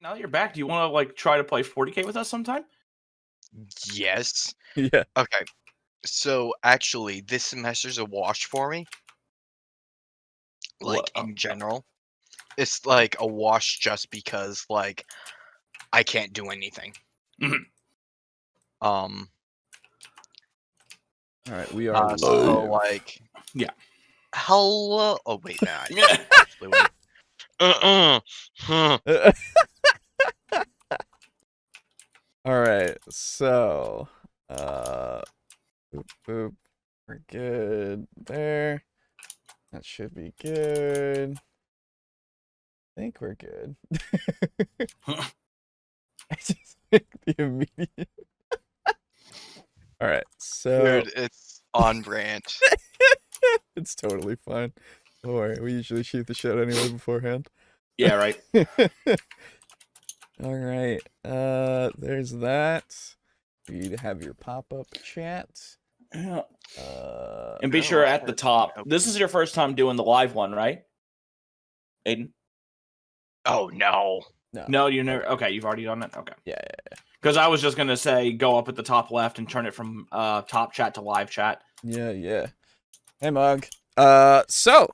now that you're back, do you want to like try to play 40K with us sometime? Yes. Yeah. Okay. So actually, this semester's a wash for me. Like in general, it's like a wash just because like I can't do anything. Mhm. All right, we are live. So like, Yeah. hello. Oh wait, nah. Yeah. Actually, wait. All right, so boop, boop. We're good there. That should be good. I think we're good. I just think the immediate. All right, so Dude, it's on brand. it's totally fine. Don't worry, we usually shoot the shit anyway beforehand. Yeah, right. All right, there's that. For you to have your pop-up chat. And be sure at the top. This is your first time doing the live one, right, Aiden? Oh no. No, you never. Okay, you've already done it. Okay. Yeah. Because I was just gonna say go up at the top left and turn it from top chat to live chat. Yeah. Hey, Mug. So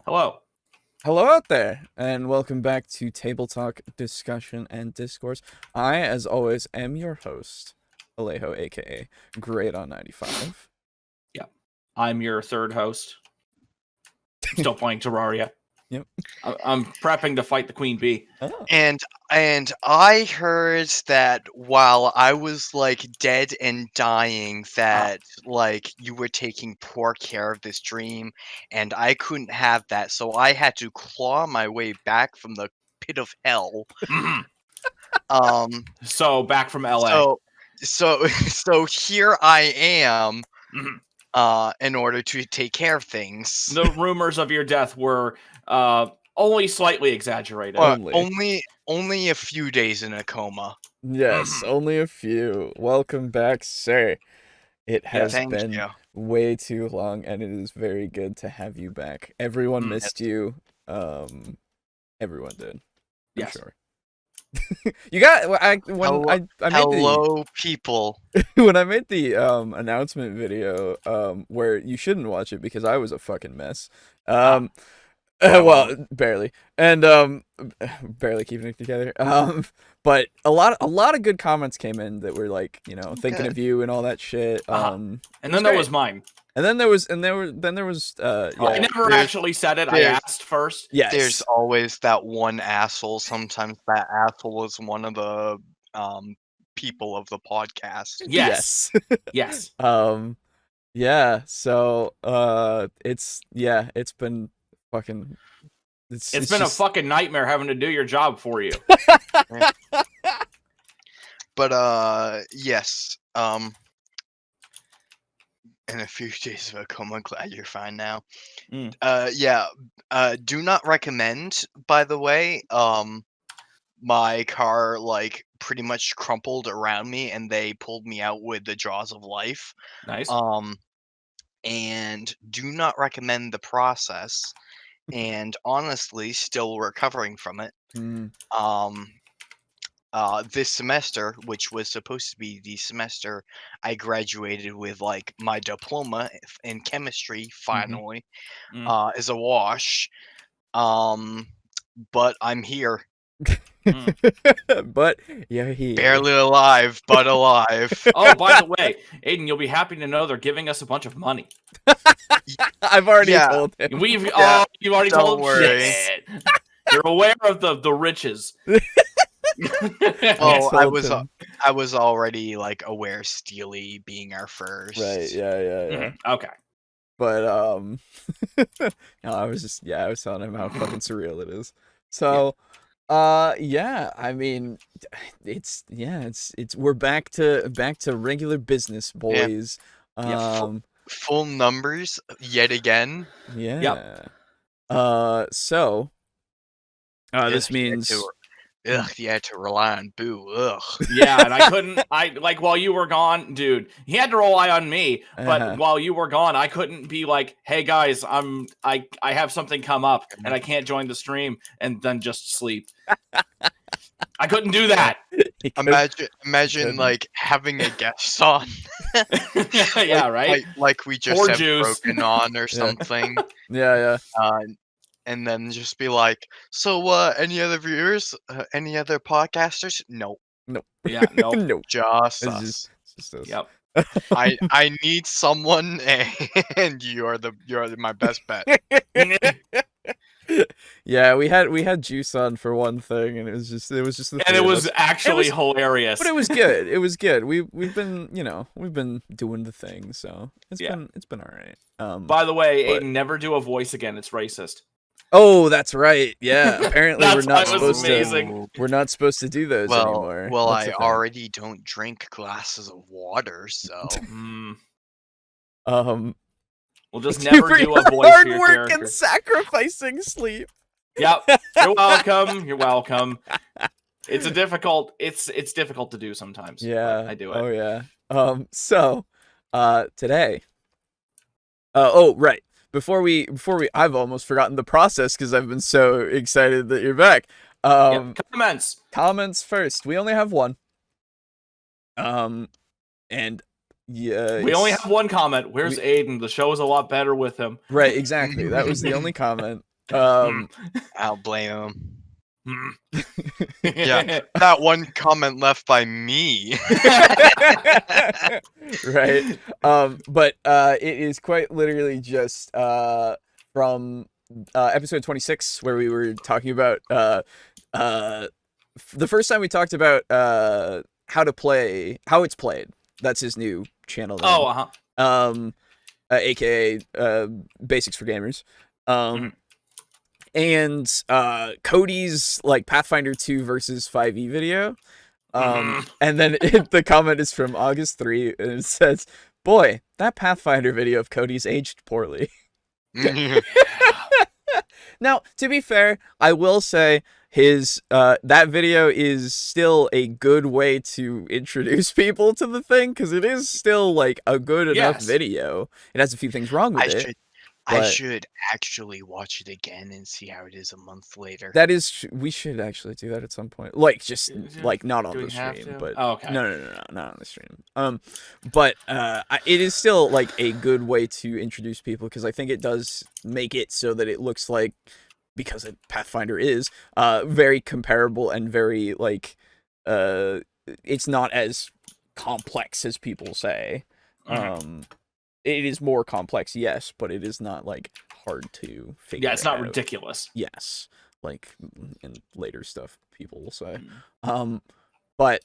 Hello out there, and welcome back to Table Talk, Discussion, and Discourse. I, as always, am your host, Alejo, aka Great on 95. Yeah, I'm your third host. Still playing Terraria. Yep. I'm prepping to fight the Queen Bee. Oh. And I heard that while I was like dead and dying, that like you were taking poor care of this dream, and I couldn't have that, so I had to claw my way back from the pit of hell. So back from LA. So here I am. Mhm. In order to take care of things. The rumors of your death were only slightly exaggerated. Only a few days in a coma. Yes, only a few. Welcome back, sir. It has been way too long, and it is very good to have you back. Everyone missed you. Everyone did. I'm sure. You got hello, people. When I made the announcement video, where you shouldn't watch it because I was a fucking mess. Well, barely, and barely keeping it together. But a lot of good comments came in that were like, you know, thinking of you and all that shit. And then there was mine. And then there was I never actually said it. I asked first. Yes. There's always that one asshole. Sometimes that asshole is one of the people of the podcast. Yes. Yes. Yeah. So it's been fucking. It's been a fucking nightmare having to do your job for you. But yes. In a few days of a coma, glad you're fine now. Yeah. Do not recommend, by the way. My car like pretty much crumpled around me, and they pulled me out with the jaws of life. Nice. And do not recommend the process. And honestly, still recovering from it. This semester, which was supposed to be the semester I graduated with, like my diploma in chemistry, finally, is a wash. But I'm here. But you're here. Barely alive, but alive. Oh, by the way, Aiden, you'll be happy to know they're giving us a bunch of money. I've already told him. You've already told him. Worry. Shit. You're aware of the riches. Oh, I was already like aware Steely being our first. Right, yeah. Okay. But no, I was telling him how fucking surreal it is. So I mean, it's we're back to regular business, boys. Full numbers yet again. Yeah. So this means you had to rely on Boo. Ugh. Yeah, and I couldn't. While you were gone, dude, he had to rely on me. But while you were gone, I couldn't be like, "Hey guys, I have something come up, and I can't join the stream," and then just sleep. I couldn't do that. Imagine like having a guest on. Yeah, right. Like we just Poor have Juice. broken on or something. Yeah. And then just be like, so any other viewers? Any other podcasters? No. Yeah, no. No. Just It's us. just us. Yep. I need someone, and you're my best bet. Yeah, we had Juice on for one thing, and it was just the And it was us. actually hilarious. But it was good. It was good. We've been doing the thing, so it's been all right. By the way, Aiden, never do a voice again. It's racist. Oh, that's right. Yeah, apparently we're not supposed amazing. to. We're not supposed to do those anymore. Well, I already don't drink glasses of water, so. We'll just never do a voice hard for your work character. and sacrificing sleep. Yep. You're welcome. You're welcome. It's difficult to do sometimes. Yeah. I do it. Oh yeah. So today. Oh right. Before we I've almost forgotten the process because I've been so excited that you're back. Comments first. We only have one. And yeah, we only have one comment. Where's Aiden? The show is a lot better with him. Right, exactly. That was the only comment. I'll blame him. Yeah, that one comment left by me. Right. But it is quite literally just from episode 26 where we were talking about the first time we talked about how it's played. That's his new channel name. Oh, aka Basics for Gamers. And Cody's like Pathfinder 2 versus 5e video. And then the comment is from August 3 and it says, "Boy, that Pathfinder video of Cody's aged poorly." Now, to be fair, I will say his that video is still a good way to introduce people to the thing because it is still like a good enough video. It has a few things wrong with it. I should actually watch it again and see how it is a month later. That is, we should actually do that at some point. Like, just like not on the stream, but no, not on the stream. But it is still like a good way to introduce people because I think it does make it so that it looks like, because Pathfinder is very comparable and very like it's not as complex as people say. It is more complex, yes, but it is not like hard to figure out. Yeah, it's not ridiculous. Yes, like in later stuff people will say. But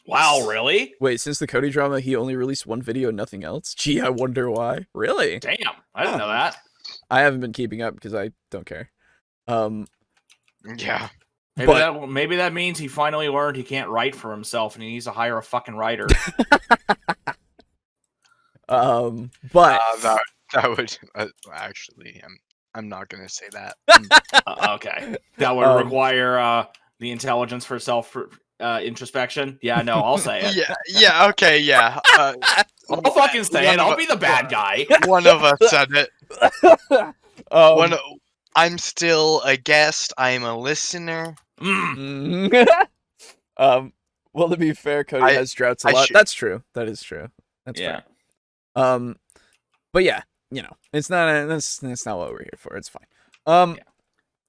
wow, really? Wait, since the Cody drama, he only released one video and nothing else? Gee, I wonder why. Really? Damn, I didn't know that. I haven't been keeping up because I don't care. Yeah. Maybe that means he finally learned he can't write for himself and he needs to hire a fucking writer. But that would actually, I'm not gonna say that. Okay, that would require the intelligence for self introspection. Yeah, no, I'll say it. Yeah, okay, yeah. I'll fucking say it. I'll be the bad guy. One of us said it. I'm still a guest. I'm a listener. Well, to be fair, Cody has droughts a lot. That's true. That is true. That's fair. But yeah, you know, it's not that's not what we're here for. It's fine.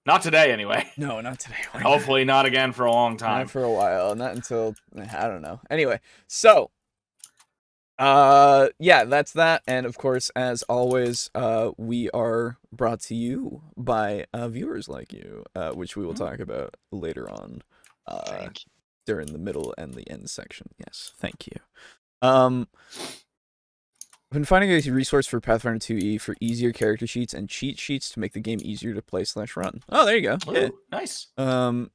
Not today, anyway. No, not today. Hopefully not again for a long time. Not for a while. Not until, I don't know. Anyway, so yeah, that's that. And of course, as always, we are brought to you by viewers like you, which we will talk about later on during the middle and the end section. Yes, thank you. I've been finding a resource for Pathfinder 2e for easier character sheets and cheat sheets to make the game easier to play / run. Oh, there you go. Ooh, yeah. Nice. Hey,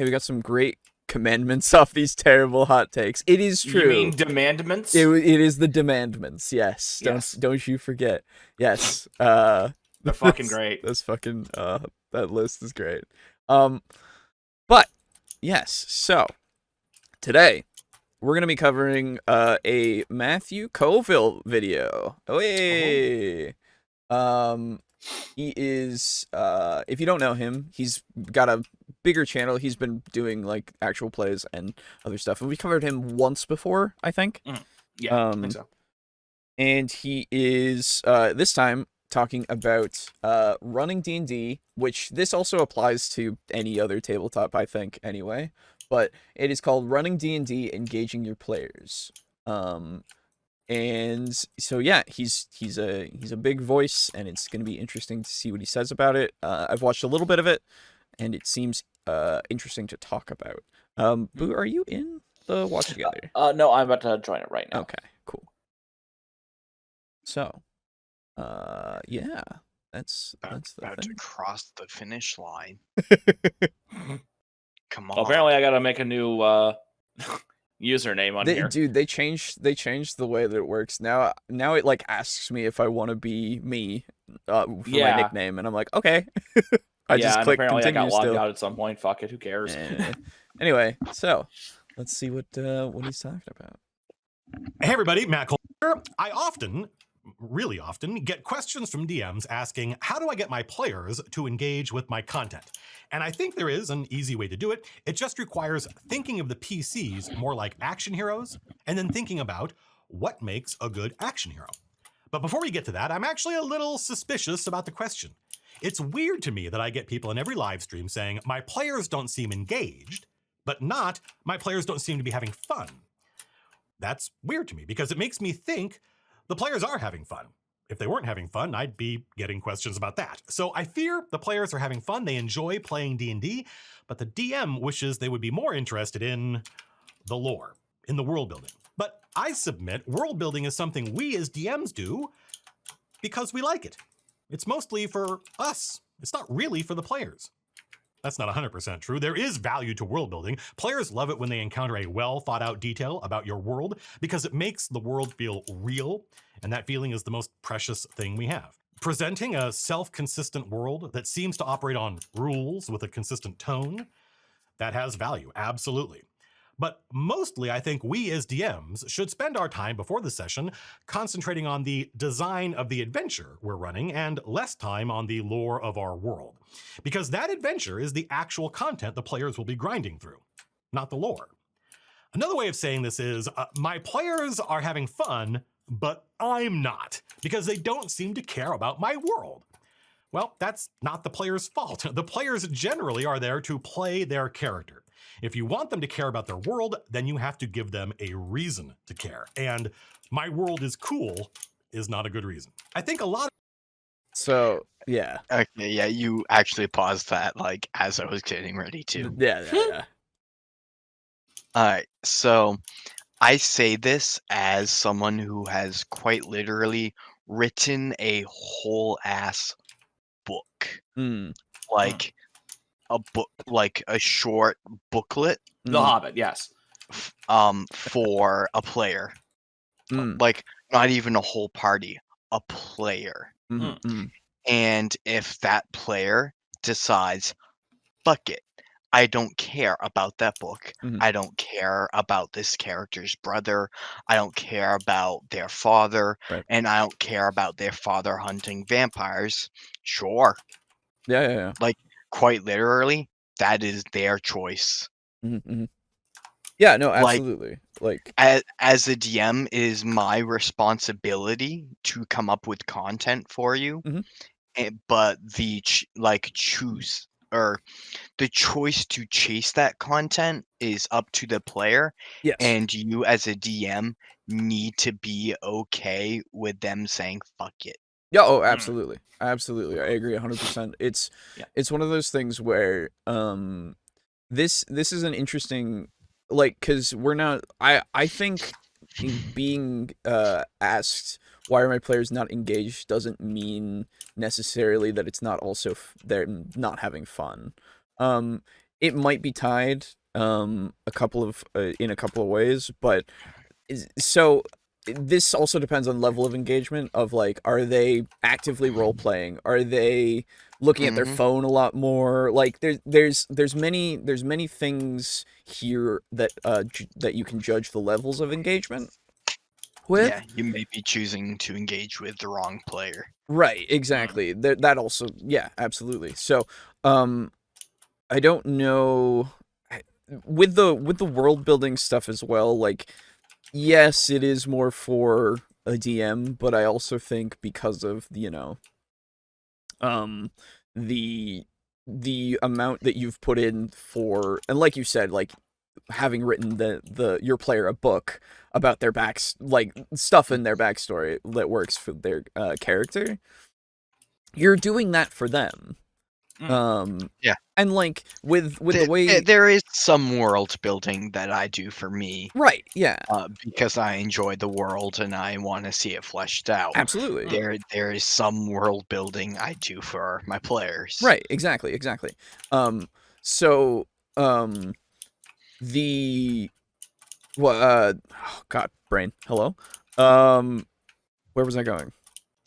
we got some great commandments off these terrible hot takes. It is true. You mean demandments? It is the demandments. Yes. Don't you forget. Yes. They're fucking great. That's fucking that list is great. But yes. So today we're going to be covering a Matt Colville video. Oh, hey. He is, if you don't know him, he's got a bigger channel. He's been doing like actual plays and other stuff, and we covered him once before, I think. Yeah, I think so. And he is this time talking about running D&D, which this also applies to any other tabletop, I think, anyway. But it is called Running D&D, Engaging Your Players. And so yeah, he's a big voice, and it's going to be interesting to see what he says about it. I've watched a little bit of it, and it seems interesting to talk about. Boo, are you in the watch together? No, I'm about to join it right now. Okay, cool. So, yeah, that's the about thing. to cross the finish line. Come on. Well, apparently, I gotta make a new username on here. Dude, they changed the way that it works. Now it like asks me if I want to be me for my nickname, and I'm like, okay. I just click apparently continue. I got logged out at some point. Fuck it, who cares? Anyway, so let's see what he's talking about. Hey everybody, Matt Colville. I really often get questions from DMs asking, how do I get my players to engage with my content? And I think there is an easy way to do it. It just requires thinking of the PCs more like action heroes, and then thinking about what makes a good action hero. But before we get to that, I'm actually a little suspicious about the question. It's weird to me that I get people in every live stream saying, my players don't seem engaged, but not, my players don't seem to be having fun. That's weird to me because it makes me think the players are having fun. If they weren't having fun, I'd be getting questions about that. So I fear the players are having fun. They enjoy playing D&D, but the DM wishes they would be more interested in the lore, in the world building. But I submit world building is something we as DMs do because we like it. It's mostly for us. It's not really for the players. That's not 100% true. There is value to world building. Players love it when they encounter a well thought out detail about your world because it makes the world feel real, and that feeling is the most precious thing we have. Presenting a self-consistent world that seems to operate on rules with a consistent tone, that has value, absolutely. But mostly, I think we as DMs should spend our time before the session concentrating on the design of the adventure we're running and less time on the lore of our world. Because that adventure is the actual content the players will be grinding through, not the lore. Another way of saying this is, my players are having fun, but I'm not, because they don't seem to care about my world. Well, that's not the player's fault. The players generally are there to play their character. If you want them to care about their world, then you have to give them a reason to care. And my world is cool is not a good reason. I think a lot of... So, yeah. Okay, yeah, you actually paused that, like, as I was getting ready to. Yeah. Alright, so I say this as someone who has quite literally written a whole ass book. Like a book, like a short booklet. The Hobbit, yes. For a player. Like, not even a whole party, a player. And if that player decides, fuck it, I don't care about that book. I don't care about this character's brother. I don't care about their father. Right. And I don't care about their father hunting vampires. Sure. Yeah. Like, quite literally, that is their choice. Yeah, no, absolutely. Like as a DM, it is my responsibility to come up with content for you. But the choice to chase that content is up to the player. Yes. And you as a DM need to be okay with them saying fuck it. Yeah, oh, absolutely. Absolutely. I agree 100%. It's one of those things where this is an interesting, like, cuz we're not I think being asked why are my players not engaged doesn't mean necessarily that it's not also they're not having fun. It might be tied in a couple of ways, but so this also depends on level of engagement of, like, are they actively role playing? Are they looking at their phone a lot more? Like, there's many things here that that you can judge the levels of engagement. with. Yeah, you may be choosing to engage with the wrong player. Right, exactly. That also, yeah, absolutely. So, I don't know with the world building stuff as well. Like, yes, it is more for a DM, but I also think because of the amount that you've put in for, and like you said, like having written your player a book about their like stuff in their backstory that works for their character, you're doing that for them. Yeah. And like with the way there is some world building that I do for me, right, yeah, because I enjoy the world and I want to see it fleshed out. absolutely. There is some world building I do for my players. Right, exactly. So the oh god, brain. Hello. Where was I going?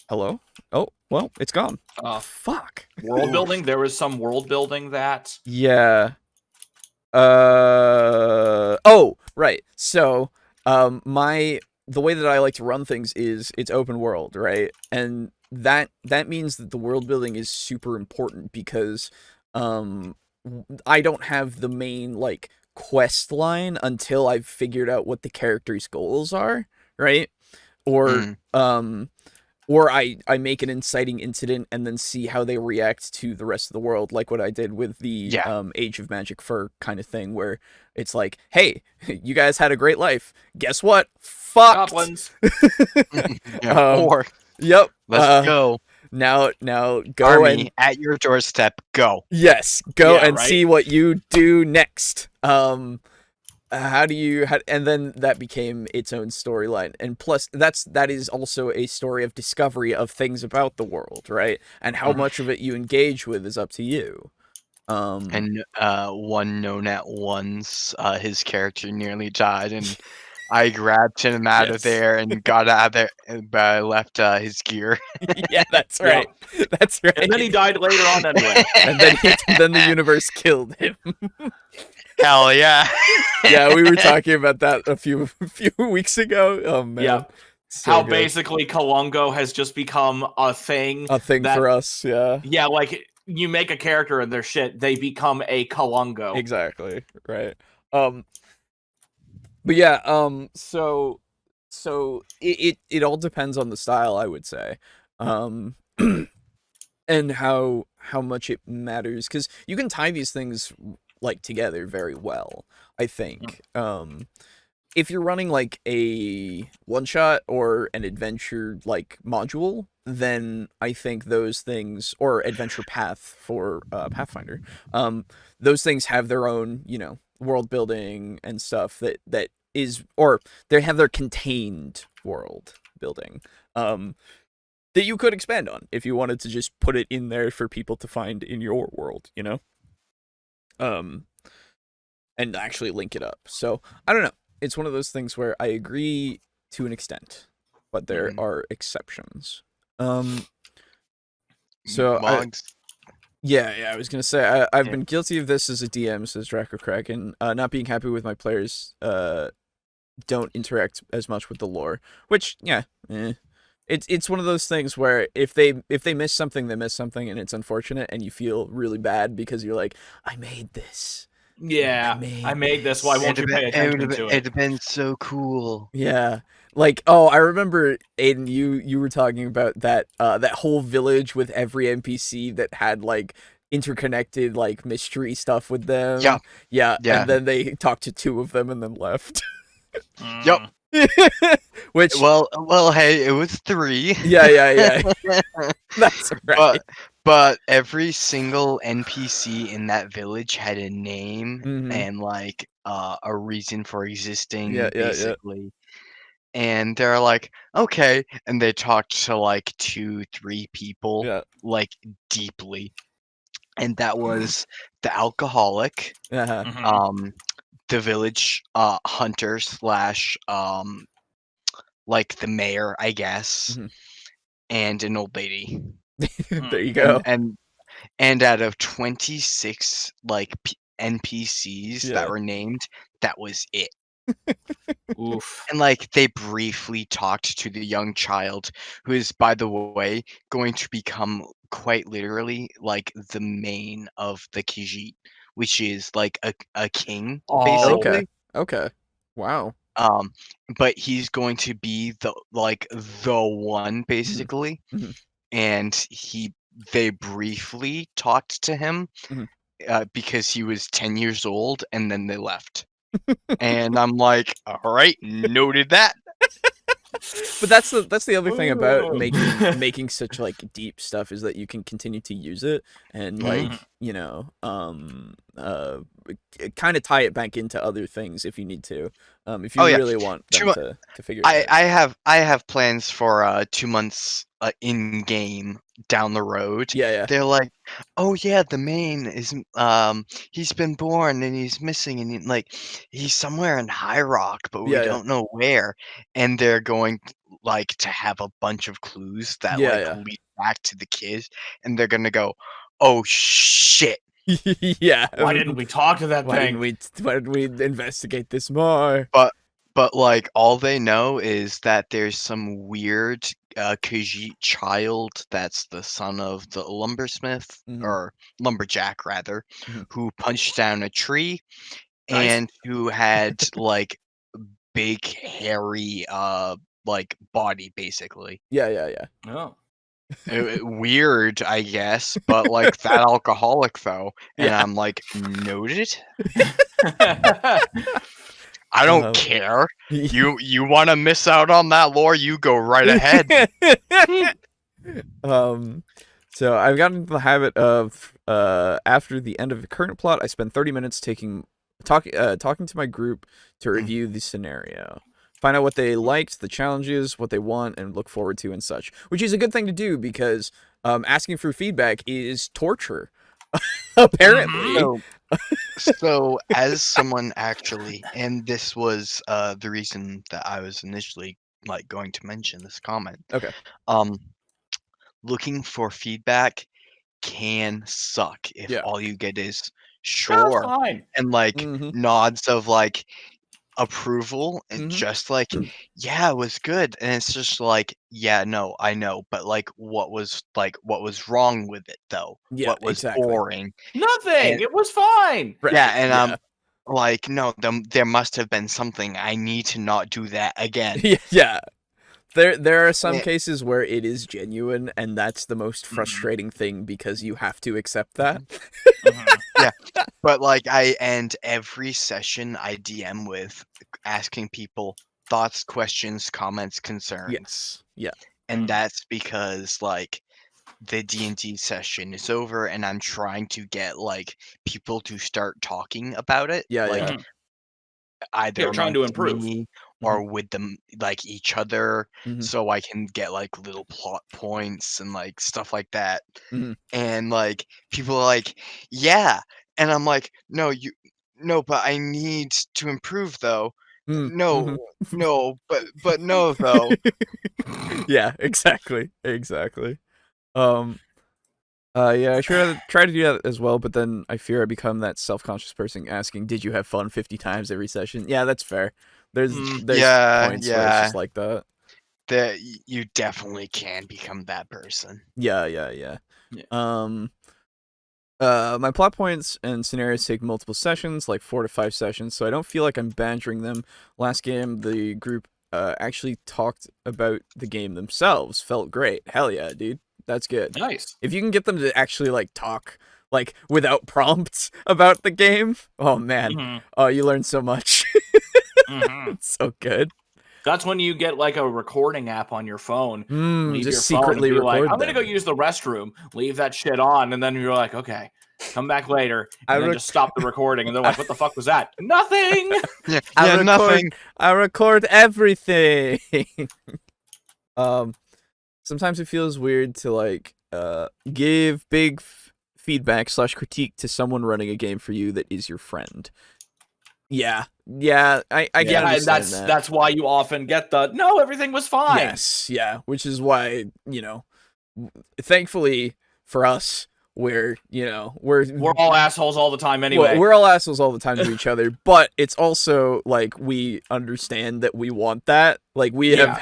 Hello? Oh, well, it's gone. Fuck. World building? There was some world building that... Yeah. Oh, right. So, the way that I like to run things is it's open world, right? And that means that the world building is super important because I don't have the main, like, quest line until I've figured out what the character's goals are, right? Or I make an inciting incident and then see how they react to the rest of the world, like what I did with the Age of Magic Fur kind of thing, where it's like, hey, you guys had a great life. Guess what? Fucked. Goblins. Yep. Let's go. Now go Army at your doorstep. Go. Yes, go and see what you do next. And then that became its own storyline, and plus that is also a story of discovery of things about the world, right? And how much of it you engage with is up to you. And one known at once, his character nearly died, and I grabbed him out of there and got out of there, but I left his gear. Yeah, that's right. That's right. And then he died later on anyway. And then the universe killed him. Hell yeah. Yeah, we were talking about that a few weeks ago. Oh man. Yeah. So how good. basically Kalungo has just become a thing. A thing for us, yeah. Yeah, like you make a character and their shit, they become a Kalungo. Exactly. Right. But yeah, so it all depends on the style, I would say. And how much it matters, because you can tie these things like together very well, I think. If you're running like a one-shot or an adventure like module, then I think those things, or adventure path for Pathfinder, those things have their own, world building and stuff that is, or they have their contained world building that you could expand on if you wanted to just put it in there for people to find in your world, and actually link it up. So I don't know. It's one of those things where I agree to an extent, but there are exceptions. So I was gonna say I've been guilty of this as a DM, says Draco Kraken, not being happy with my players don't interact as much with the lore, which it's one of those things where if they miss something, they miss something, and it's unfortunate, and you feel really bad because you're like, I made this. Yeah, I made this. Why won't you pay attention to it? It'd have been so cool. Yeah. Like, I remember, Aiden, you were talking about that whole village with every NPC that had, like, interconnected, like, mystery stuff with them. Yeah. And then they talked to 2 of them and then left. Yep. Which, well, hey, it was 3. Yeah. That's right. But every single NPC in that village had a name and like a reason for existing, basically. Yeah. And they're like, okay, and they talked to like 2-3 people, like deeply, and that was the alcoholic, the village hunter / like the mayor, I guess, and an old lady. There you go. And out of 26 like NPCs that were named, that was it. Oof. And like they briefly talked to the young child, who is, by the way, going to become quite literally like the main of the Khajiit, which is like a king, basically. Okay. Wow. But he's going to be the one basically, and they briefly talked to him because he was 10 years old, and then they left. And I'm like, all right, noted that. But that's the other thing about making such like deep stuff, is that you can continue to use it and like kind of tie it back into other things if you need to, if you really want them to figure it out. I have plans for 2 months in game down the road. Yeah. They're like, oh yeah, the main is he's been born and he's missing, and he's somewhere in High Rock, but we don't know where. And they're going like to have a bunch of clues that lead back to the kids, and they're gonna go, oh shit. Yeah. Why didn't we talk to that thing? Why didn't we investigate this more? But like all they know is that there's some weird Khajiit child that's the son of the lumbersmith, or lumberjack rather, who punched down a tree, and who had like big hairy like body basically. Yeah. Oh. Weird, I guess, but like that alcoholic though, and I'm like, noted. I don't care. You want to miss out on that lore? You go right ahead. So I've gotten into the habit of after the end of the current plot, I spend 30 minutes talking to my group to review the scenario, find out what they liked, the challenges, what they want, and look forward to, and such. Which is a good thing to do, because asking for feedback is torture. Apparently. So as someone actually, and this was the reason that I was initially like going to mention this comment. Okay. Looking for feedback can suck if all you get is sure and like nods of like approval, and just like, yeah, it was good, and it's just like, yeah, no, I know, but like what was wrong with it though? What was boring? Nothing. It was fine. Yeah, and I'm like, no, there must have been something. I need to not do that again. Yeah. There are some cases where it is genuine, and that's the most frustrating thing, because you have to accept that. Yeah, but like I end every session I DM with asking people thoughts, questions, comments, concerns. Yes. Yeah. And that's because like the D&D session is over, and I'm trying to get like people to start talking about it. Yeah. Either trying to improve me or with them, like each other, so I can get like little plot points and like stuff like that. And like people are like, yeah, and I'm like, no, but I need to improve though. No, but no though. Yeah, exactly. Yeah, I try to do that as well, but then I fear I become that self-conscious person asking, "Did you have fun 50 times every session?" Yeah, that's fair. There's points where it's just like that. That you definitely can become that person. Yeah. My plot points and scenarios take multiple sessions, like 4 to 5 sessions, so I don't feel like I'm badgering them. Last game, the group actually talked about the game themselves. Felt great. Hell yeah, dude. That's good. Nice. If you can get them to actually like talk like without prompts about the game, oh man, oh, you learn so much. It's so good. That's when you get like a recording app on your phone. Just secretly record like, I'm gonna go use the restroom. Leave that shit on, and then you're like, okay, come back later, and then just stop the recording. And they're like, what the fuck was that? Nothing. Nothing. I record everything. Sometimes it feels weird to like give big feedback / critique to someone running a game for you that is your friend. Yeah, I can understand that. That's why you often get the no, everything was fine. Yes, yeah, which is why, thankfully for us, where, you know, we're all assholes all the time anyway. We're all assholes all the time to each other, but it's also like we understand that we want that. Like we have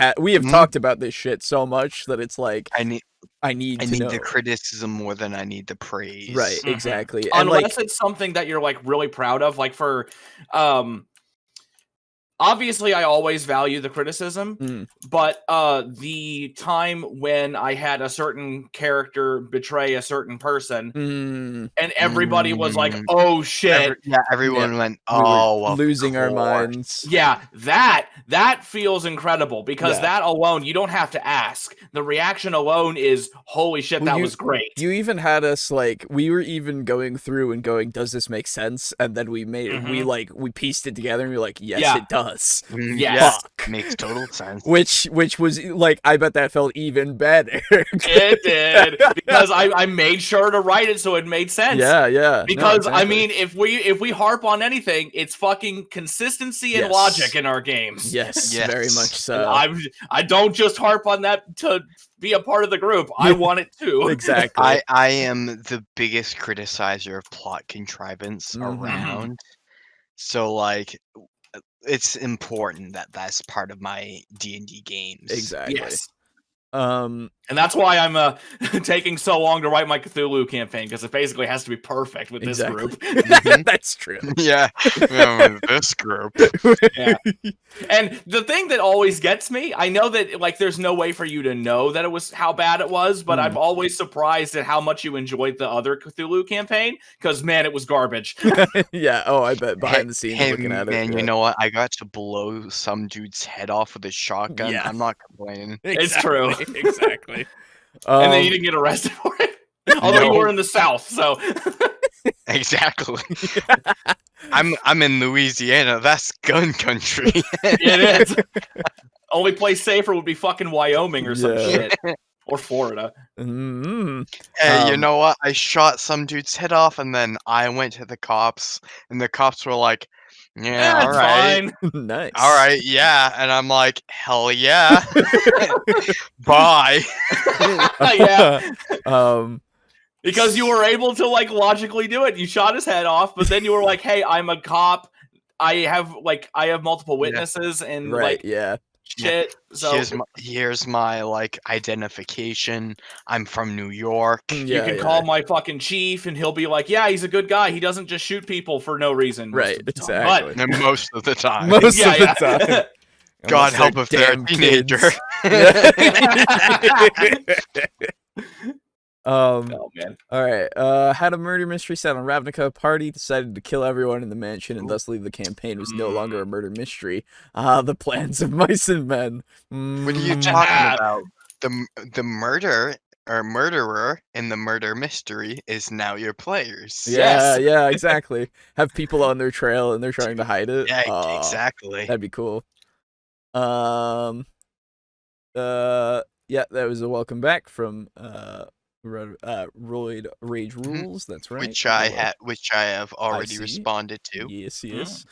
talked about this shit so much that it's like I need the criticism more than I need the praise. Right, exactly. And unless it's something that you're like really proud of, like for obviously, I always value the criticism, but the time when I had a certain character betray a certain person, and everybody was like, "Oh shit!" Everyone went, "Oh, losing our minds." Yeah, that feels incredible because that alone, you don't have to ask. The reaction alone is, "Holy shit, that was great." You even had us like we were even going through and going, "Does this make sense?" And then we made we pieced it together and we were like, "Yes, it does." Yes, makes total sense. Which was like, I bet that felt even better. It did because I made sure to write it so it made sense. Yeah. Because I mean, if we harp on anything, it's fucking consistency and logic in our games. Yes, very much so. I don't just harp on that to be a part of the group. I want it too. Exactly. I am the biggest criticizer of plot contrivance around. So like, it's important that that's part of my D&D games. Exactly. Yes. And that's why I'm taking so long to write my Cthulhu campaign, because it basically has to be perfect with this group. That's true. Yeah, with this group. Yeah. And the thing that always gets me, I know that like there's no way for you to know that it was how bad it was, but I'm always surprised at how much you enjoyed the other Cthulhu campaign, because man, it was garbage. Yeah. Oh, I bet behind the scenes looking at it. Man, you know what? I got to blow some dude's head off with a shotgun. Yeah. I'm not complaining. It's true. Exactly. And then you didn't get arrested for it? Although you were in the South, so... Exactly. I'm in Louisiana. That's gun country. It is. Only place safer would be fucking Wyoming or some shit. Or Florida. Hey, you know what? I shot some dude's head off, and then I went to the cops, and the cops were like, "Yeah, all right, fine. Nice, all right, yeah," and I'm like, "Hell yeah, bye." Yeah. Because you were able to like logically do it. You shot his head off, but then you were like, "Hey, I'm a cop. I have multiple witnesses and shit. So here's my like identification. I'm from New York. You can call my fucking chief, and he'll be like, "Yeah, he's a good guy. He doesn't just shoot people for no reason." Right, exactly. But most of the time. Most of the time. God help if they're a teenager. Oh man. Alright, had a murder mystery set on Ravnica. Party decided to kill everyone in the mansion and thus leave the campaign was no longer a murder mystery. The plans of mice and men. What are you talking about? The murder or murderer in the murder mystery is now your players. Yeah, exactly. Have people on their trail and they're trying to hide it. Yeah, exactly. That'd be cool. Yeah, that was a welcome back from Roid Rage Rules. That's right. Which I have already responded to. Yes.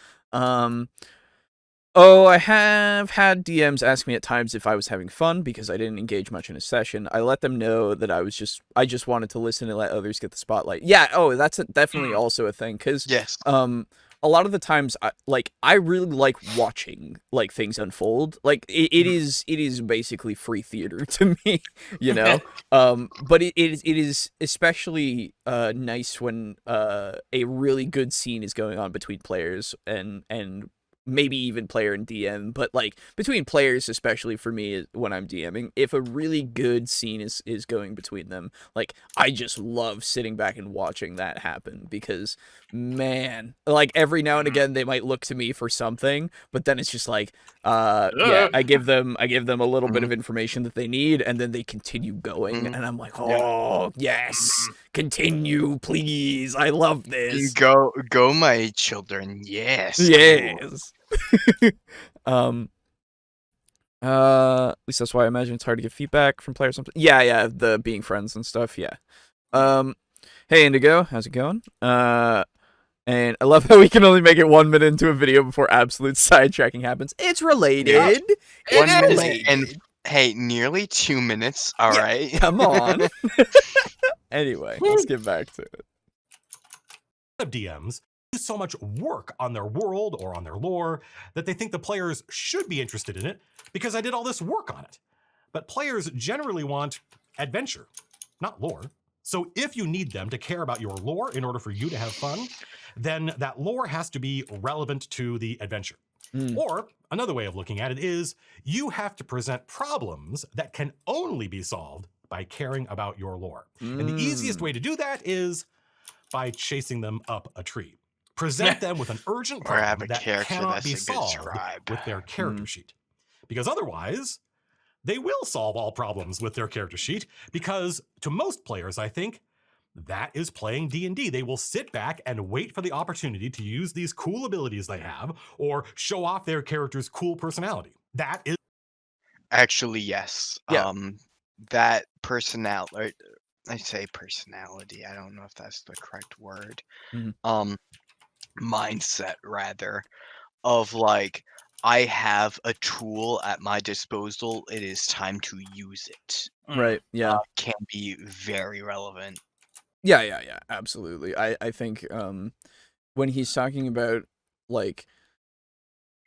Oh, I have had DMs ask me at times if I was having fun because I didn't engage much in a session. I let them know that I just wanted to listen and let others get the spotlight. Yeah. Oh, that's definitely also a thing because a lot of the times I really like watching like things unfold. Like it is basically free theater to me, you know. But it is especially nice when a really good scene is going on between players and maybe even player and DM, but like between players, especially for me when I'm DMing, if a really good scene is going between them, like I just love sitting back and watching that happen because man, like every now and again they might look to me for something, but then it's just like I give them a little bit of information that they need and then they continue going and I'm like, oh yes, continue please, I love this. Go my children. Yes. At least that's why I imagine it's hard to get feedback from players. Yeah, the being friends and stuff. Yeah. Hey Indigo, how's it going? And I love how we can only make it 1 minute into a video before absolute sidetracking happens. It's related. Yeah. 1 minute and hey, nearly 2 minutes. All right. Come on. Anyway, let's get back to it. Of DMs do so much work on their world or on their lore that they think the players should be interested in it because I did all this work on it. But players generally want adventure, not lore. So if you need them to care about your lore in order for you to have fun, then that lore has to be relevant to the adventure. Or another way of looking at it is you have to present problems that can only be solved by caring about your lore. And the easiest way to do that is by chasing them up a tree. Present them with an urgent problem that cannot be solved with their character sheet. Because otherwise, they will solve all problems with their character sheet, because to most players, I think, that is playing D&D. They will sit back and wait for the opportunity to use these cool abilities they have or show off their character's cool personality. That is... Actually, yes. Yeah. That personality... I say personality. I don't know if that's the correct word. Mindset, rather, of like, I have a tool at my disposal. It is time to use it. Right. Yeah. Can be very relevant. Yeah. Absolutely. I think when he's talking about like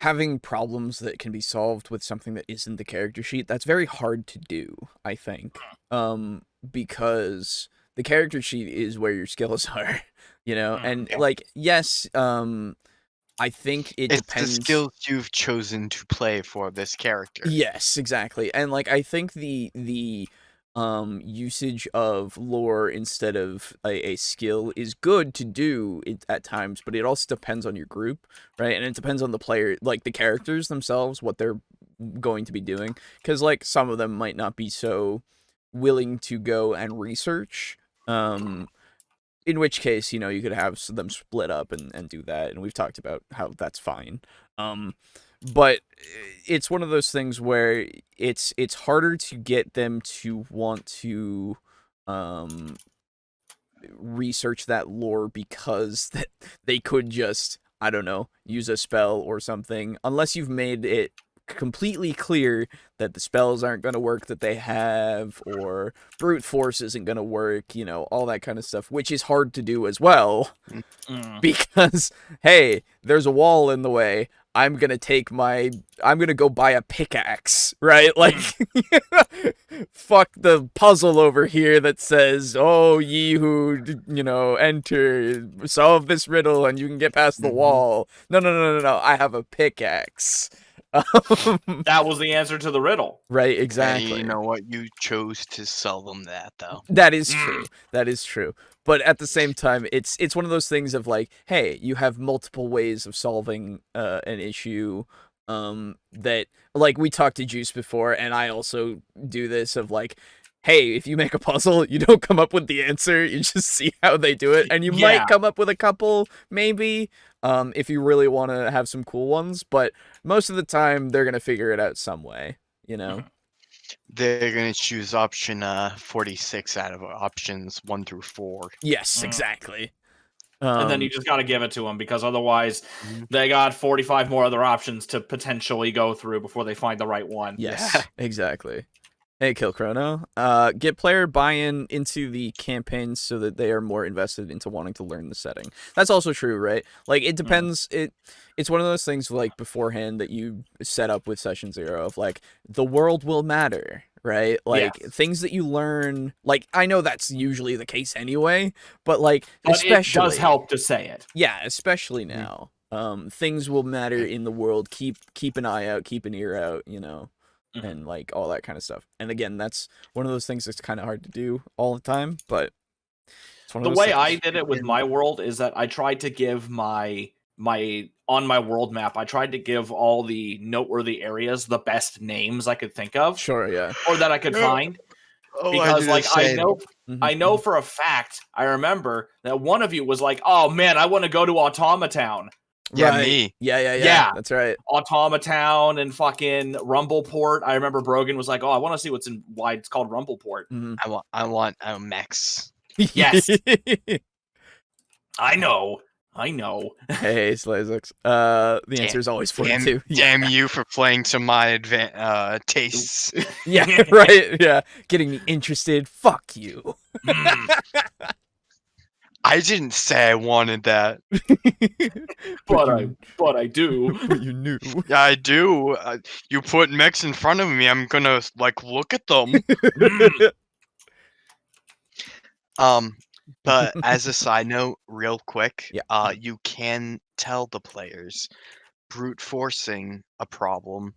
having problems that can be solved with something that isn't the character sheet, that's very hard to do, I think. Because the character sheet is where your skills are, you know? And like, yes, I think it depends. It's the skills you've chosen to play for this character. Yes, exactly. And like, I think the usage of lore instead of a skill is good to do at times, but it also depends on your group, right? And it depends on the player, like the characters themselves, what they're going to be doing. Because like some of them might not be so willing to go and research, in which case, you know, you could have them split up and do that, and we've talked about how that's fine. But it's one of those things where it's harder to get them to want to research that lore because they could just, I don't know, use a spell or something, unless you've made it completely clear that the spells aren't going to work that they have, or brute force isn't going to work, you know, all that kind of stuff, which is hard to do as well. Because, hey, there's a wall in the way. I'm going to go buy a pickaxe, right? Like, fuck the puzzle over here that says, oh, ye who, you know, enter, solve this riddle and you can get past the wall. No. I have a pickaxe. That was the answer to the riddle. Right, exactly. Hey, you know what? You chose to sell them that, though. That is true. That is true. But at the same time, it's one of those things of like, hey, you have multiple ways of solving an issue. That, like, we talked to Juice before, and I also do this of like, hey, if you make a puzzle, you don't come up with the answer, you just see how they do it, and you might come up with a couple, maybe, if you really want to have some cool ones, but most of the time, they're going to figure it out some way, you know? They're going to choose option 46 out of options 1 through 4. Yes, exactly. And then you just got to give it to them, because otherwise they got 45 more other options to potentially go through before they find the right one. Yes, exactly. Hey, Kill Chrono. Get player buy-in into the campaign so that they are more invested into wanting to learn the setting. That's also true, right? Like, it depends. It's one of those things, like, beforehand that you set up with Session 0 of, like, the world will matter, right? Like, things that you learn, like, I know that's usually the case anyway, but, like, especially... it does help to say it. Yeah, especially now. Things will matter in the world. Keep an eye out, keep an ear out, you know? And like all that kind of stuff. And again, that's one of those things that's kind of hard to do all the time, but it's one of the those way things. I did it with my world is that I tried to give my on my world map, I tried to give all the noteworthy areas the best names I could think of. Sure, yeah. Or that I could find. Because like I know for a fact, I remember that one of you was like, "Oh man, I want to go to Automatown." Yeah, right. me. Yeah. That's right. Automatown and fucking Rumbleport. I remember Brogan was like, "Oh, I want to see why it's called Rumbleport." I want Max. Yes. I know. Hey, Slazix. The answer is always 42. Damn you for playing to my tastes. Yeah, right. Yeah, getting me interested. Fuck you. I didn't say I wanted that. but I do. But you knew. Yeah, I do. You put mechs in front of me, I'm gonna like look at them. But as a side note, real quick, yeah. You can tell the players brute forcing a problem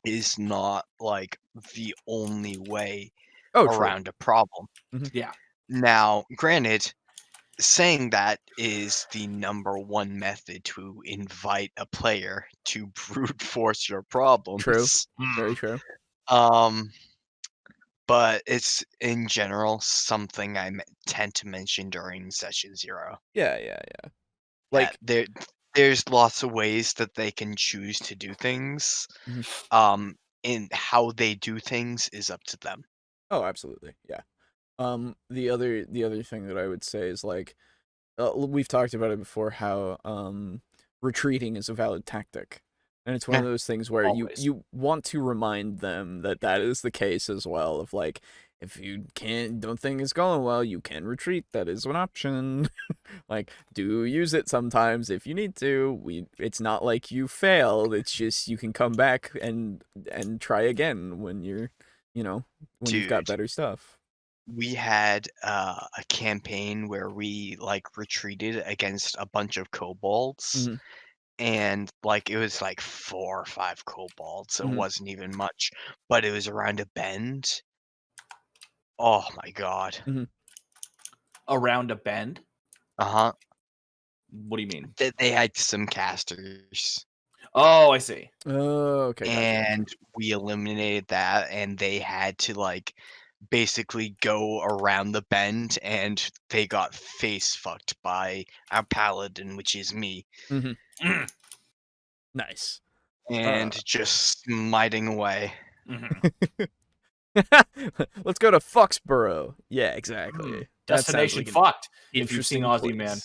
is not like the only way around a problem. Yeah. Now, granted, saying that is the #1 method to invite a player to brute force your problems. True. Very true. But it's in general something I tend to mention during session 0. Yeah. Like there's lots of ways that they can choose to do things. And how they do things is up to them. Oh, absolutely. Yeah. The other thing that I would say is like, we've talked about it before, how retreating is a valid tactic, and it's one of those things where you want to remind them that is the case as well. Of like, if you don't think it's going well, you can retreat. That is an option. Like, do use it sometimes if you need to. It's not like you failed. It's just you can come back and try again when you're, when you've got better stuff. We had a campaign where we like retreated against a bunch of kobolds, and like it was like 4 or 5 kobolds. So it wasn't even much, but it was around a bend. Oh my god! Around a bend? What do you mean? They had some casters. Oh, I see. Oh, okay. And we eliminated that, and they had to like basically go around the bend, and they got face fucked by our paladin, which is me. Nice. And just smiting away. Let's go to Foxborough. Yeah, exactly. Destination fucked. If you've seen Aussie Man.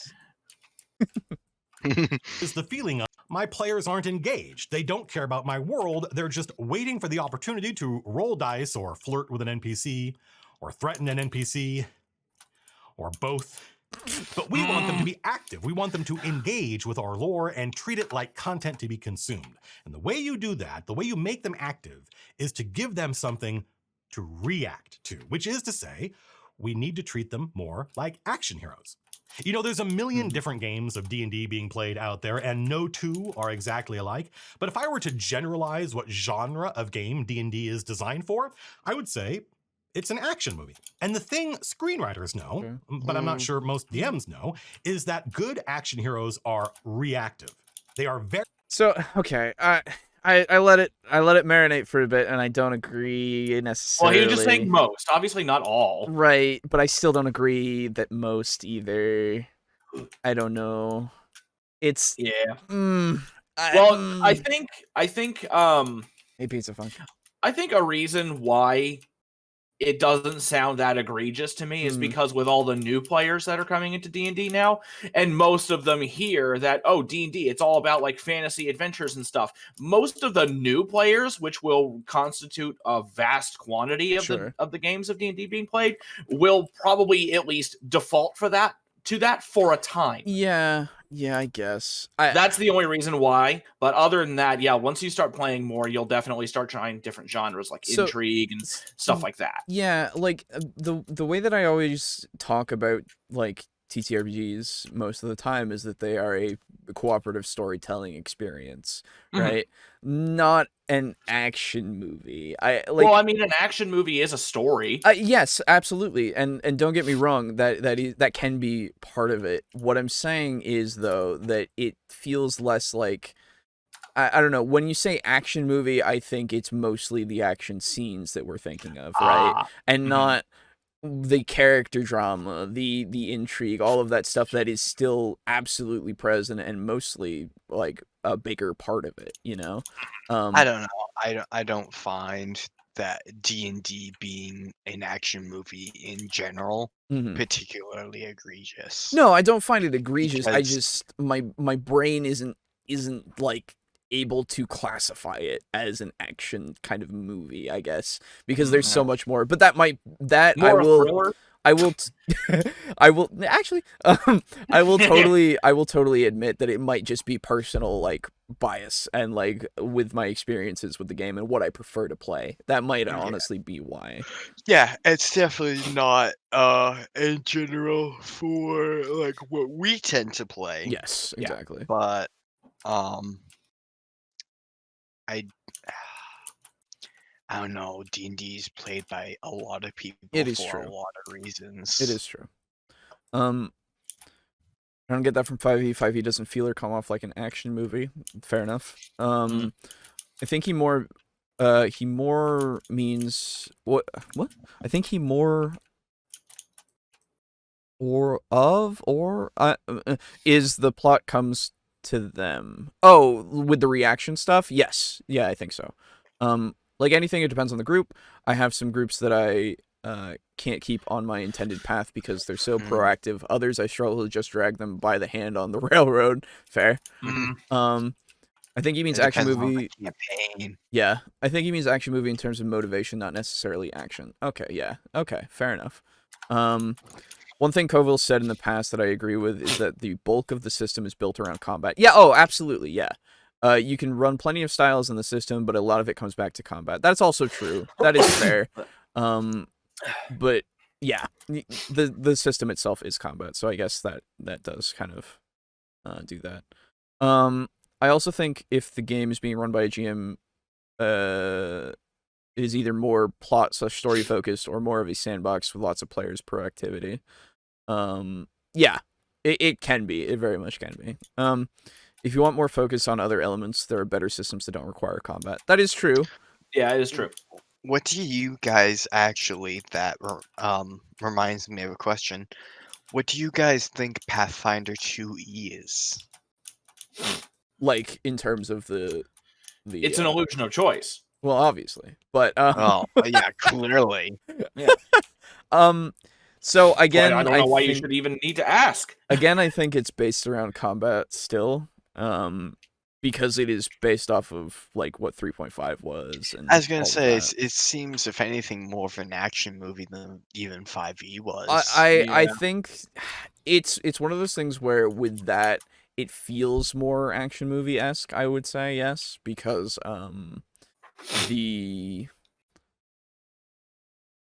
Is the feeling of my players aren't engaged. They don't care about my world. They're just waiting for the opportunity to roll dice or flirt with an NPC or threaten an NPC or both. But we want them to be active. We want them to engage with our lore and treat it like content to be consumed. And the way you do that, the way you make them active, is to give them something to react to, which is to say, we need to treat them more like action heroes. You know, there's a million different games of D&D being played out there, and no two are exactly alike. But if I were to generalize what genre of game D&D is designed for, I would say it's an action movie. And the thing screenwriters know, but I'm not sure most DMs know, is that good action heroes are reactive. They are very... So, okay, I let it marinate for a bit, and I don't agree necessarily. Well, he was just saying most, obviously not all. Right, but I still don't agree that most either. I don't know. It's I think hey, Pizza Funk. I think a reason why it doesn't sound that egregious to me is because with all the new players that are coming into D&D now, and most of them hear that, oh, D&D, it's all about like fantasy adventures and stuff. Most of the new players, which will constitute a vast quantity of the games of D&D being played, will probably at least default for that for a time. Yeah, I guess. That's the only reason why. But other than that, yeah, once you start playing more, you'll definitely start trying different genres like intrigue and stuff like that. Yeah, like the way that I always talk about like TTRPGs most of the time is that they are a cooperative storytelling experience, right? Not an action movie. Well, I mean, an action movie is a story. Yes, absolutely, and don't get me wrong, that can be part of it. What I'm saying is though that it feels less like, I don't know, when you say action movie, I think it's mostly the action scenes that we're thinking of, right? And not the character drama, the intrigue, all of that stuff that is still absolutely present and mostly like a bigger part of it, you know? I don't know. I don't find that D&D being an action movie in general particularly egregious. No, I don't find it egregious. I just my brain isn't like able to classify it as an action kind of movie, I guess, because there's so much more. But that more I will thriller? I will I will actually I will totally admit that it might just be personal like bias and like with my experiences with the game and what I prefer to play. That might honestly be why. Yeah, it's definitely not in general for like what we tend to play. Yes, exactly. But I don't know, D&D is played by a lot of people for a lot of reasons. It is true. I don't get that from 5e. 5e doesn't feel or come off like an action movie. Fair enough. I think he more means what? I think he more is the plot comes to them. Oh, with the reaction stuff? Yes. Yeah, I think so. Like anything, it depends on the group. I have some groups that I can't keep on my intended path because they're so proactive. Others, I struggle to just drag them by the hand on the railroad. Fair. I think he means action movie. Yeah, I think he means action movie in terms of motivation, not necessarily action. Okay, yeah. Okay, fair enough. One thing Colville said in the past that I agree with is that the bulk of the system is built around combat. Yeah, oh, absolutely, yeah. You can run plenty of styles in the system, but a lot of it comes back to combat. That's also true. That is fair. But yeah, the system itself is combat, so I guess that does kind of do that. I also think if the game is being run by a GM, is either more plot/story focused or more of a sandbox with lots of players' proactivity. Yeah, it can be. It very much can be. If you want more focus on other elements, there are better systems that don't require combat. That is true. Yeah, it is true. What do you guys actually, that reminds me of a question. What do you guys think Pathfinder 2E is? Like, in terms of the It's an illusion of choice. Well, obviously. But, oh, yeah, clearly. Yeah. So, again, I don't know why you should even need to ask. Again, I think it's based around combat still. Because it is based off of like what 3.5 was. And I was gonna say it seems, if anything, more of an action movie than even 5e was. I think it's one of those things where with that it feels more action movie-esque, I would say, yes, because the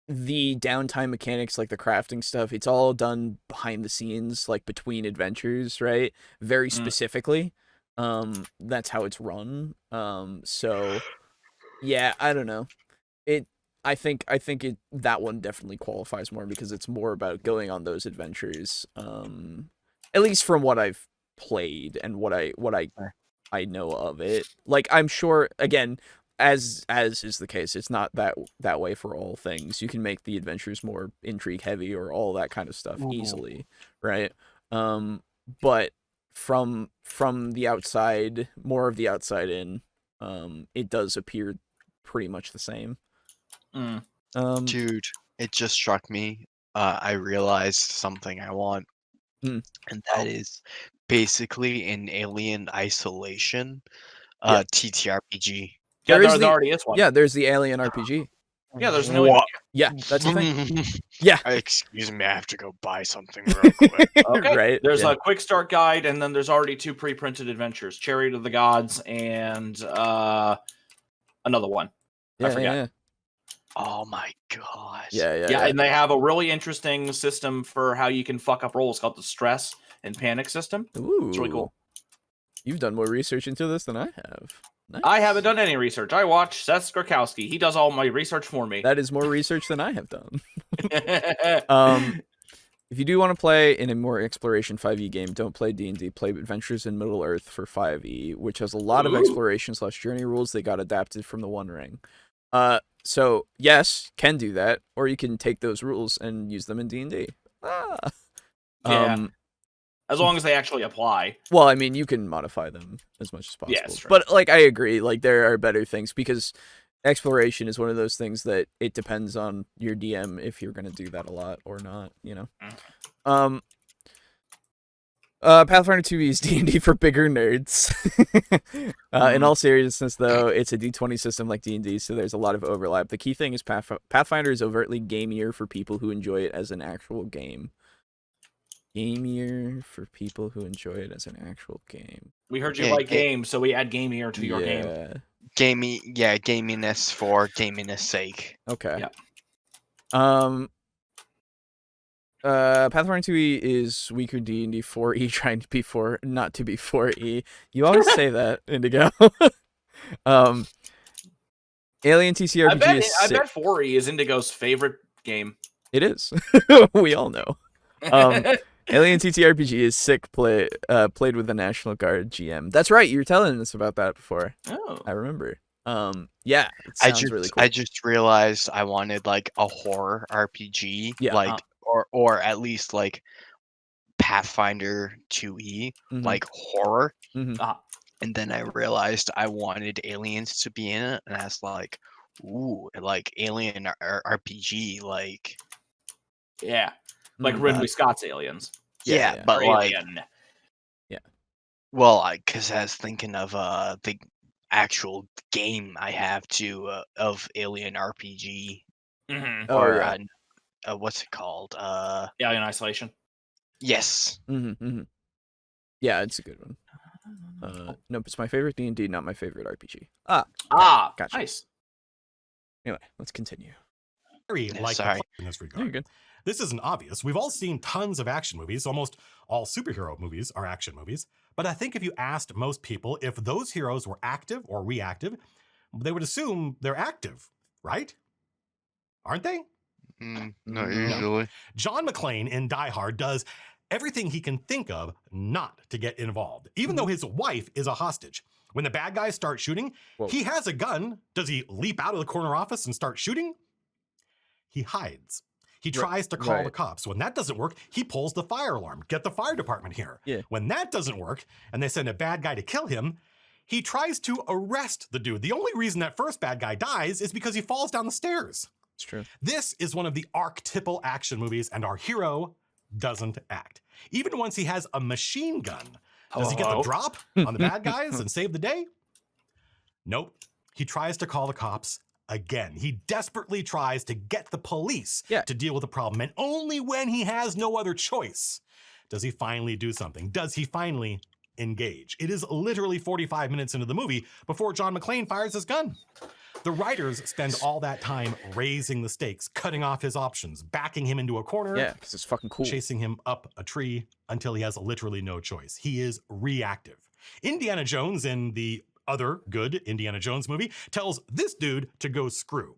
downtime mechanics, like the crafting stuff, it's all done behind the scenes, like between adventures, right? Very specifically. That's how it's run. So yeah, I don't know. I think that one definitely qualifies more because it's more about going on those adventures. At least from what I've played and what I know of it. Like, I'm sure, again, as is the case, it's not that way for all things. You can make the adventures more intrigue heavy or all that kind of stuff easily, right? But from the outside, more of the outside in, it does appear pretty much the same. Dude, it just struck me. I realized something I want, and that is basically an Alien Isolation TTRPG. Yeah, there already is one. Yeah, there's the Alien RPG. Yeah, there's an Alien. Yeah, that's the thing. Yeah. Excuse me, I have to go buy something real quick. Okay. Right. There's a quick start guide, and then there's already 2 pre-printed adventures: Chariot of the Gods and another one. I forget. Yeah. Oh my gosh. Yeah, and they have a really interesting system for how you can fuck up rolls called the stress and panic system. Ooh. It's really cool. You've done more research into this than I have. Nice. I haven't done any research. I watch Seth Skorkowski. He does all my research for me. That is more research than I have done. If you do want to play in a more exploration 5e game, don't play D&D. Play Adventures in Middle Earth for 5e, which has a lot of exploration/journey rules that got adapted from the One Ring. So yes, can do that, or you can take those rules and use them in D&D. As long as they actually apply. Well, I mean, you can modify them as much as possible. Yes, but like, I agree. Like, there are better things because exploration is one of those things that it depends on your DM if you're going to do that a lot or not, you know. Pathfinder 2e is D&D for bigger nerds. In all seriousness, though, it's a D20 system like D&D, so there's a lot of overlap. The key thing is Pathfinder is overtly gamier for people who enjoy it as an actual game. Gamier for people who enjoy it as an actual game. We heard you like games, so we add gamier to your game. Gaminess for gaminess sake. Okay. Yeah. Pathfinder 2e is weaker D&D 4e, trying to be 4, not to be 4e. You always say that, Indigo. Alien TTRPG is sick. I bet 4e is Indigo's favorite game. It is. We all know. Alien TTRPG is sick. Played with the National Guard GM. That's right. You were telling us about that before. Oh, I remember. Yeah, it sounds really cool. I just realized I wanted like a horror RPG, or at least like Pathfinder 2e, like horror. And then I realized I wanted aliens to be in it, and I was like, ooh, like Alien RPG, like Ridley Scott's Aliens. Yeah, but like, well, because I was thinking of the actual game I have of Alien RPG, or what's it called? Alien Isolation. Yes. Yeah, it's a good one. Nope, it's my favorite D&D, not my favorite RPG. Gotcha. Nice. Anyway, let's continue. Sorry. In this regard. You're good. This isn't obvious. We've all seen tons of action movies. Almost all superhero movies are action movies. But I think if you asked most people if those heroes were active or reactive, they would assume they're active, right? Aren't they? Not usually. John McClane in Die Hard does everything he can think of not to get involved, even though his wife is a hostage. When the bad guys start shooting, he has a gun. Does he leap out of the corner office and start shooting? He hides. He tries to call the cops. When that doesn't work, he pulls the fire alarm. Get the fire department here. Yeah. When that doesn't work, and they send a bad guy to kill him, he tries to arrest the dude. The only reason that first bad guy dies is because he falls down the stairs. It's true. This is one of the archetypal action movies, and our hero doesn't act. Even once he has a machine gun, does he get the drop on the bad guys and save the day? Nope. He tries to call the cops again. He desperately tries to get the police to deal with the problem, and only when he has no other choice does he finally do something. Does he finally engage? It is literally 45 minutes into the movie before John McClane fires his gun. The writers spend all that time raising the stakes, cutting off his options, backing him into a corner. Yeah, because it's fucking cool. Chasing him up a tree until he has literally no choice. He is reactive. Indiana Jones, in the other good Indiana Jones movie, tells this dude to go screw.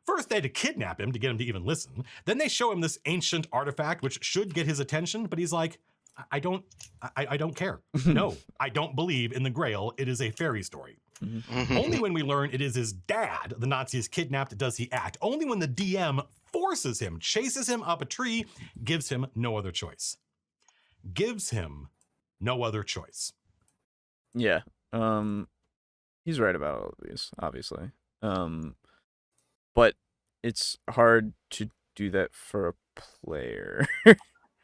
First, they had to kidnap him to get him to even listen. Then they show him this ancient artifact, which should get his attention, but he's like, I don't care. No, I don't believe in the Grail. It is a fairy story. Only when we learn it is his dad the Nazis kidnapped does he act. Only when the DM forces him, chases him up a tree, gives him no other choice. Gives him no other choice. Yeah. He's right about all of these, obviously. But it's hard to do that for a player.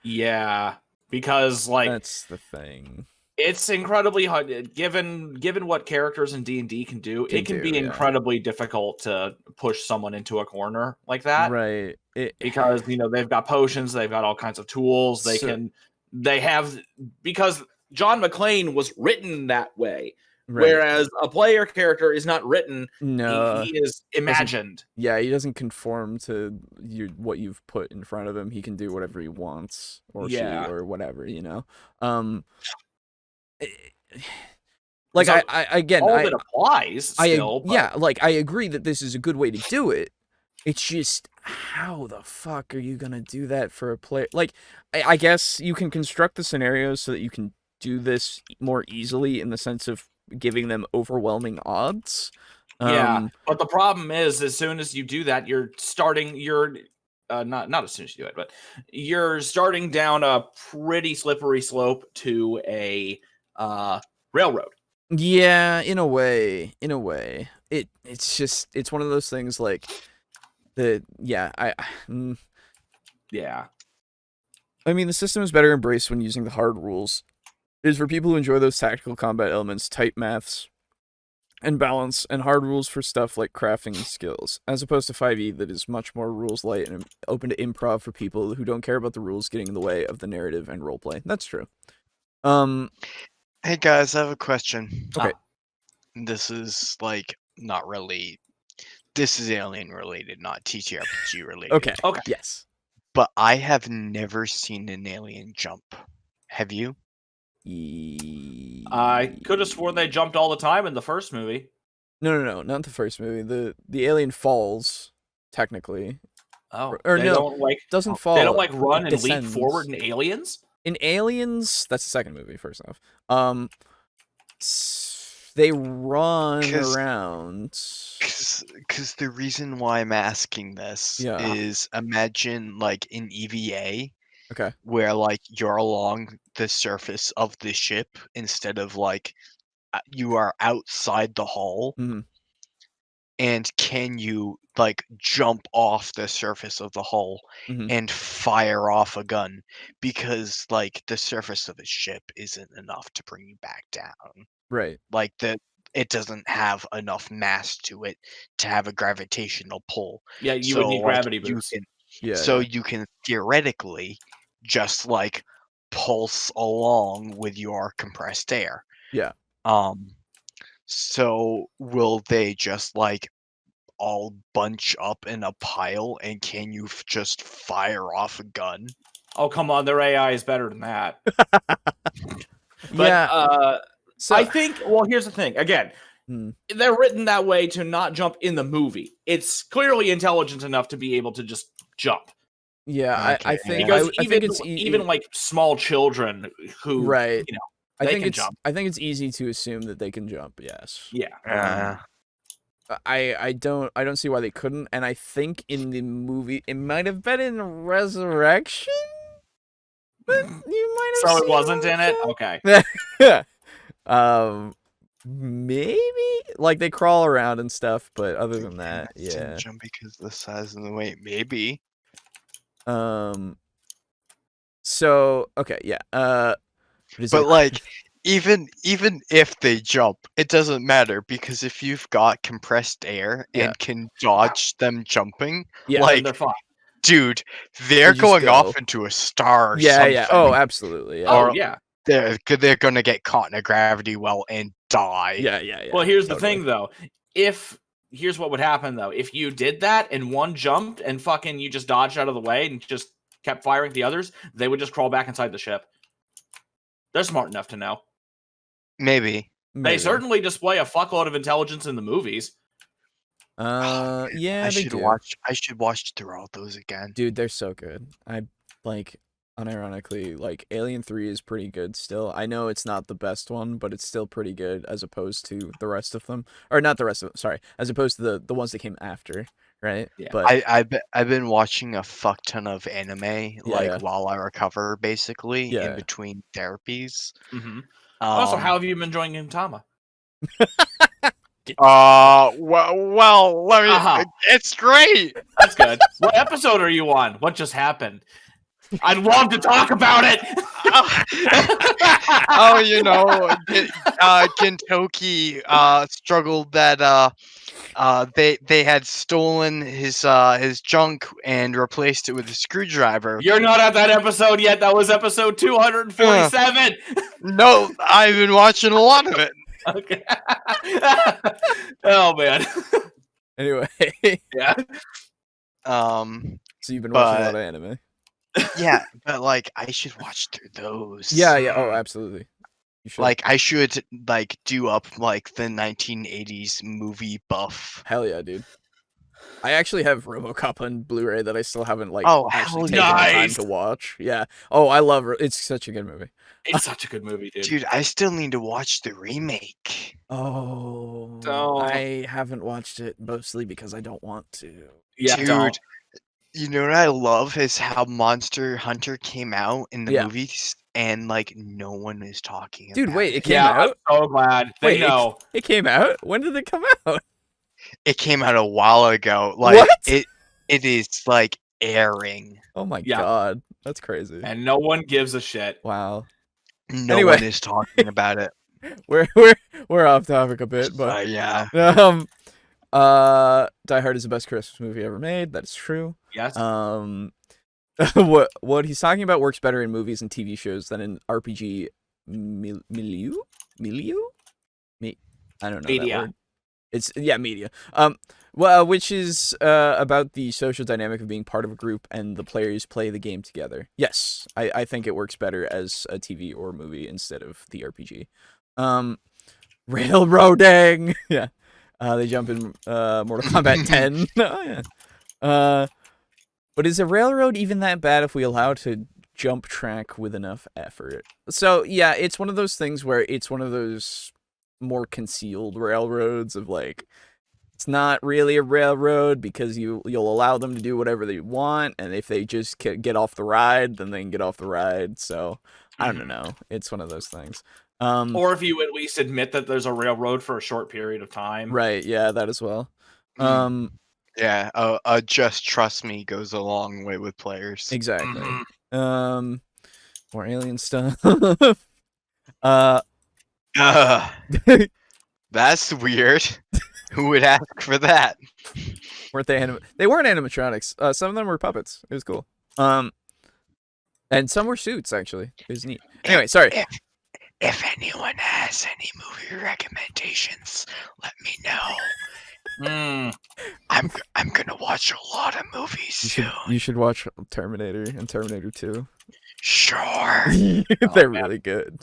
Yeah, because like that's the thing. It's incredibly hard, given what characters in D&D can do. It can be incredibly difficult to push someone into a corner like that, right? Because they've got potions, they've got all kinds of tools. Because John McClane was written that way, whereas a player character is not written. No, he is imagined. Yeah, he doesn't conform to what you've put in front of him. He can do whatever he wants, or she, or whatever. Like so I again, all it applies. Still, like I agree that this is a good way to do it. It's just, how the fuck are you gonna do that for a player? Like, I guess you can construct the scenarios so that you can do this more easily in the sense of giving them overwhelming odds. But the problem is, as soon as you do that, you're not as soon as you do it, but you're starting down a pretty slippery slope to a railroad. Yeah, in a way. It's one of those things like I mean, the system is better embraced when using the hard rules. It is for people who enjoy those tactical combat elements, tight maths, and balance, and hard rules for stuff like crafting and skills, as opposed to 5e that is much more rules light and open to improv for people who don't care about the rules getting in the way of the narrative and roleplay. That's true. Hey guys, I have a question. Okay. This is like not really. This is alien related, not TTRPG related. Okay. Yes. But I have never seen an alien jump. Have you? I could have sworn they jumped all the time in the first movie. No, not the first movie. The alien falls, technically. Oh, or they no, don't doesn't fall. They don't like run and descends. leap forward in Aliens. In Aliens, that's the second movie. First off, they run around. Because the reason why I'm asking this is imagine like in EVA, where like you're along the surface of the ship instead of like you are outside the hull. Mm-hmm. And can you like jump off the surface of the hull and fire off a gun? Because like the surface of a ship isn't enough to bring you back down. Right. Like it doesn't have enough mass to it to have a gravitational pull. Yeah, you would need gravity boosts. You can theoretically just like pulse along with your compressed air. Yeah. So will they just like all bunch up in a pile, and can you just fire off a gun? Oh, come on, their AI is better than that. So I think, well, here's the thing. Again, they're written that way to not jump in the movie. It's clearly intelligent enough to be able to just jump. Yeah, I think because I think it's even like small children who right. You know, I think it's easy to assume that they can jump. Yes. Yeah. I don't see why they couldn't, and I think in the movie it might have been in Resurrection. But you might have. So seen it wasn't in it. Okay. Maybe like they crawl around and stuff, but other than that, yeah. Jump because of the size and the weight, maybe. So okay, yeah. But like, even if they jump, it doesn't matter because if you've got compressed air and can dodge them jumping, like, they're fine. Dude, they're going off into a star. Or something. Yeah. Oh, absolutely. Yeah. Oh, yeah. They're gonna get caught in a gravity well and die. Yeah. Well, here's the thing, though. Here's what would happen, though. If you did that and one jumped and fucking you just dodged out of the way and just kept firing at the others, they would just crawl back inside the ship. They're smart enough to know. Maybe. They certainly display a fuckload of intelligence in the movies. Yeah, I should watch through all those again. Dude, they're so good. I like unironically, like Alien 3 is pretty good still. I know it's not the best one, but it's still pretty good as opposed to the rest of them. Or not the rest of them, sorry. As opposed to the ones that came after, right? Yeah. But I've been watching a fuck ton of anime while I recover, basically, in between therapies. Mm-hmm. Also, how have you been enjoying Gintama? Well, let me. It's great. That's good. What episode are you on? What just happened? I'd love to talk about it. Gintoki struggled that they had stolen his junk and replaced it with a screwdriver. You're not at that episode yet. That was episode 247. No, I've been watching a lot of it. Okay. Oh man. Anyway. Yeah. So you've been watching a lot of anime. Yeah, but like I should watch through those. Yeah. Oh, absolutely. You should. Like I should like do up like the 1980s movie buff. Hell yeah, dude. I actually have RoboCop on Blu-ray that I still haven't actually taken the time to watch. Yeah. Oh, I love it. It's such a good movie. It's such a good movie, dude. Dude, I still need to watch the remake. Oh. I haven't watched it mostly because I don't want to. Yeah, dude. You know what I love is how Monster Hunter came out in the movies and like no one is talking about it. Dude, wait, it came out? I'm so glad. They know. It came out? When did it come out? It came out a while ago. Like what? It is like airing. Oh my god. That's crazy. And no one gives a shit. Wow. No one is talking about it. We're off topic a bit, but yeah. Die Hard is the best Christmas movie ever made. That's true. Yes. What he's talking about works better in movies and TV shows than in RPG milieu? I don't know media. that word. It's media. Well, which is about the social dynamic of being part of a group and the players play the game together. Yes, I think it works better as a TV or movie instead of the RPG. Railroading. Yeah. They jump in Mortal Kombat 10. Oh, yeah. But is a railroad even that bad if we allow to jump track with enough effort? So, yeah, it's one of those things where it's one of those more concealed railroads of, like, it's not really a railroad because you'll allow them to do whatever they want, and if they just get off the ride, then they can get off the ride. So, I don't know. It's one of those things. Or if you at least admit that there's a railroad for a short period of time. Right, yeah, that as well. Yeah, just trust me goes a long way with players. Exactly. More alien stuff. That's weird. Who would ask for that? Weren't they? They weren't animatronics. Some of them were puppets. It was cool. And some were suits. Actually, it was neat. Anyway, sorry. If anyone has any movie recommendations, let me know. I'm gonna watch a lot of movies soon. You should watch Terminator and Terminator 2. Sure. They're really good.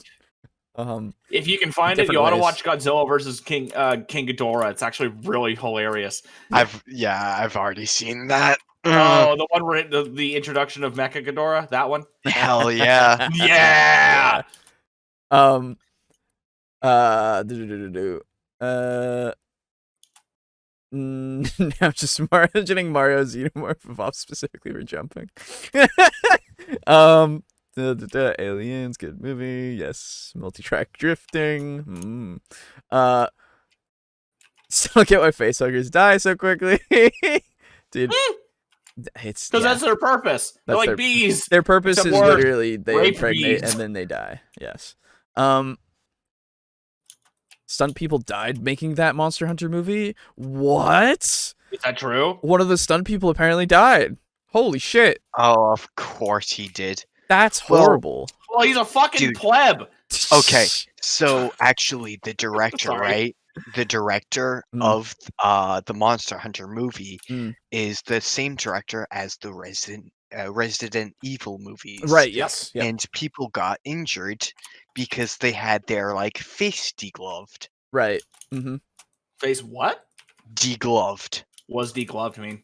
If you can find it, you ought to watch Godzilla versus King Ghidorah. It's actually really hilarious. I've already seen that. Oh, the one where the introduction of Mecha Ghidorah, that one. Hell yeah. Yeah. Now just imagining Mario's Xenomorph evolved specifically for jumping. Aliens, good movie. Yes, multi-track drifting. Still don't get why facehuggers die so quickly, dude. It's because that's their purpose. They're like bees. Their purpose is literally they impregnate bees. and then they die. Yes. Stunt people died making that Monster Hunter movie. What? Is that true? One of the stunt people apparently died. Holy shit. Oh, of course he did. That's horrible. Well, he's a fucking pleb. Okay, so actually the director, right? The director of the Monster Hunter movie is the same director as the Resident Evil movies. Right, yes. Yep. And people got injured because they had their face degloved. Right. Face what? Degloved. Was degloved mean?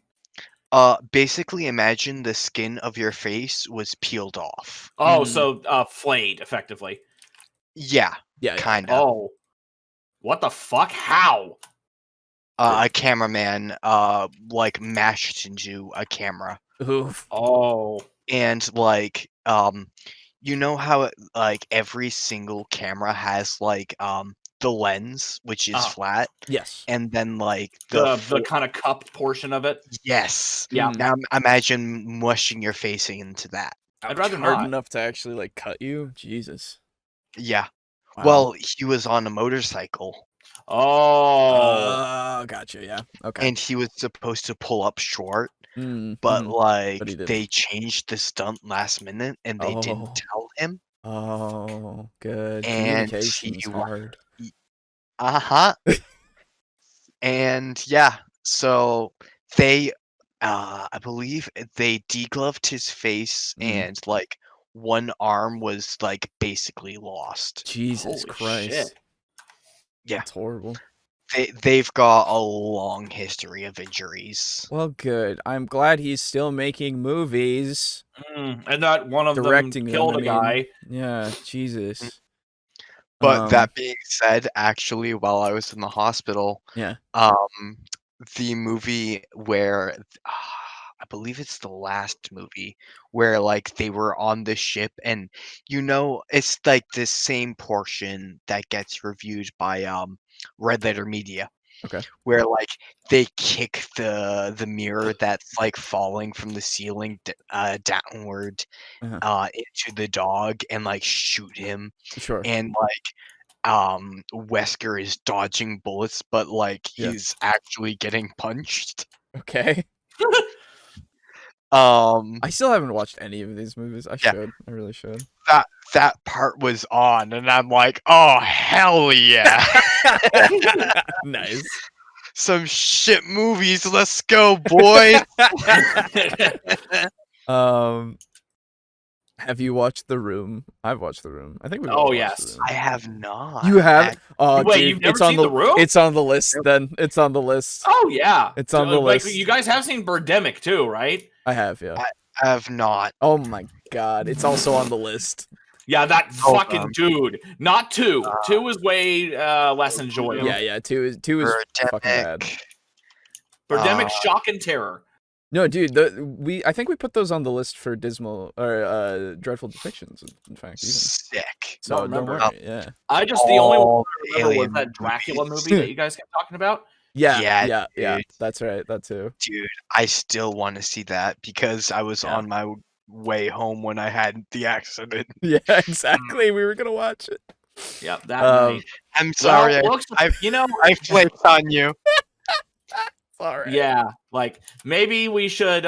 Basically imagine the skin of your face was peeled off. Oh, so flayed effectively. Yeah. Yeah. Kind of. Oh. What the fuck? How? A cameraman mashed into a camera. Oof. Oh. And you know how every single camera has the lens, which is flat. Yes. And then the kind of cupped portion of it. Yes. Yeah. Now imagine mushing your face into that. I'd rather hard not. enough to actually cut you. Jesus. Yeah. Wow. Well, he was on a motorcycle. Oh. Gotcha. Yeah. Okay. And he was supposed to pull up short. But But they changed the stunt last minute and they didn't tell him. Oh, good. And Communication's hard. And yeah, so they I believe they degloved his face and one arm was basically lost. Jesus Christ. Shit. Yeah. That's horrible. They've got a long history of injuries. Well, good. I'm glad he's still making movies. And not one of directing them killed a guy. Yeah, Jesus. But that being said, actually, while I was in the hospital, the movie where I believe it's the last movie where they were on the ship and it's the same portion that gets reviewed by Red Letter Media. Okay. Where like they kick the mirror that's like falling from the ceiling downward into the dog and like shoot him. Sure. And like Wesker is dodging bullets, but like he's actually getting punched. Okay. I still haven't watched any of these movies. I should. I really should. That part was on, and I'm like, oh hell yeah! Nice. Some shit movies. Let's go, boys. Have you watched The Room? I've watched The Room. I think we've Oh watched yes. The Room. I have not. You have? Oh, wait, dude, you've never it's on seen The Room? It's on the list. Then it's on the list. Oh yeah, it's on the list. You guys have seen Birdemic too, right? I have, yeah. I have not. Oh my god, it's also on the list. Yeah, that fucking dude. Not 2. 2 is way less enjoyable. Yeah. 2 is fucking bad. Birdemic, Shock and Terror. No, dude, I think we put those on the list for dismal or dreadful depictions. In fact, even. Sick. So don't worry. Yeah. I just the only one I remember was that Dracula movie that you guys kept talking about. Yeah. That's right. That too. Dude, I still want to see that because I was on my way home when I had the accident. Yeah, exactly. We were gonna watch it. Yeah, that night. I'm sorry. Well, I flaked on you. Sorry. Yeah, like maybe we should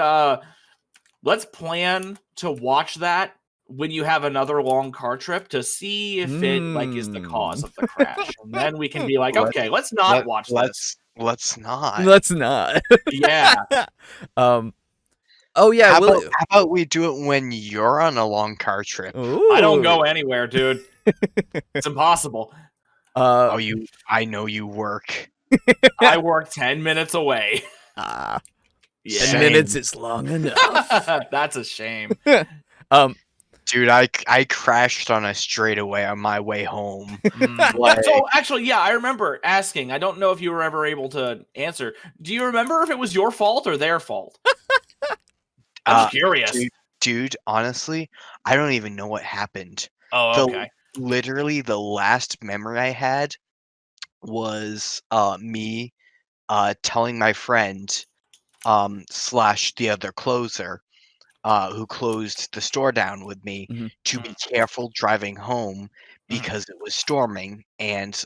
let's plan to watch that when you have another long car trip to see if it like is the cause of the crash, and then we can be like, okay, let's not watch this. Let's not. Let's not. Yeah. Oh yeah. How about we do it when you're on a long car trip? Ooh. I don't go anywhere, dude. It's impossible. I know you work. I work 10 minutes away. 10 minutes is long enough. That's a shame. Dude, I crashed on a straightaway on my way home. So actually, yeah, I remember asking. I don't know if you were ever able to answer. Do you remember if it was your fault or their fault? I'm curious. Dude, honestly, I don't even know what happened. Oh, okay. Literally, the last memory I had was me telling my friend / the other closer who closed the store down with me to be careful driving home because it was storming and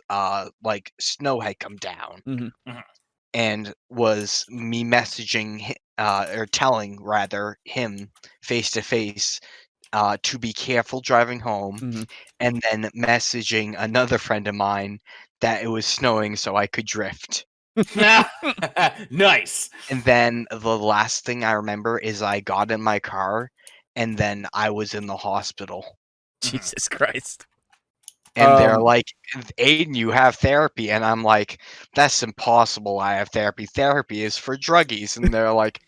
like snow had come down. And was me messaging or telling rather him face to face to be careful driving home, and then messaging another friend of mine that it was snowing so I could drift. Nice. And then the last thing I remember is I got in my car and then I was in the hospital. Jesus Christ. And they're like, Aiden, you have therapy. And I'm like, that's impossible. I have therapy. Therapy is for druggies. And they're like,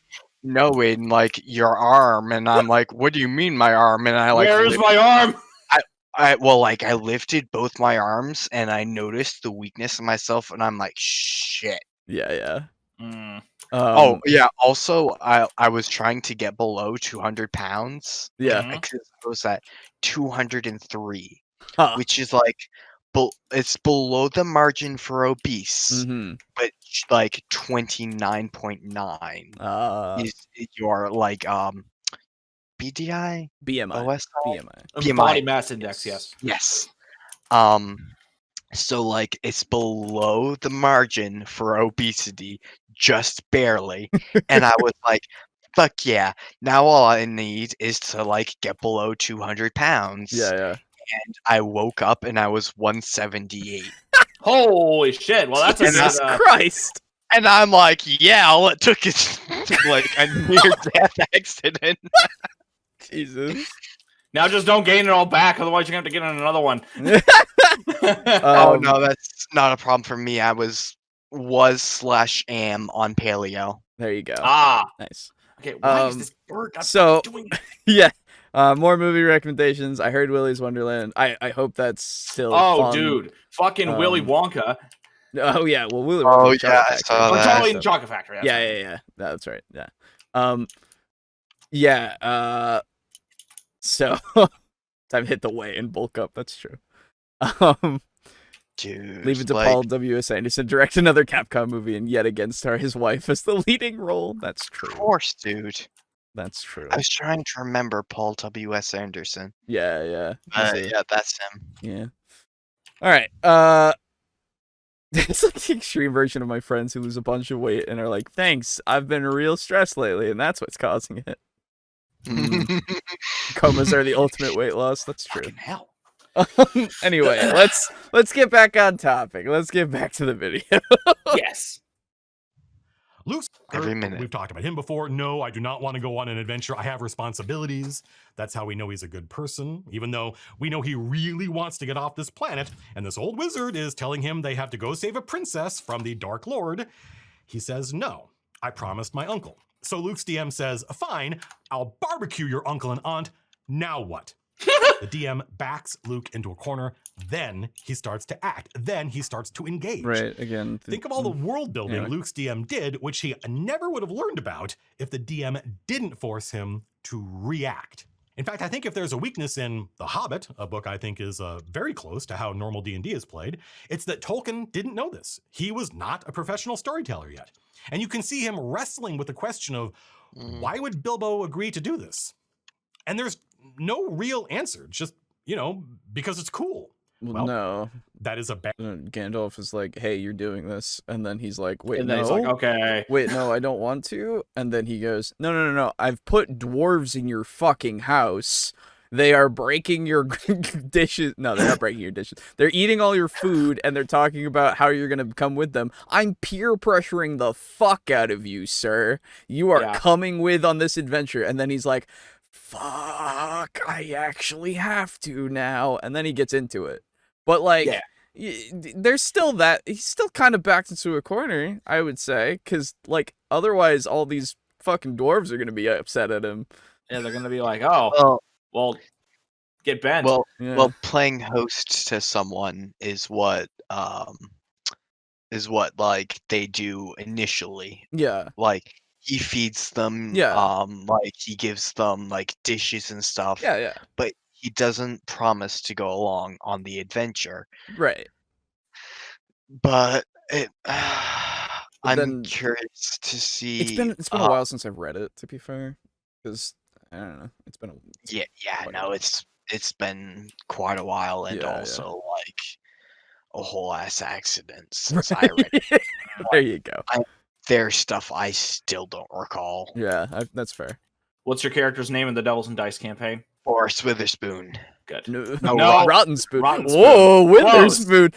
no, Aiden, like your arm. And I'm like, what do you mean my arm? And I like, where's my arm? I lifted both my arms and I noticed the weakness in myself. And I'm like, shit. Yeah. Oh yeah. Also, I was trying to get below 200 pounds. Yeah. Because I was at 203. Which is like, it's below the margin for obese, but like 29.9 is your like BDI, BMI, OSI? BMI, body mass index. Yes. So like it's below the margin for obesity, just barely, and I was like, fuck yeah! Now all I need is to like get below 200 pounds. Yeah. And I woke up and I was 178. Holy shit! Well, that's Jesus Christ. And I'm like, yeah, all it took is like a near-death accident. Jesus. Now just don't gain it all back, otherwise you're gonna have to get on another one. Oh no, that's not a problem for me. I was/am on paleo. There you go. Nice. Okay, why is this bird doing it? Yeah. More movie recommendations. I heard Willy's Wonderland. I hope that's still fun. Dude. Fucking Willy Wonka. Oh, yeah. Well, Willy Wonka. Oh, yeah, I saw that. Charlie and the Chocolate Factory. Yeah. That's right. Yeah. Yeah. So, time to hit the weigh and bulk up. That's true. Dude, Leave it to Paul W.S. Anderson, direct another Capcom movie and yet again star his wife as the leading role. That's true. Of course, dude. That's true. I was trying to remember Paul W.S. Anderson. Yeah. Yeah, that's him. Yeah. All right. It's like the extreme version of my friends who lose a bunch of weight and are like, "Thanks, I've been real stressed lately, and that's what's causing it." Comas are the ultimate weight loss. That's true. Fucking hell. Anyway, let's get back on topic. Let's get back to the video. Yes. Luke, Every minute. We've talked about him before. No, I do not want to go on an adventure. I have responsibilities. That's how we know he's a good person, even though we know he really wants to get off this planet. And this old wizard is telling him they have to go save a princess from the Dark Lord. He says, no, I promised my uncle. So Luke's DM says, fine, I'll barbecue your uncle and aunt. Now what? The DM backs Luke into a corner. Then he starts to act. Then he starts to engage. Right, again. Think of all the world building Luke's DM did, which he never would have learned about if the DM didn't force him to react. In fact, I think if there's a weakness in The Hobbit, a book I think is very close to how normal D&D is played, it's that Tolkien didn't know this. He was not a professional storyteller yet. And you can see him wrestling with the question of, why would Bilbo agree to do this? And there's no real answer, just, because it's cool. Well, no. That is a bad... Gandalf is like, hey, you're doing this. And then he's like, wait, and then no. he's like, okay. Wait, no, I don't want to. And then he goes, no. I've put dwarves in your fucking house. They are breaking your dishes. No, they're not breaking your dishes. They're eating all your food, and they're talking about how you're going to come with them. I'm peer pressuring the fuck out of you, sir. You are coming with on this adventure. And then he's like, fuck, I actually have to now. And then he gets into it. But, like, there's still that. He's still kind of backed into a corner, I would say. Because, like, otherwise all these fucking dwarves are going to be upset at him. Yeah, they're going to be like, oh, well, get bent. Well, playing host to someone is what like they do initially. Yeah. Like he feeds them. Yeah. Like he gives them like dishes and stuff. Yeah. But he doesn't promise to go along on the adventure. Right. But I'm curious to see. It's been a while since I've read it, to be fair, because I don't know. It's been it's been quite a while, and also like a whole ass accident since I read it. There you go. There's stuff I still don't recall. Yeah, that's fair. What's your character's name in the Devils and Dice campaign? Forrest Witherspoon. Good. No, Rotten Spoon. Whoa, Witherspoon.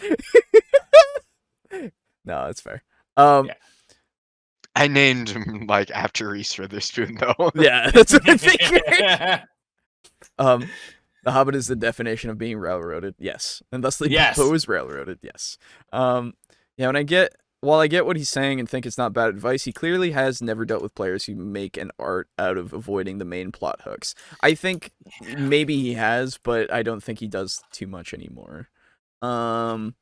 No, that's fair. I named him like after Reese Witherspoon, though. Yeah, that's what I think. The Hobbit is the definition of being railroaded. Yes, and thusly Bilbo is railroaded. Yes. While I get what he's saying and think it's not bad advice, he clearly has never dealt with players who make an art out of avoiding the main plot hooks. I think maybe he has, but I don't think he does too much anymore. Bilbo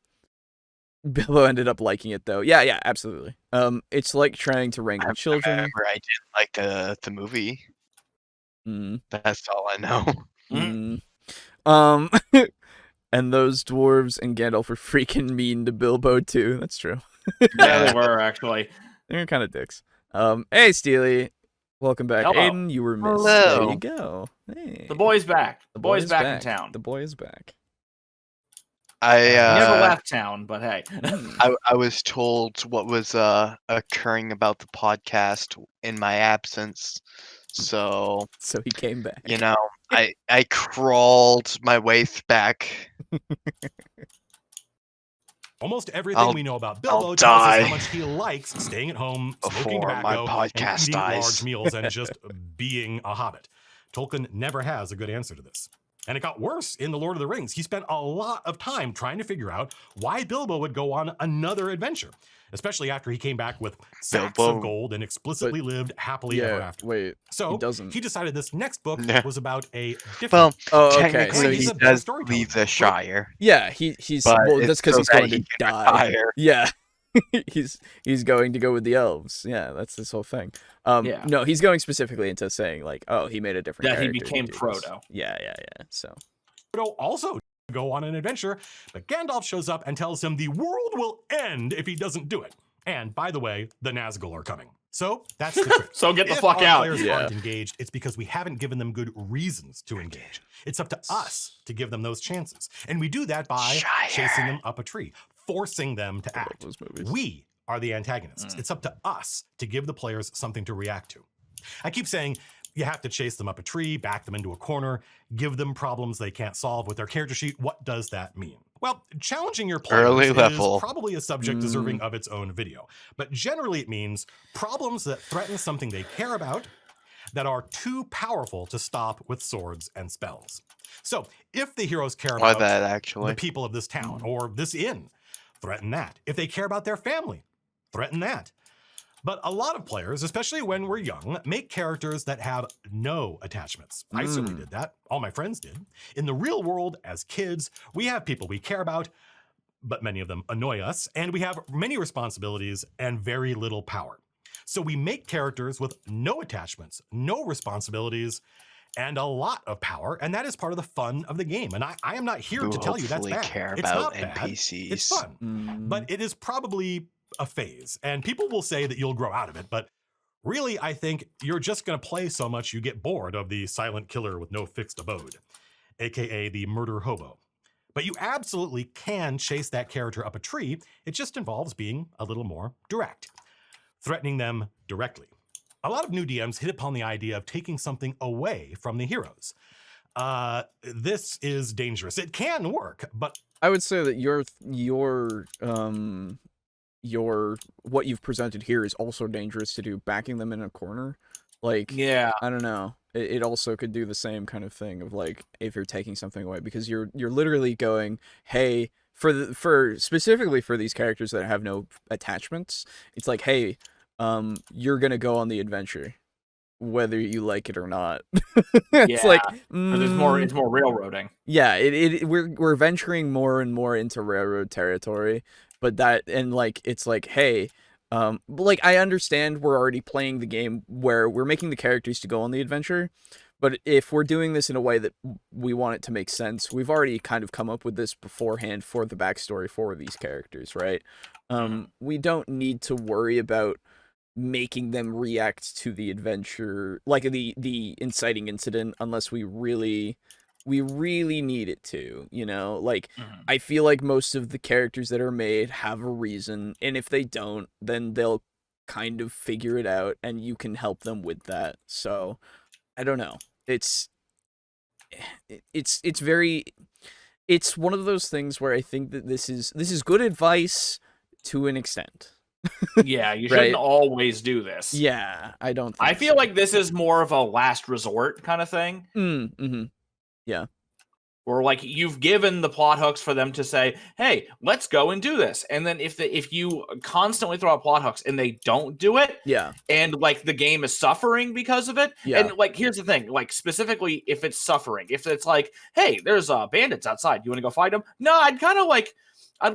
ended up liking it though. Yeah, absolutely. It's like trying to wrangle children. I didn't like the movie. That's all I know. And those dwarves and Gandalf were freaking mean to Bilbo too. That's true. Yeah, they were actually. They're kind of dicks. Hey, Steely. Welcome back. Hello. Aiden, you were missed. Hello. There you go. Hey. The boy's back. The boy's back in town. The boy is back. I never left town, but hey. I was told what was occurring about the podcast in my absence. So he came back. I crawled my way back. Almost everything we know about Bilbo tells us how much he likes staying at home, smoking tobacco, and eating large meals, and just being a hobbit. Tolkien never has a good answer to this. And it got worse in The Lord of the Rings. He spent a lot of time trying to figure out why Bilbo would go on another adventure, especially after he came back with sacks of gold and explicitly lived happily ever after. Wait, so he decided this next book was about a different... Well, okay. Technically, So he does leave the Shire. Yeah, he's that's because he's going to die. Retire. Yeah. he's going to go with the elves. Yeah, that's this whole thing. No, he's going specifically into saying like, oh, he made a different character. He became Frodo. Yeah. So Frodo also go on an adventure, but Gandalf shows up and tells him the world will end if he doesn't do it. And by the way, the Nazgul are coming. So that's the trick. So get the if fuck our out. Players aren't engaged, it's because we haven't given them good reasons to engage. It's up to us to give them those chances. And we do that by chasing them up a tree, forcing them to act. We are the antagonists. It's up to us to give the players something to react to. I keep saying you have to chase them up a tree, back them into a corner, give them problems they can't solve with their character sheet. What does that mean? Well, challenging your players is probably a subject deserving of its own video. But generally it means problems that threaten something they care about that are too powerful to stop with swords and spells. So if the heroes care about the people of this town or this inn, threaten that. If they care about their family, threaten that. But a lot of players, especially when we're young, make characters that have no attachments. I certainly did that. All my friends did. In the real world, as kids, we have people we care about, but many of them annoy us, and we have many responsibilities and very little power. So we make characters with no attachments, no responsibilities, and a lot of power, and that is part of the fun of the game. And I am not here to tell you that's bad. It's not bad. It's fun. But it is probably a phase, and people will say that you'll grow out of it, but really I think you're just going to play so much you get bored of the silent killer with no fixed abode, aka the murder hobo. But you absolutely can chase that character up a tree. It just involves being a little more direct, threatening them directly. A lot of new DMs hit upon the idea of taking something away from the heroes. This is dangerous. It can work, but I would say that what you've presented here is also dangerous to do, backing them in a corner. Like, I don't know. It also could do the same kind of thing of like if you're taking something away, because you're literally going, hey, for specifically for these characters that have no attachments, it's like, hey, you're gonna go on the adventure, whether you like it or not. It's like it's more railroading. Yeah, we're venturing more and more into railroad territory. But that, and like, it's like, hey, like, I understand we're already playing the game where we're making the characters to go on the adventure, but if we're doing this in a way that we want it to make sense, we've already kind of come up with this beforehand for the backstory for these characters, right? We don't need to worry about making them react to the adventure, like the inciting incident, unless we really need it to, you know? Like, I feel like most of the characters that are made have a reason, and if they don't, then they'll kind of figure it out, and you can help them with that. So, I don't know. It's one of those things where I think that this is good advice to an extent. Yeah, you shouldn't always do this. Yeah, I don't think I feel like this is more of a last resort kind of thing. Yeah. Or like you've given the plot hooks for them to say, hey, let's go and do this. And then if you constantly throw out plot hooks and they don't do it, and like the game is suffering because of it, and like here's the thing, like specifically if it's suffering, if it's like, hey, there's bandits outside, you want to go fight them? No, I'd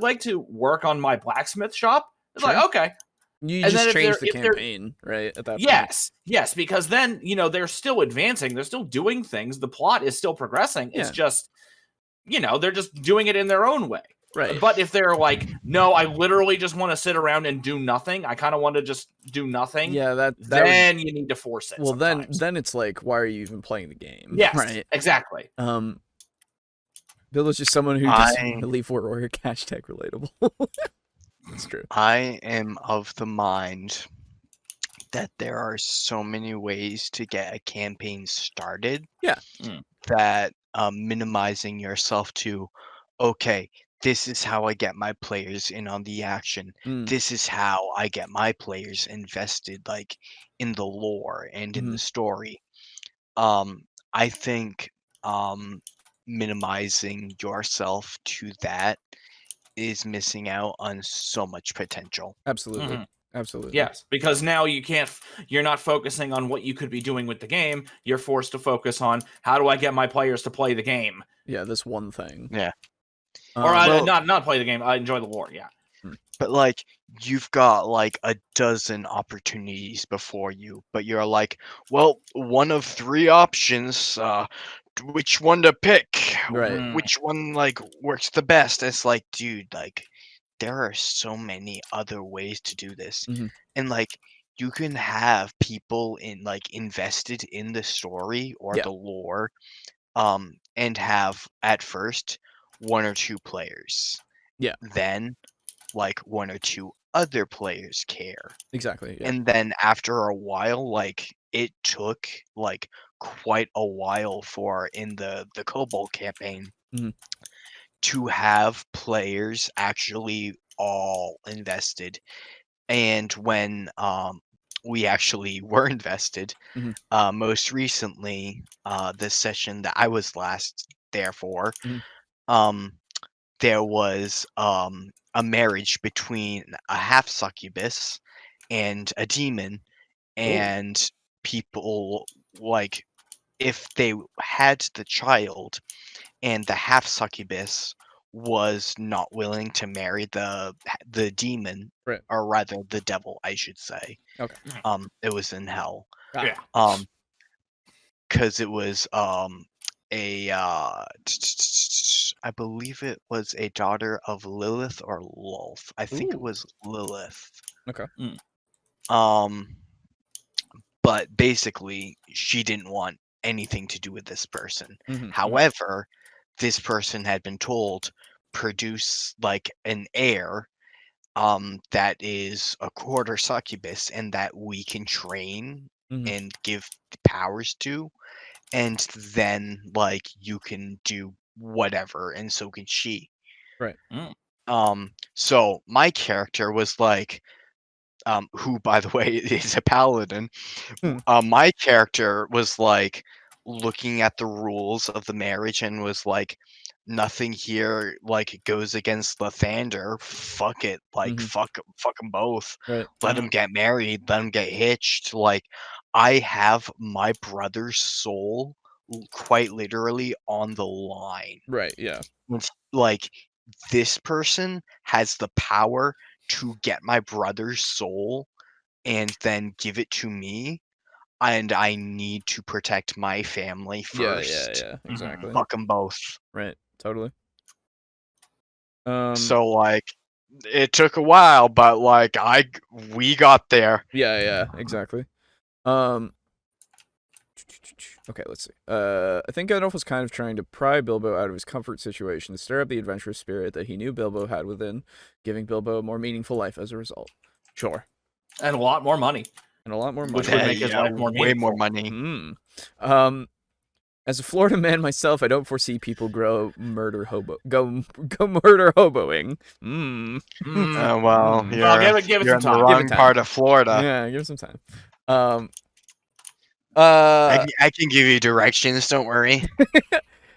like to work on my blacksmith shop. It's like, okay. You just change the campaign, right? At that point. Yes, because then, you know, they're still advancing, they're still doing things, the plot is still progressing. It's just, you know, they're just doing it in their own way. Right. But if they're like, no, I literally just want to sit around and do nothing, I kind of want to just do nothing. Yeah, then you need to force it. Well, then it's like, why are you even playing the game? Yes, right. Exactly. Bill is just someone who just Elite Four Warrior hashtag relatable. That's true. I am of the mind that there are so many ways to get a campaign started. Yeah. That minimizing yourself to, okay, this is how I get my players in on the action. This is how I get my players invested, like in the lore and in the story. I think minimizing yourself to that is missing out on so much potential. Absolutely. Absolutely. Yes, because now you're not focusing on what you could be doing with the game. You're forced to focus on how do I get my players to play the game? Yeah, this one thing. Yeah. Or not play the game. I enjoy the lore. Yeah. But like you've got like a dozen opportunities before you, but you're like, well, one of three options, which one to pick, Right. which one like works the best. It's like, dude, like there are so many other ways to do this, and like you can have people invested in the story or the lore, and have at first 1 or 2 players, then like 1 or 2 other players care, exactly, and then after a while, like it took like quite a while for in the Cobalt campaign to have players actually all invested. And when we actually were invested, most recently, this session that I was last there for, there was a marriage between a half succubus and a demon, and people, like, if they had the child and the half succubus was not willing to marry the demon, right, or rather the devil, I should say. Okay. It was in hell. Yeah. Because it was I believe it was a daughter of Lilith or Lolth. I think it was Lilith. Okay. But basically, she didn't want anything to do with this person. However, this person had been told produce like an heir that is a quarter succubus and that we can train and give powers to, and then like you can do whatever, and so can she. Right. So my character was like, who by the way is a paladin. My character was like looking at the rules of the marriage and was like, nothing here like goes against Lathander. Fuck it, like fuck them both. Right. Let them get married, let them get hitched. Like I have my brother's soul quite literally on the line. Right, yeah. Like this person has the power to get my brother's soul and then give it to me, and I need to protect my family first. Yeah, exactly. Fuck them both. Right, totally. So like, it took a while, but like we got there. Yeah, exactly. Okay, let's see. I think Adolf was kind of trying to pry Bilbo out of his comfort situation to stir up the adventurous spirit that he knew Bilbo had within, giving Bilbo a more meaningful life as a result. Sure. And a lot more money. Which would make his life more way more money. As a Florida man myself, I don't foresee people go murder hoboing. Well, you're give it you're some in the time. wrong part of Florida. Yeah, give it some time. I can give you directions. Don't worry.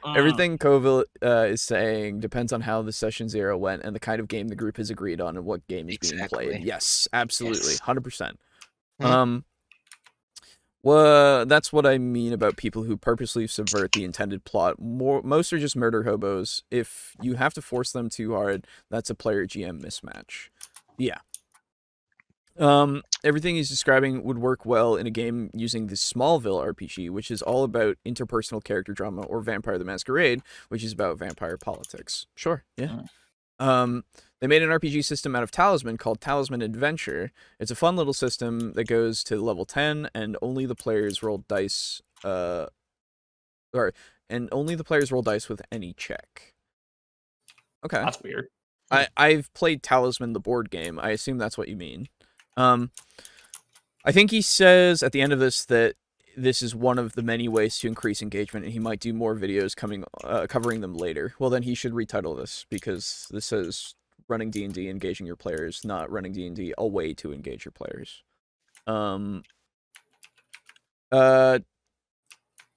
Everything Colville is saying depends on how the session 0 went and the kind of game the group has agreed on and what game is being played. Yes, absolutely, 100%. Well, that's what I mean about people who purposely subvert the intended plot. Most are just murder hobos. If you have to force them too hard, that's a player GM mismatch. Yeah. Everything he's describing would work well in a game using the Smallville RPG, which is all about interpersonal character drama, or Vampire the Masquerade, which is about vampire politics. Sure, yeah. They made an RPG system out of Talisman called Talisman Adventure. It's a fun little system that goes to level 10, and only the players roll dice. And only the players roll dice with any check. Okay, that's weird. I've played Talisman, the board game. I assume that's what you mean. I think he says at the end of this that this is one of the many ways to increase engagement, and he might do more videos covering them later. Well, then he should retitle this, because this says running D&D, engaging your players, not running D&D, a way to engage your players.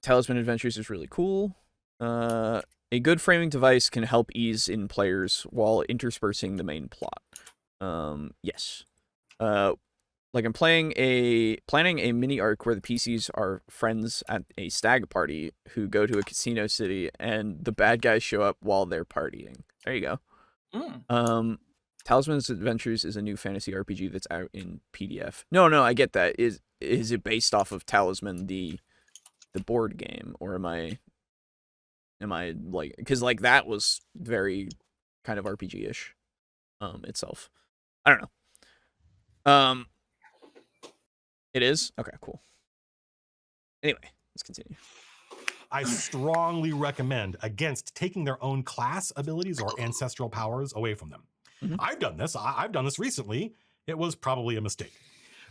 Talisman Adventures is really cool. A good framing device can help ease in players while interspersing the main plot. Yes. Like I'm planning a mini arc where the PCs are friends at a stag party who go to a casino city, and the bad guys show up while they're partying. There you go. Talisman Adventures is a new fantasy RPG that's out in PDF. No, I get that. Is it based off of Talisman the board game, or am I Am I like, because like that was very kind of RPG-ish itself. I don't know. It is? Okay, cool. Anyway, let's continue. I strongly recommend against taking their own class abilities or ancestral powers away from them. Mm-hmm. I've done this. I've done this recently. It was probably a mistake.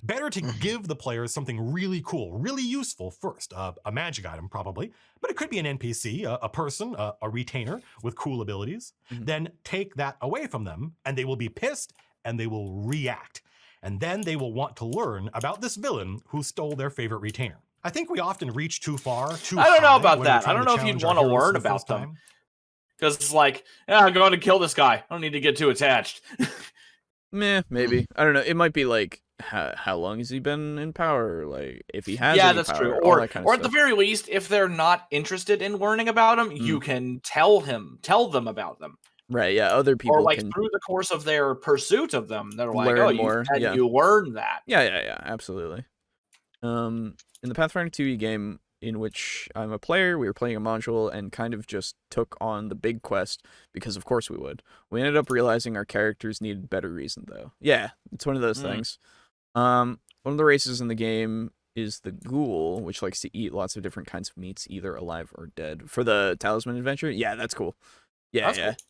Better to give the players something really cool, really useful first. A magic item, probably. But it could be an NPC, a person, a retainer with cool abilities. Mm-hmm. Then take that away from them, and they will be pissed, and they will react. And then they will want to learn about this villain who stole their favorite retainer. I think we often reach too far, too high. I don't know about that. I don't know if you'd want to learn about them. Because it's like, yeah, I'm going to kill this guy. I don't need to get too attached. Meh, maybe. I don't know. It might be like, how long has he been in power? Like, if he has that's power, true. Or at the very least, if they're not interested in learning about him, you can tell them about them. Right, yeah, other people or like through the course of their pursuit of them, they're like, more. You learn that. Yeah, absolutely. In the Pathfinder 2e game, in which I'm a player, we were playing a module and kind of just took on the big quest because of course we would. We ended up realizing our characters needed better reason though. Yeah, it's one of those things. One of the races in the game is the ghoul, which likes to eat lots of different kinds of meats, either alive or dead. For the Talisman Adventure, yeah, that's cool. Yeah, that's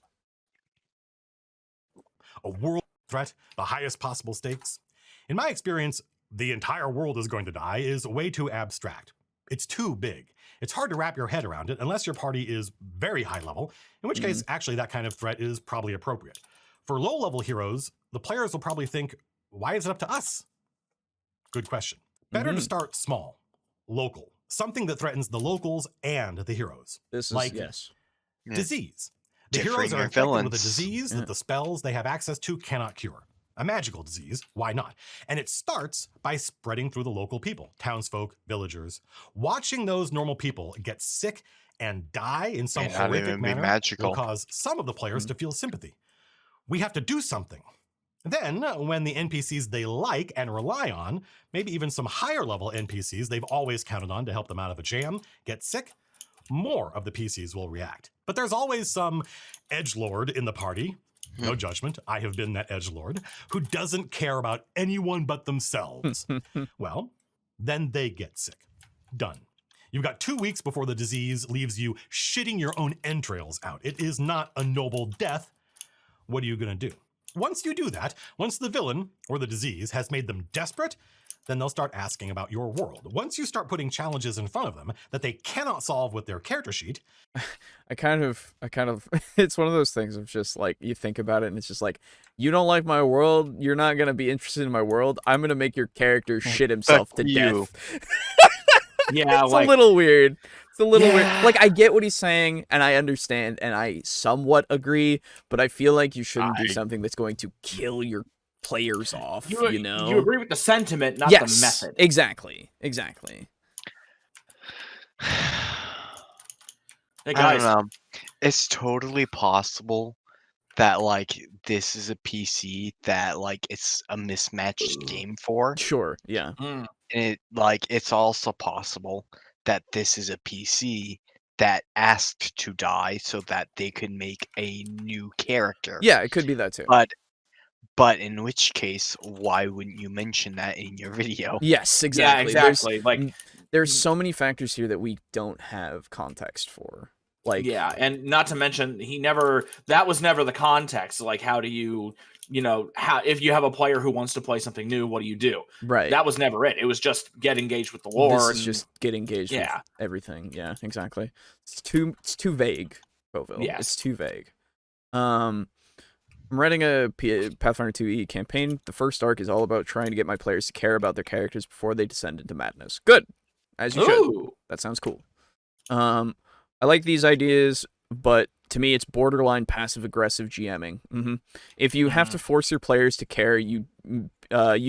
cool. A world threat, the highest possible stakes. In my experience, the entire world is going to die is way too abstract. It's too big. It's hard to wrap your head around it unless your party is very high level, in which case, actually, that kind of threat is probably appropriate. For low-level heroes, the players will probably think, why is it up to us? Good question. Better to start small, local, something that threatens the locals and the heroes. This is, like disease. The heroes are infected with a disease that the spells they have access to cannot cure. A magical disease, why not? And it starts by spreading through the local people, townsfolk, villagers. Watching those normal people get sick and die in some horrific manner will cause some of the players to feel sympathy. We have to do something. Then, when the NPCs they like and rely on, maybe even some higher level NPCs they've always counted on to help them out of a jam, get sick, more of the PCs will react. But there's always some edgelord in the party. No judgment, I have been that edgelord, who doesn't care about anyone but themselves. Well, then they get sick. Done. You've got 2 weeks before the disease leaves you shitting your own entrails out. It is not a noble death. What are you going to do? Once you do that, once the villain or the disease has made them desperate, then they'll start asking about your world. Once you start putting challenges in front of them that they cannot solve with their character sheet. I kind of, it's one of those things of just like, you think about it and it's just like, you don't like my world, you're not going to be interested in my world, I'm going to make your character shit himself to death. Yeah, it's a little weird. It's a little weird. Like, I get what he's saying, and I understand, and I somewhat agree, but I feel like you shouldn't do something that's going to kill your players off, you know? You agree with the sentiment, not the method. Exactly. Hey, guys. I don't know. It's totally possible that, like, this is a PC that, like, it's a mismatched game for. Sure, yeah. And it's also possible that this is a PC that asked to die so that they could make a new character. Yeah, it could be that too. But in which case, why wouldn't you mention that in your video? Yes, exactly. Yeah, exactly. There's so many factors here that we don't have context for. Like, yeah, and not to mention that was never the context. Like, how do you if you have a player who wants to play something new, what do you do? Right. That was never it. It was just get engaged with the lore. This is just get engaged with everything. Yeah, exactly. It's too vague, Colville. Yes. It's too vague. I'm writing a Pathfinder 2e campaign. The first arc is all about trying to get my players to care about their characters before they descend into madness. Good. As you should. That sounds cool. I like these ideas, but to me, it's borderline passive-aggressive GMing. If you have to force your players to care, you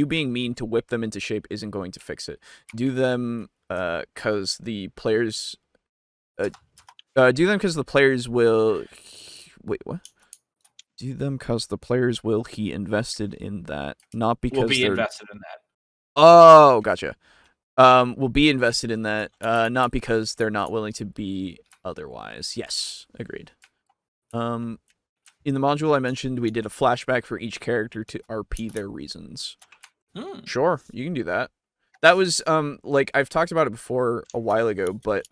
being mean to whip them into shape isn't going to fix it. Do them because the players... do them because the players will... Wait, what? Do them because the players will be invested in that, not because will be invested in that. Oh, gotcha. Will be invested in that, not because they're not willing to be otherwise. Yes, agreed. In the module I mentioned, we did a flashback for each character to RP their reasons. Sure, you can do that. That was like I've talked about it before a while ago, but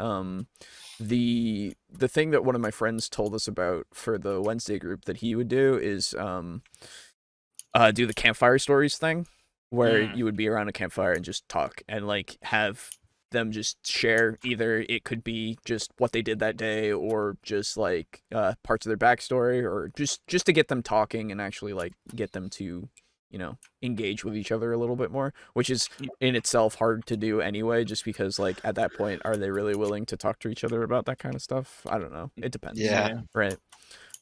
the thing that one of my friends told us about for the Wednesday group that he would do is do the campfire stories thing, where you would be around a campfire and just talk and like have them just share. Either it could be just what they did that day, or just like parts of their backstory, or just to get them talking and actually like get them to, you know, engage with each other a little bit more, which is in itself hard to do anyway, just because like at that point, are they really willing to talk to each other about that kind of stuff? I don't know. It depends. Yeah. Right.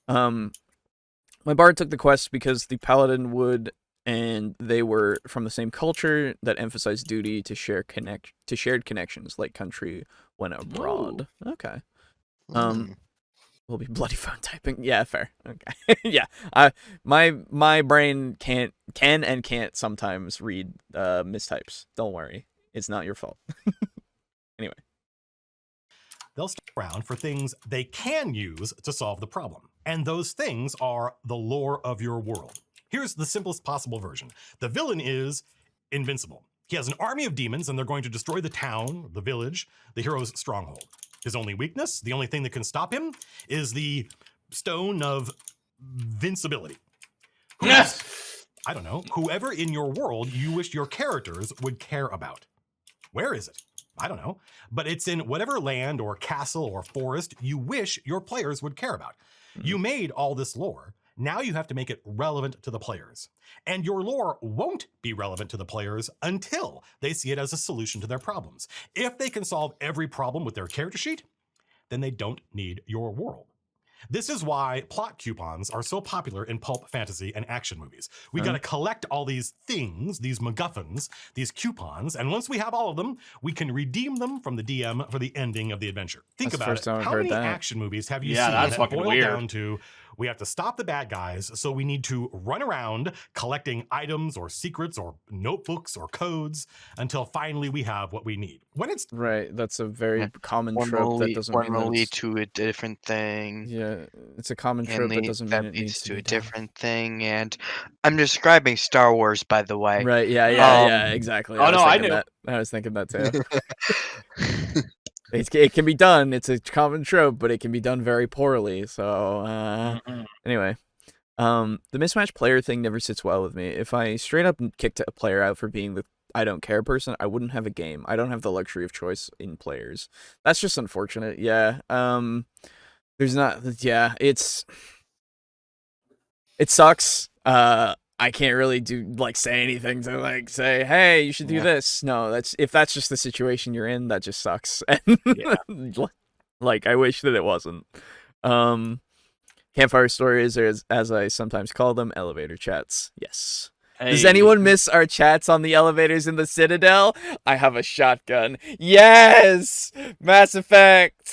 My bard took the quest because the paladin would, and they were from the same culture that emphasized duty to shared connections like country when abroad. Ooh. Okay. Will be bloody phone typing. Yeah, fair. Okay. Yeah. My brain can and can't sometimes read mistypes. Don't worry. It's not your fault. Anyway. They'll stick around for things they can use to solve the problem. And those things are the lore of your world. Here's the simplest possible version. The villain is invincible. He has an army of demons, and they're going to destroy the town, the village, the hero's stronghold. His only weakness, the only thing that can stop him, is the stone of invincibility. Yes! I don't know. Whoever in your world you wish your characters would care about. Where is it? I don't know. But it's in whatever land or castle or forest you wish your players would care about. You made all this lore. Now you have to make it relevant to the players. And your lore won't be relevant to the players until they see it as a solution to their problems. If they can solve every problem with their character sheet, then they don't need your world. This is why plot coupons are so popular in pulp fantasy and action movies. We got to collect all these things, these MacGuffins, these coupons, and once we have all of them, we can redeem them from the DM for the ending of the adventure. Think about it. How many action movies have you seen that boil down to we have to stop the bad guys, so we need to run around collecting items or secrets or notebooks or codes until finally we have what we need? When it's right, that's a very common trope that doesn't mean that lead to a different thing. Yeah, it's a common trope that doesn't mean it needs to be a different thing. And I'm describing Star Wars, by the way. Right? Yeah, exactly. I knew that. I was thinking that too. It can be done. It's a common trope, but it can be done very poorly. So anyway, the mismatched player thing never sits well with me. If I straight up kicked a player out for being the I don't care person, I wouldn't have a game. I don't have the luxury of choice in players. That's just unfortunate. Yeah. There's not. Yeah. It sucks. I can't really say anything to say, hey, you should do this. No, if that's just the situation you're in, that just sucks. And I wish that it wasn't. Campfire stories, or as I sometimes call them, elevator chats. Yes. Hey. Does anyone miss our chats on the elevators in the Citadel? I have a shotgun. Yes! Mass Effect!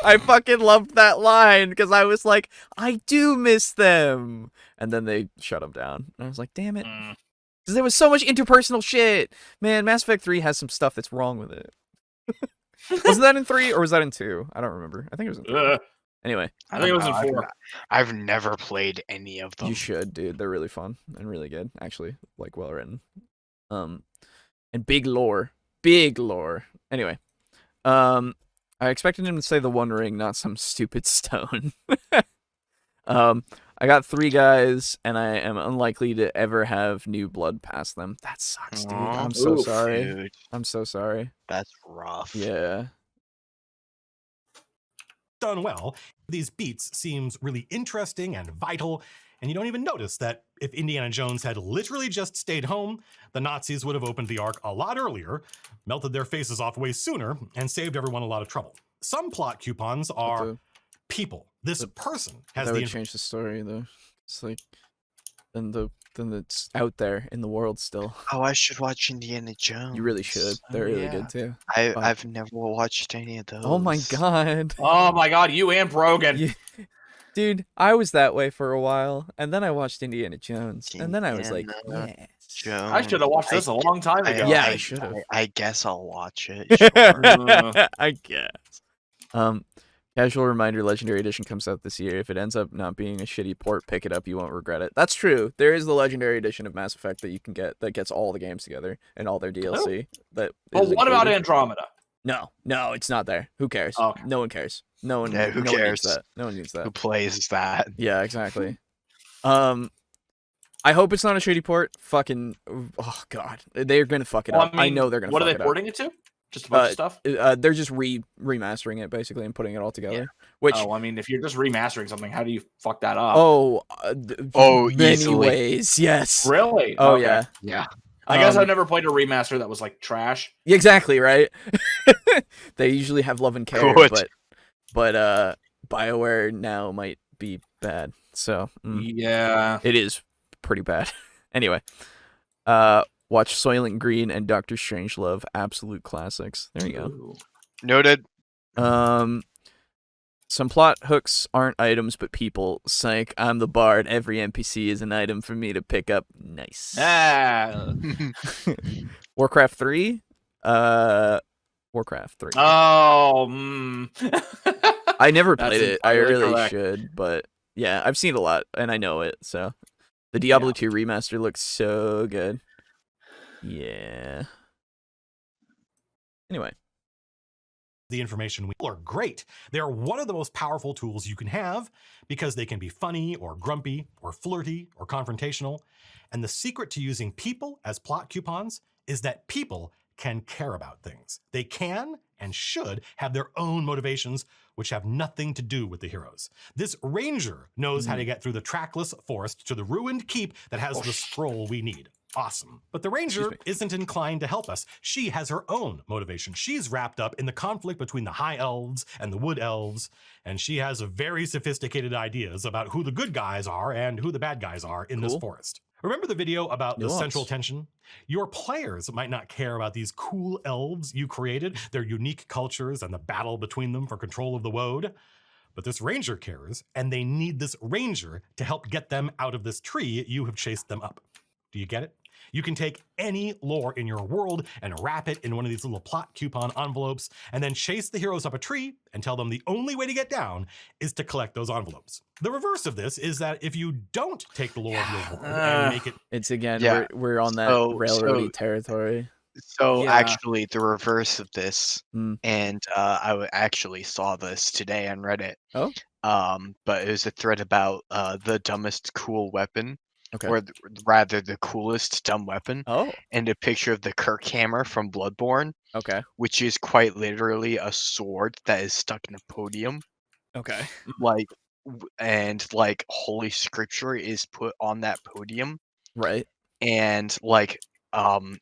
I fucking loved that line, because I was like, I do miss them! And then they shut them down. And I was like, damn it. Because there was so much interpersonal shit! Man, Mass Effect 3 has some stuff that's wrong with it. Was that in 3, or was that in 2? I don't remember. I think it was in 3. Anyway. I think it was in 4. I've never played any of them. You should, dude. They're really fun and really good. Actually, well written. And big lore. Big lore. Anyway. I expected him to say the One Ring, not some stupid stone. I got 3 guys, and I am unlikely to ever have new blood past them. That sucks, dude. I'm so sorry. Dude. I'm so sorry. That's rough. Yeah. Done well, these beats seems really interesting and vital, and you don't even notice that if Indiana Jones had literally just stayed home, the Nazis would have opened the Ark a lot earlier, melted their faces off way sooner, and saved everyone a lot of trouble. Some plot coupons are people. This person has that would change the story, though. It's like, then it's out there in the world still. Oh, I should watch Indiana Jones. You really should. They're really good too. I've never watched any of those. Oh my god. Oh my god, you and Brogan. Dude, I was that way for a while, and then I watched Indiana Jones, and then I was like, yes. Jones. I should have watched this a long time ago. Yeah, I should have. I guess I'll watch it. Sure. I guess. Casual reminder, Legendary Edition comes out this year. If it ends up not being a shitty port, pick it up. You won't regret it. That's true. There is the Legendary Edition of Mass Effect that you can get that gets all the games together and all their DLC. But what about Andromeda? No, it's not there. Who cares? Oh, okay. No one cares. No one. Yeah, who no cares? One needs that. No one needs that. Who plays that? Yeah, exactly. I hope it's not a shitty port. Fucking, oh god, they're gonna fuck it up. I know they're gonna. What fuck are they porting it to? Just a bunch of stuff. They're just remastering it basically and putting it all together. Yeah. Which, if you're just remastering something, how do you fuck that up? Many easily. Ways. Yes. Really? Oh okay. Yeah. I guess I've never played a remaster that was like trash. Exactly right. They usually have love and care, but BioWare now might be bad. So yeah, it is pretty bad. Anyway, watch Soylent Green and Doctor Strangelove, absolute classics. There you go. Ooh. Noted. Some plot hooks aren't items but people. Psych, I'm the bard. Every NPC is an item for me to pick up. Nice. Warcraft 3? Warcraft 3. Oh, I never played it. I really should, but yeah, I've seen a lot and I know it, so. The Diablo 2 remaster looks so good. Yeah. Anyway. The information are great. They're one of the most powerful tools you can have because they can be funny or grumpy or flirty or confrontational. And the secret to using people as plot coupons is that people can care about things. They can and should have their own motivations, which have nothing to do with the heroes. This ranger knows how to get through the trackless forest to the ruined keep that has the scroll we need. Awesome. But the ranger isn't inclined to help us. She has her own motivation. She's wrapped up in the conflict between the high elves and the wood elves, and she has very sophisticated ideas about who the good guys are and who the bad guys are in this forest. Remember the video about the central tension? Your players might not care about these cool elves you created, their unique cultures, and the battle between them for control of the woad. But this ranger cares, and they need this ranger to help get them out of this tree you have chased them up. Do you get it? You can take any lore in your world and wrap it in one of these little plot coupon envelopes and then chase the heroes up a tree and tell them the only way to get down is to collect those envelopes. The reverse of this is that if you don't take the lore of your world and make it... It's again, we're on that railroady territory. So actually the reverse of this, and I actually saw this today on Reddit. Oh? But it was a thread about the dumbest cool weapon. Okay. Or rather, the coolest dumb weapon. Oh. And a picture of the Kirk hammer from Bloodborne. Okay. Which is quite literally a sword that is stuck in a podium. Okay. And Holy Scripture is put on that podium. Right. And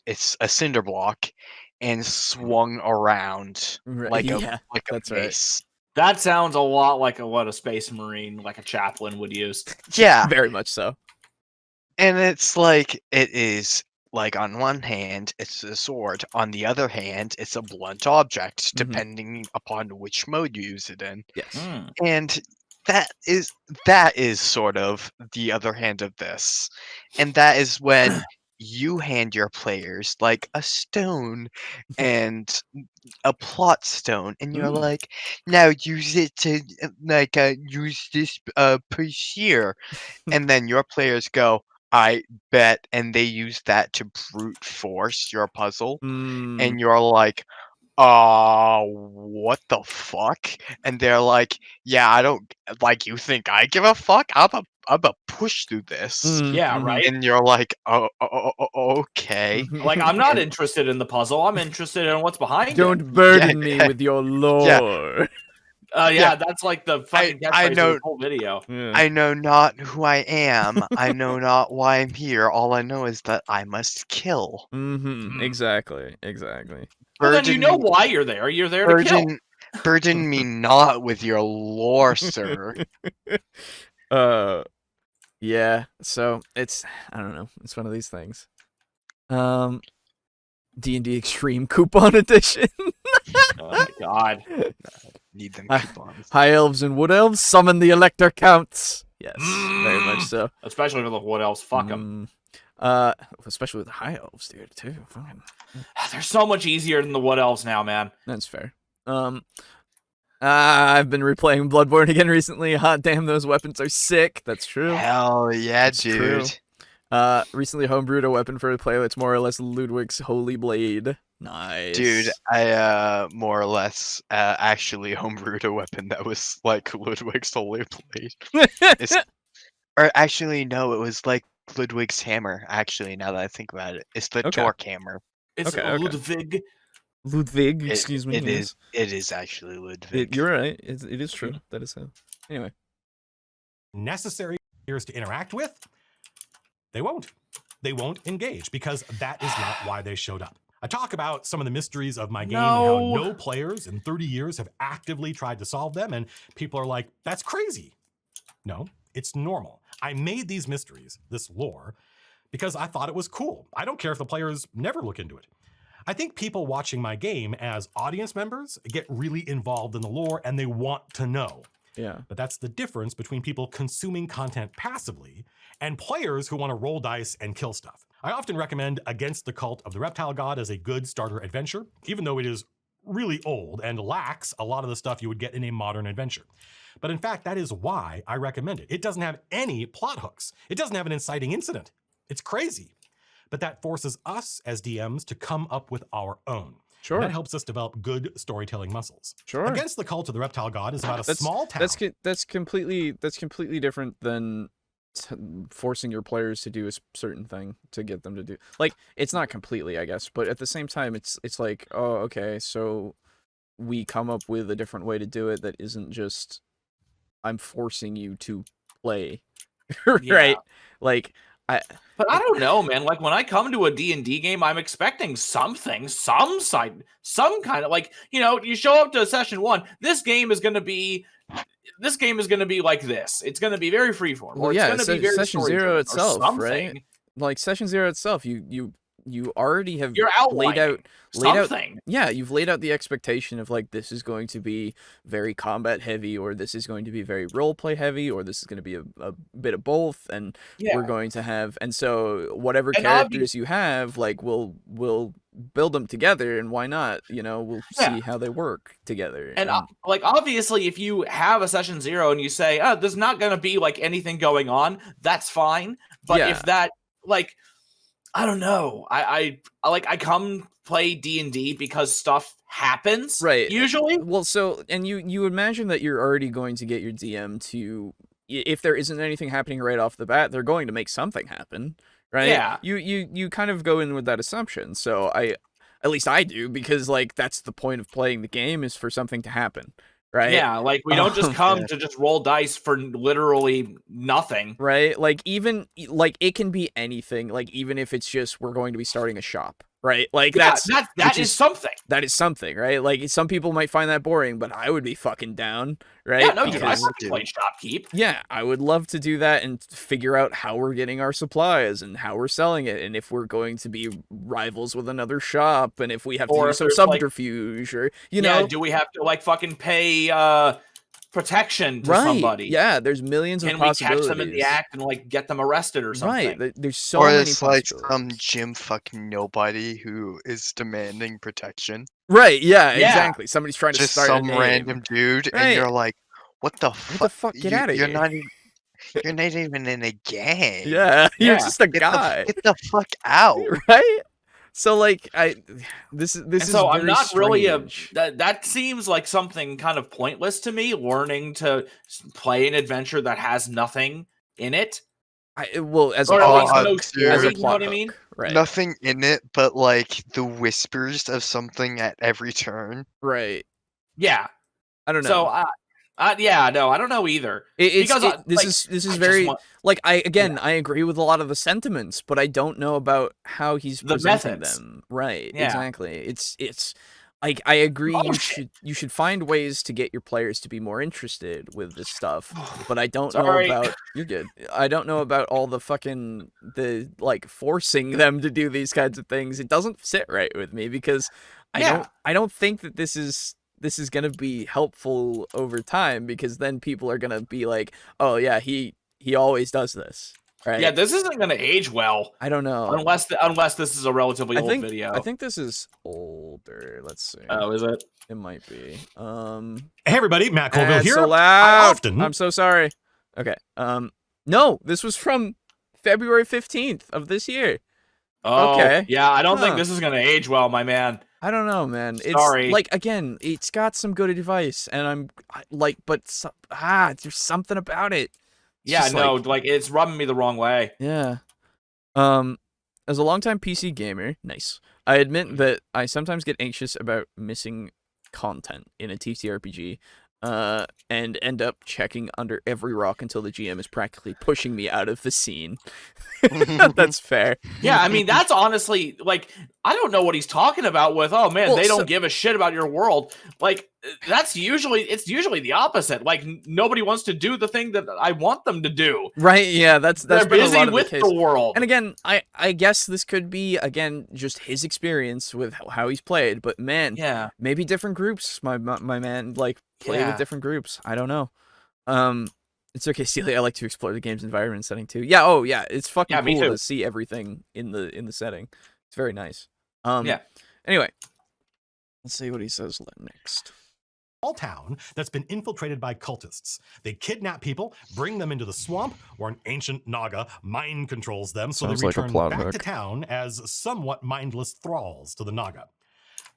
it's a cinder block and swung around like a that's mace. Right. That sounds a lot like what a space marine, like a chaplain, would use. Yeah. Very much so. And it's it is on one hand, it's a sword. On the other hand, it's a blunt object, depending upon which mode you use it in. Yes. And that is sort of the other hand of this. And that is when you hand your players a stone and a plot stone, and you're like, now use it to use this push here. And then your players go, I bet, and they use that to brute force your puzzle, and you're like, what the fuck? And they're like, yeah, I don't you think I give a fuck? I'm a push through this. Yeah, right. And you're like, okay. I'm not interested in the puzzle. I'm interested in what's behind it. Don't burden me with your lore. That's the fucking catchphrase of the whole video. Yeah. I know not who I am. I know not why I'm here. All I know is that I must kill. Exactly. Well, then you know why you're there. You're there to kill. Burden me not with your lore, sir. Yeah. So it's, I don't know. It's one of these things. D&D Extreme Coupon Edition. Oh my god. Need them coupons. High elves and wood elves summon the elector counts. Yes, very much so. Especially with the wood elves. Fuck them. Especially with the high elves, dude, too. Fucking. They're so much easier than the wood elves now, man. That's fair. I've been replaying Bloodborne again recently. Hot damn, those weapons are sick. That's true. Hell yeah, That's dude. True. Recently homebrewed a weapon for a player that's more or less Ludwig's Holy Blade. Nice. Dude, I more or less actually homebrewed a weapon that was like Ludwig's Holy Blade. Or actually, no, it was like Ludwig's hammer, actually, now that I think about it. It's the torque hammer. It's Ludwig. Ludwig, excuse me. It is actually Ludwig. You're right. It is true. That is so. Anyway. Necessary players to interact with, they won't. They won't engage because that is not why they showed up. I talk about some of the mysteries of my game and how no players in 30 years have actively tried to solve them, and people are like, that's crazy. No, it's normal. I made these mysteries, this lore, because I thought it was cool. I don't care if the players never look into it. I think people watching my game as audience members get really involved in the lore and they want to know. Yeah. But that's the difference between people consuming content passively and players who want to roll dice and kill stuff. I often recommend Against the Cult of the Reptile God as a good starter adventure, even though it is really old and lacks a lot of the stuff you would get in a modern adventure. But in fact, that is why I recommend it. It doesn't have any plot hooks. It doesn't have an inciting incident. It's crazy. But that forces us as DMs to come up with our own. Sure. That helps us develop good storytelling muscles. Sure. Against the Cult of the Reptile God is about a small town. That's completely different than forcing your players to do a certain thing to get them to do. Like, it's not completely, I guess, but at the same time, it's like, oh, okay, so we come up with a different way to do it that isn't just I'm forcing you to play, right? Yeah. Like, But I don't know, man. Like when I come to a D&D game, I'm expecting something, some kind of like, you show up to session 1. This game is going to be like this. It's going to be very freeform. Well, yeah, session 0 itself, right? Like session 0 itself, you already have laid out yeah, you've laid out the expectation of like this is going to be very combat heavy, or this is going to be very role play heavy, or this is going to be a bit of both, and we're going to have, and so whatever characters you have, like we'll build them together, and why not, we'll see how they work together. And like obviously if you have a session 0 and you say, oh, there's not going to be like anything going on, that's fine. But if that, like, I don't know. I come play D&D because stuff happens, right? Usually. Well, so, and you imagine that you're already going to get your DM to, if there isn't anything happening right off the bat, they're going to make something happen, right? Yeah. You kind of go in with that assumption. So at least I do, because like that's the point of playing the game, is for something to happen. Right? Yeah, like we don't just come to just roll dice for literally nothing. Right? Like even like it can be anything. Like even if it's just we're going to be starting a shop, right? Like that is something. That is something, right? Like some people might find that boring, but I would be fucking down, right? Yeah, no, dude, I fucking play shopkeep. Yeah, I would love to do that and figure out how we're getting our supplies and how we're selling it, and if we're going to be rivals with another shop, and if we have to use some subterfuge, or do we have to like fucking pay protection to somebody? Yeah, there's millions of possibilities. Can we catch them in the act and like get them arrested or something? Right, there's so many possibilities. Or it's like some gym fucking nobody who is demanding protection. Right, yeah, exactly. Somebody's trying to start some random dude, and you're like, what the fuck? What the fuck? Get out of here. You're not even in a gang. Yeah, you're just a guy. Get the fuck out. Right? So like this is so very I'm not strange. really that seems like something kind of pointless to me, learning to play an adventure that has nothing in it. As a plot hook, right? Nothing in it, but like the whispers of something at every turn. Right. Yeah. I don't know. So I don't know either. This is very like I agree with a lot of the sentiments, but I don't know about how he's presenting them. Right. Yeah. Exactly. It's like I agree you should find ways to get your players to be more interested with this stuff, but I don't know about you're good. I don't know about all the fucking forcing them to do these kinds of things. It doesn't sit right with me, because I don't think that this is going to be helpful over time, because then people are going to be like, oh yeah, he always does this. Right? Yeah, this isn't going to age well. I don't know. Unless this is a relatively old video. I think this is older. Let's see. Oh, is it? It might be. Hey everybody, Matt Colville here. So loud. I I'm so sorry. Okay. No, this was from February 15th of this year. Oh, okay. Yeah, I don't think this is going to age well, my man. I don't know, man. Sorry. It's like, again, it's got some good advice, and there's something about it. Yeah, no, like it's rubbing me the wrong way. Yeah. As a longtime PC gamer, nice. I admit that I sometimes get anxious about missing content in a TTRPG, and end up checking under every rock until the GM is practically pushing me out of the scene. That's fair. Yeah, I mean, that's honestly, like, I don't know what he's talking about with, oh man, they don't give a shit about your world. Like, it's usually the opposite. Like, nobody wants to do the thing that I want them to do. Right, yeah, that's They're been busy a lot of with the case. the world. And again, I guess this could be, again, just his experience with how he's played, but man, yeah, maybe different groups, my man, like, play with different groups. I don't know. It's okay, Celia. I like to explore the game's environment setting too. Yeah. Oh, yeah. It's fucking cool to see everything in the setting. It's very nice. Yeah. Anyway, let's see what he says next. Small town that's been infiltrated by cultists. They kidnap people, bring them into the swamp, where an ancient Naga mind controls them, so Sounds they like a return plot back hook. to town as somewhat mindless thralls to the Naga.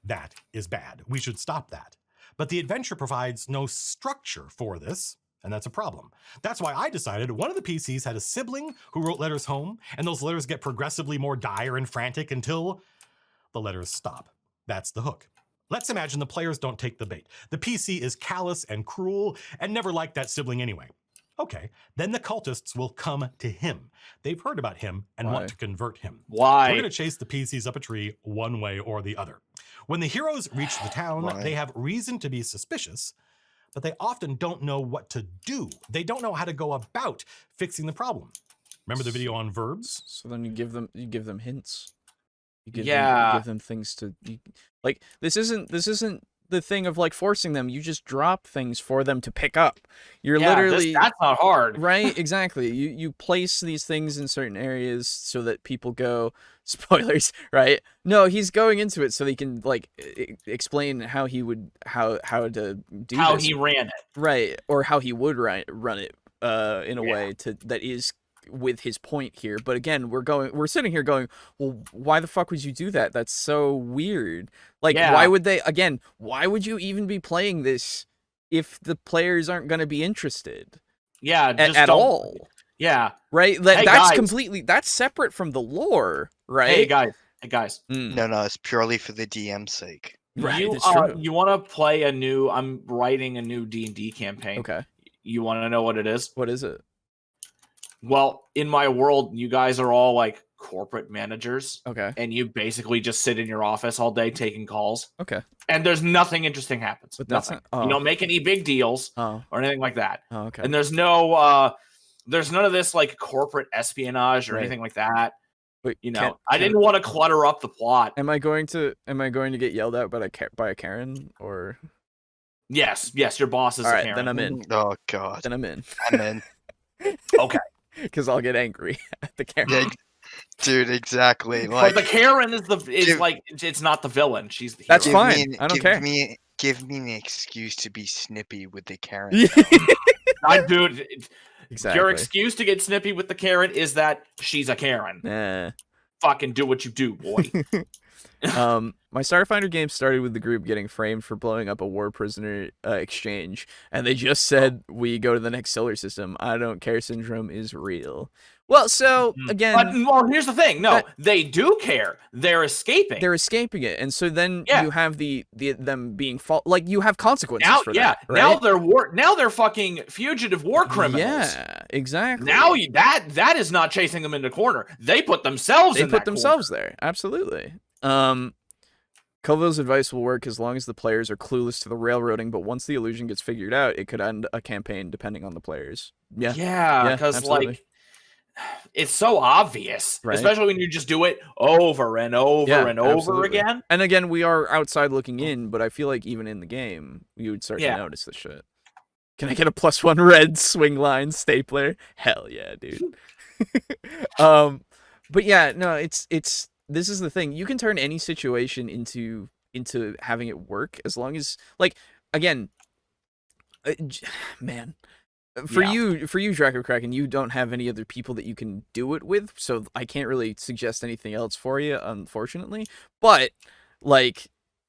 That is bad. We should stop that. But the adventure provides no structure for this, and that's a problem. That's why I decided one of the PCs had a sibling who wrote letters home, and those letters get progressively more dire and frantic until the letters stop. That's the hook. Let's imagine the players don't take the bait. The PC is callous and cruel and never liked that sibling anyway. Okay, then the cultists will come to him. They've heard about him and want to convert him. Why? We're going to chase the PCs up a tree one way or the other. When the heroes reach the town, they have reason to be suspicious, but they often don't know what to do. They don't know how to go about fixing the problem. Remember the video on verbs? So then you give them hints. You give them things to like. This isn't the thing of like forcing them. You just drop things for them to pick up. You're literally that's not hard, right? Exactly. You place these things in certain areas so that people go. Spoilers, right? No, he's going into it so he can like explain how he would how to do how this. He ran it, right? Or how he would run it in a way that is with his point here. But again, we're sitting here going, well, why the fuck would you do that? That's so weird. Like, why would you even be playing this if the players aren't going to be interested? Yeah, just at all. Yeah. Right? That's separate from the lore, right? Hey guys. No, it's purely for the DM's sake. Right, you want to play I'm writing a new D&D campaign. Okay. You want to know what it is? What is it? Well, in my world, you guys are all like corporate managers. Okay. And you basically just sit in your office all day taking calls. Okay. And there's nothing interesting happens. But nothing. You don't make any big deals or anything like that. Oh, okay. And there's none of this like corporate espionage or anything like that. Wait, I didn't want to clutter up the plot. Am I going to get yelled at by a Karen or? Yes, your boss is all a right, Karen. then I'm in. Oh god. Then I'm in. I'm in. Okay. Because I'll get angry at the Karen. Yeah, dude, exactly. Like, but the Karen is it's not the villain. She's the hero. That's fine. I don't care. Give me an excuse to be snippy with the Karen. Dude, exactly. Your excuse to get snippy with the Karen is that she's a Karen. Nah. Fucking do what you do, boy. My Starfinder game started with the group getting framed for blowing up a war prisoner exchange, and they just said, we go to the next solar system. I don't care syndrome is real. Well, so, again... Well, here's the thing. No, they do care. They're escaping. They're escaping it, and so then you have them being... like, you have consequences for that, right? Now they're fucking fugitive war criminals. Yeah, exactly. Now that is not chasing them into the corner. They put themselves in that corner. They put themselves there, absolutely. Colville's advice will work as long as the players are clueless to the railroading, but once the illusion gets figured out, it could end a campaign depending on the players. Yeah, because like it's so obvious, right? Especially when you just do it over and over and over again. And again, we are outside looking in, but I feel like even in the game, you would start to notice the shit. Can I get a +1 red swing line stapler? Hell yeah, dude. But yeah, no, it's this is the thing. You can turn any situation into having it work as long as, like, again, man, for you, Draco Kraken, you don't have any other people that you can do it with, so I can't really suggest anything else for you, unfortunately. But like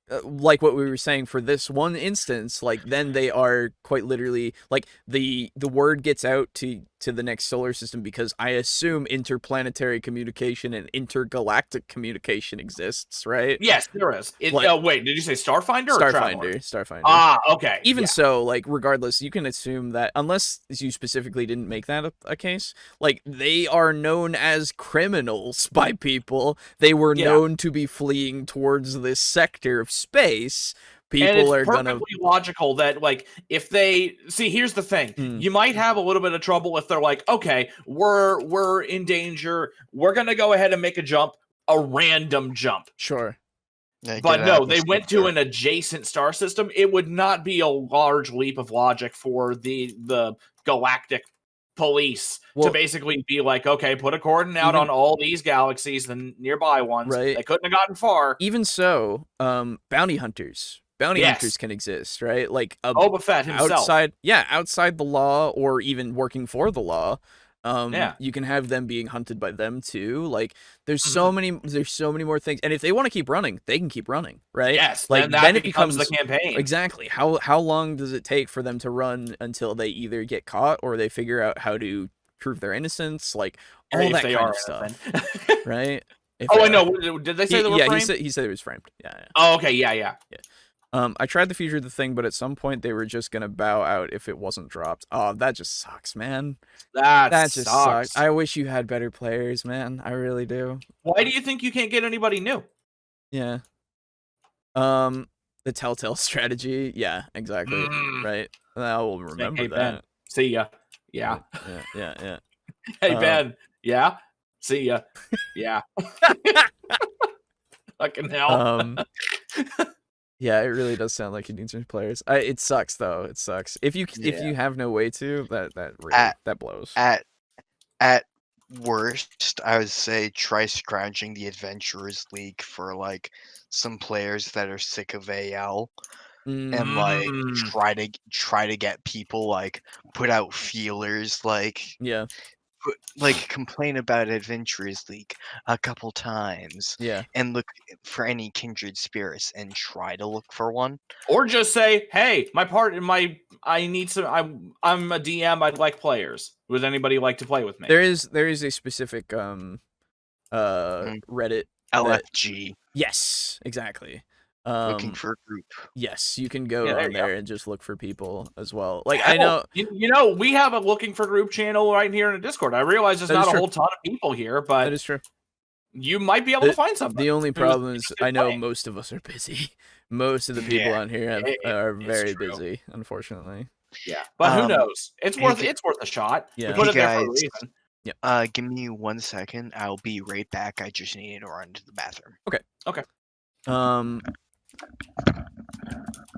what we were saying for this one instance, like, then they are quite literally, like, the word gets out to the next solar system, because I assume interplanetary communication and intergalactic communication exists, right? Yes, there is. Wait, did you say Starfinder or Traveler? Starfinder. Ah, okay. Even so, like, regardless, you can assume that, unless you specifically didn't make that a case, like, they are known as criminals by people. They were known to be fleeing towards this sector of space. People are gonna perfectly logical that, like, if they see, here's the thing, you might have a little bit of trouble if they're like, okay, we're in danger, we're gonna go ahead and make a random jump. Sure. But no, they went to an adjacent star system. It would not be a large leap of logic for the galactic police to basically be like, okay, put a coordinate out on all these galaxies, the nearby ones. Right. They couldn't have gotten far. Even so, bounty hunters can exist, right? Like Boba Fett himself. Outside the law, or even working for the law. You can have them being hunted by them too. Like, there's so many more things. And if they want to keep running, they can keep running, right? Yes. Like, then it becomes the campaign. Exactly. How long does it take for them to run until they either get caught or they figure out how to prove their innocence? Like, all that kind of stuff, right? I know. Did they say they were framed? He said it was framed. Yeah. Oh, okay. Yeah. I tried to feature the thing, but at some point they were just gonna bow out if it wasn't dropped. Oh, that just sucks, man. That just sucks. I wish you had better players, man. I really do. Why do you think you can't get anybody new? Yeah. The Telltale strategy. Yeah, exactly. Right. I will remember that. Ben. See ya. Yeah. Yeah. Hey, Ben. Yeah. See ya. Yeah. Fucking hell. Yeah, it really does sound like you need some players. It sucks though. It sucks. If you have no way to, that blows. At worst, I would say try scrounging the Adventurers League for, like, some players that are sick of AL. And, like, try to get people, like, put out feelers, like, complain about Adventurers League a couple times, and look for any kindred spirits and try to look for one, or just say, hey, I need some, I'm a DM, I'd like players. Would anybody like to play with me? There is a specific Reddit LFG. Yes, exactly. Looking for a group. Yes, you can go on there and just look for people as well. Like, I know, we have a looking for group channel right here in the Discord. I realize there's not a whole ton of people here, but that is true. You might be able to find something. The only problem is, I know most of us are busy. Most of the people on here are very busy, unfortunately. Yeah, but who knows? It's worth a shot. Yeah. We put it there for a reason. Yeah. Give me 1 second. I'll be right back. I just needed to run to the bathroom. Okay.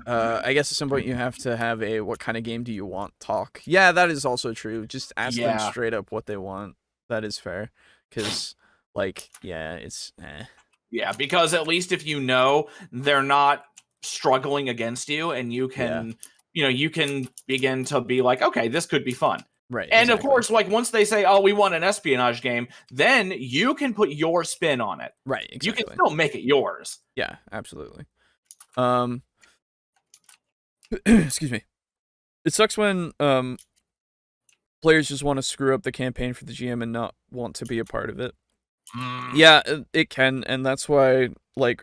I guess at some point you have to have a what kind of game do you want talk. Yeah, that is also true. Just ask them straight up what they want. That is fair. Because, like, it's Yeah, because at least if you know they're not struggling against you, and you can you can begin to be like, okay, this could be fun. Right. And of course, like, once they say, oh, we want an espionage game, then you can put your spin on it. Right. Exactly. You can still make it yours. Yeah, absolutely. Excuse me. It sucks when players just want to screw up the campaign for the GM and not want to be a part of it. Yeah, it can, and that's why I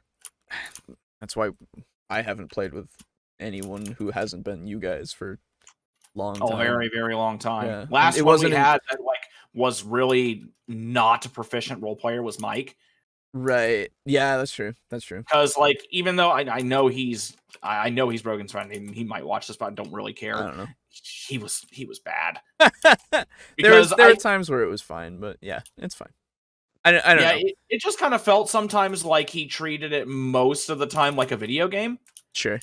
haven't played with anyone who hasn't been you guys for long time. Very, very long time. Yeah. Last one we had that was really not a proficient role player was Mike. Right. Yeah, that's true. Because, even though I know he's Brogan's friend, and he might watch this, but I don't really care. I don't know. He was bad. There are times where it was fine, but yeah, it's fine. I don't know. It just kind of felt sometimes like he treated it most of the time like a video game. Sure.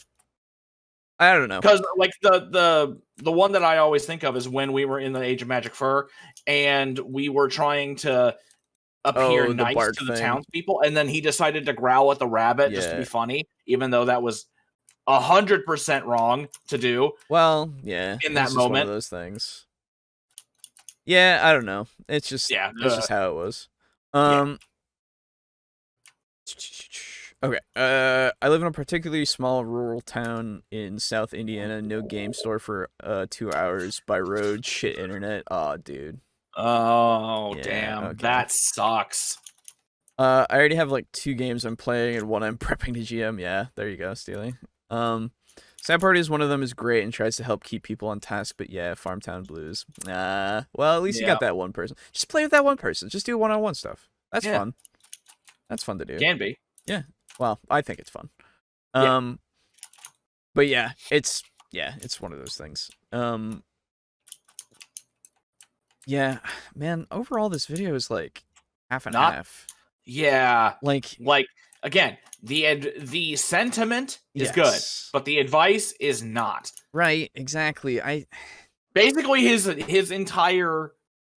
I don't know. Because, the the one that I always think of is when we were in the Age of Magic Fur, and we were trying to appear nice to the townspeople, and then he decided to growl at the rabbit just to be funny, even though that was 100% wrong to do. Well, yeah, in that just moment, one of those things. Yeah, I don't know. It's just it's just how it was. Okay. I live in a particularly small rural town in South Indiana. No game store for 2 hours by road. Shit internet. Oh, dude. Oh, yeah, damn. Okay. That sucks. I already have like 2 games I'm playing and one I'm prepping to GM. Yeah, there you go, Steely. Sad Party is one of them is great and tries to help keep people on task, but yeah, Farmtown Blues. Well, at least you got that one person. Just play with that one person. Just do one-on-one stuff. That's fun. That's fun to do. Can be. Yeah. Well, I think it's fun. But yeah, it's one of those things. Yeah, man, overall this video is like half and half. Yeah. Like again, the sentiment is good, but the advice is not. Right, exactly. Basically his entire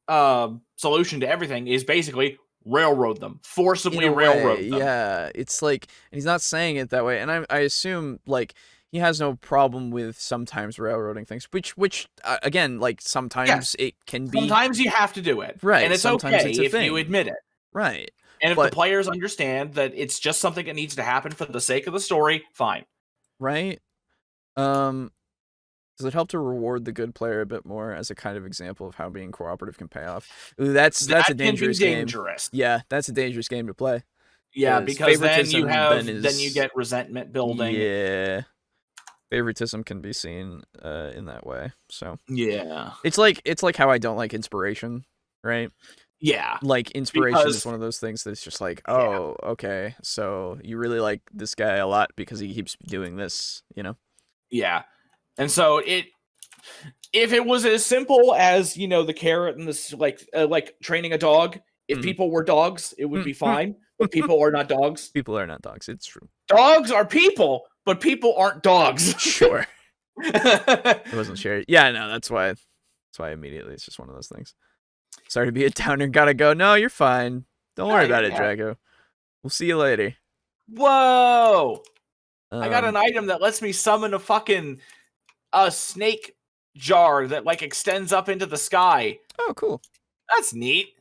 solution to everything is basically railroad them, forcibly railroad them. Yeah, it's like, and he's not saying it that way, and I assume like he has no problem with sometimes railroading things, which again, like sometimes it can be. Sometimes you have to do it, right? And it's okay if you admit it, right? And if the players understand that it's just something that needs to happen for the sake of the story, fine. Right? Does it help to reward the good player a bit more as a kind of example of how being cooperative can pay off? Ooh, that's a dangerous game. Yeah, that's a dangerous game to play. Yeah, because then you get resentment building. Yeah. Favoritism can be seen in that way. So yeah. It's like how I don't like inspiration, right? Yeah. Like inspiration is one of those things that's just like, oh, okay, so you really like this guy a lot because he keeps doing this, you know? Yeah. And so if it was as simple as, the carrot and this like training a dog, if people were dogs, it would be fine. But people are not dogs. People are not dogs. It's true. Dogs are people, but people aren't dogs. Sure. I wasn't sure. Yeah, no, that's why immediately it's just one of those things. Sorry to be a downer. Gotta go. No, you're fine. Don't worry about it, Drago. We'll see you later. Whoa! I got an item that lets me summon a snake jar that like extends up into the sky. Oh, cool. That's neat.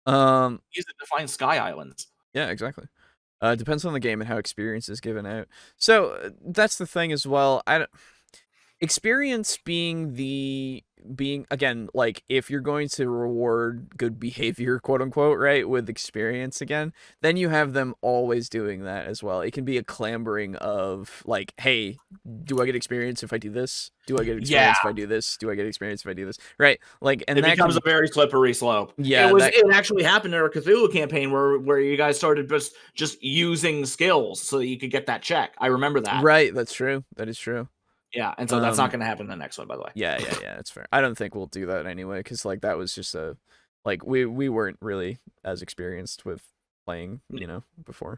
Use it to find sky islands. Yeah, exactly. Depends on the game and how experience is given out. So that's the thing as well. Experience being again, like if you're going to reward good behavior, quote unquote, right, with experience again, then you have them always doing that as well. It can be a clambering of like, hey, do I get experience if I do this? Do I get experience if I do this? Do I get experience if I do this? Right? Like, and it becomes a very slippery slope. Yeah, it actually happened in our Cthulhu campaign where you guys started just using skills so that you could get that check. I remember that. Right, that's true. That is true. Yeah, and so that's not going to happen in the next one, by the way. Yeah, that's fair. I don't think we'll do that anyway, because like that was just we weren't really as experienced with playing, before.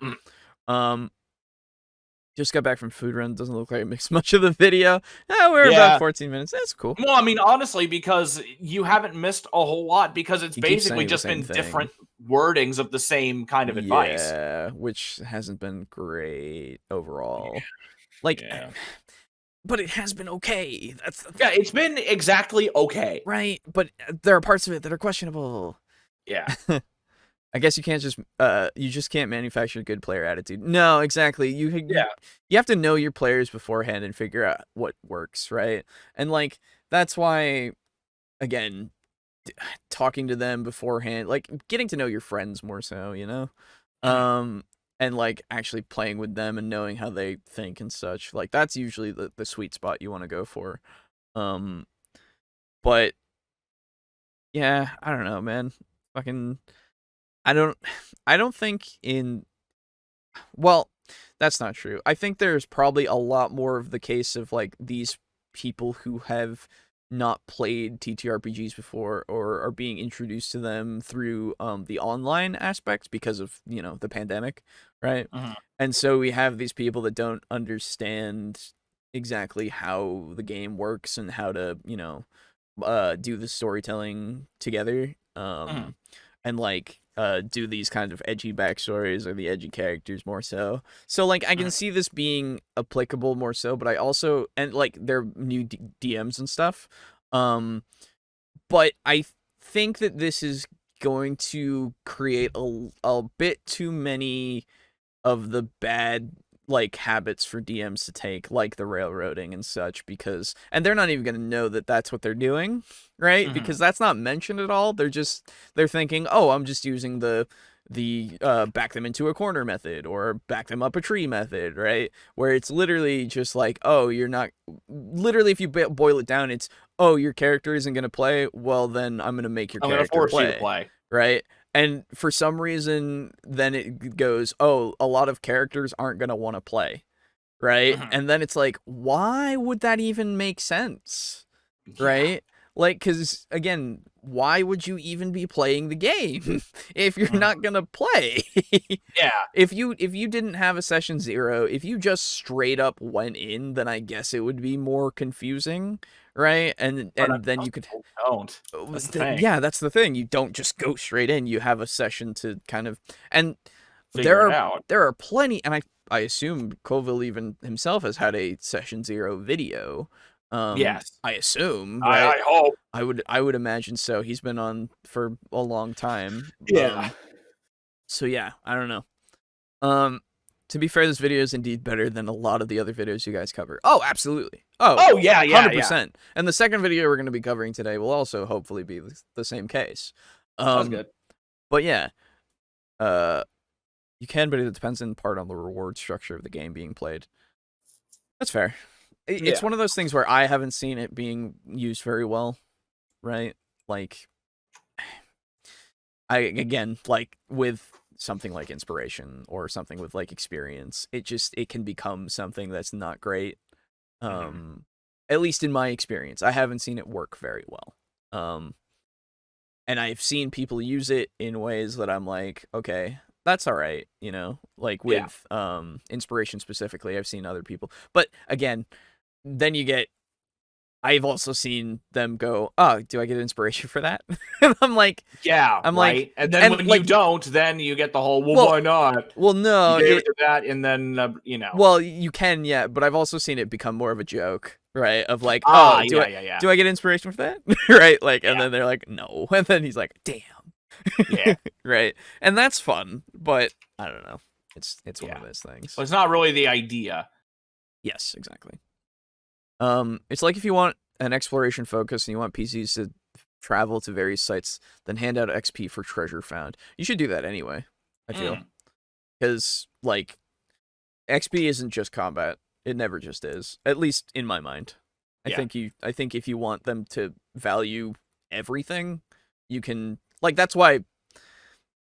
Just got back from food run. Doesn't look like it makes much of the video. We're about 14 minutes. That's cool. Well, I mean, honestly, because you haven't missed a whole lot, because it's basically just been different wordings of the same kind of advice. Yeah, which hasn't been great overall. But it has been okay. It's been exactly okay. Right, but there are parts of it that are questionable. Yeah. I guess you just can't manufacture a good player attitude. No, exactly. You have to know your players beforehand and figure out what works, right? And like that's why, again, talking to them beforehand, like getting to know your friends more so, and like actually playing with them and knowing how they think and such, like that's usually the sweet spot you want to go for. But yeah, I don't know, man. Fucking, I don't think well, that's not true. I think there's probably a lot more of the case of like these people who have not played TTRPGs before or are being introduced to them through the online aspect because of the pandemic, right? And so we have these people that don't understand exactly how the game works and how to, do the storytelling together. And like do these kind of edgy backstories or the edgy characters more so. So like I can see this being applicable more so, but I also, and like they're new DMs and stuff. But I think that this is going to create a bit too many of the bad like habits for DMs to take, like the railroading and such, because, and they're not even going to know that that's what they're doing, right? Because that's not mentioned at all. They're thinking, oh, I'm just using the back them into a corner method or back them up a tree method, right? Where it's literally just like, oh, you're not, literally if you boil it down, it's, oh, your character isn't going to play, well then I'm going to make your character force you to play, right? And for some reason, then it goes, oh, a lot of characters aren't going to want to play, right? And then it's like, why would that even make sense, right? Like, because, again, why would you even be playing the game if you're not going to play? If you didn't have a session 0, if you just straight up went in, then I guess it would be more confusing, right? And then you could don't. That's the thing. Yeah, that's the thing. You don't just go straight in. You have a session to kind of, and figure it out. There are plenty, and I assume Colville even himself has had a session 0 video. Yes, I assume. Right? I hope. I would imagine so. He's been on for a long time. Yeah. So yeah, I don't know. To be fair, this video is indeed better than a lot of the other videos you guys cover. Oh, absolutely. Oh yeah, 100%. Yeah. And the second video we're going to be covering today will also hopefully be the same case. That's good. But yeah, you can, but it depends in part on the reward structure of the game being played. That's fair. It's one of those things where I haven't seen it being used very well, right? Like, again, like with something like inspiration or something with like experience, it can become something that's not great. At least in my experience, I haven't seen it work very well. And I've seen people use it in ways that I'm like, okay, that's all right, like with inspiration specifically. I've seen other people, but again, then I've also seen them go, oh, do I get inspiration for that? And I'm like, like, and then when you don't, then you get the whole, why not? Well, no, you gave it to that, and then Well, you can, but I've also seen it become more of a joke, right? Of like, do I get inspiration for that? Right? Like, and then they're like, no, and then he's like, damn, right? And that's fun, but I don't know. It's one of those things. Well, it's not really the idea. Yes, exactly. It's like if you want an exploration focus and you want PCs to travel to various sites, then hand out XP for treasure found. You should do that anyway, I feel. Because, like, XP isn't just combat. It never just is. At least in my mind. I think if you want them to value everything, you can, like, that's why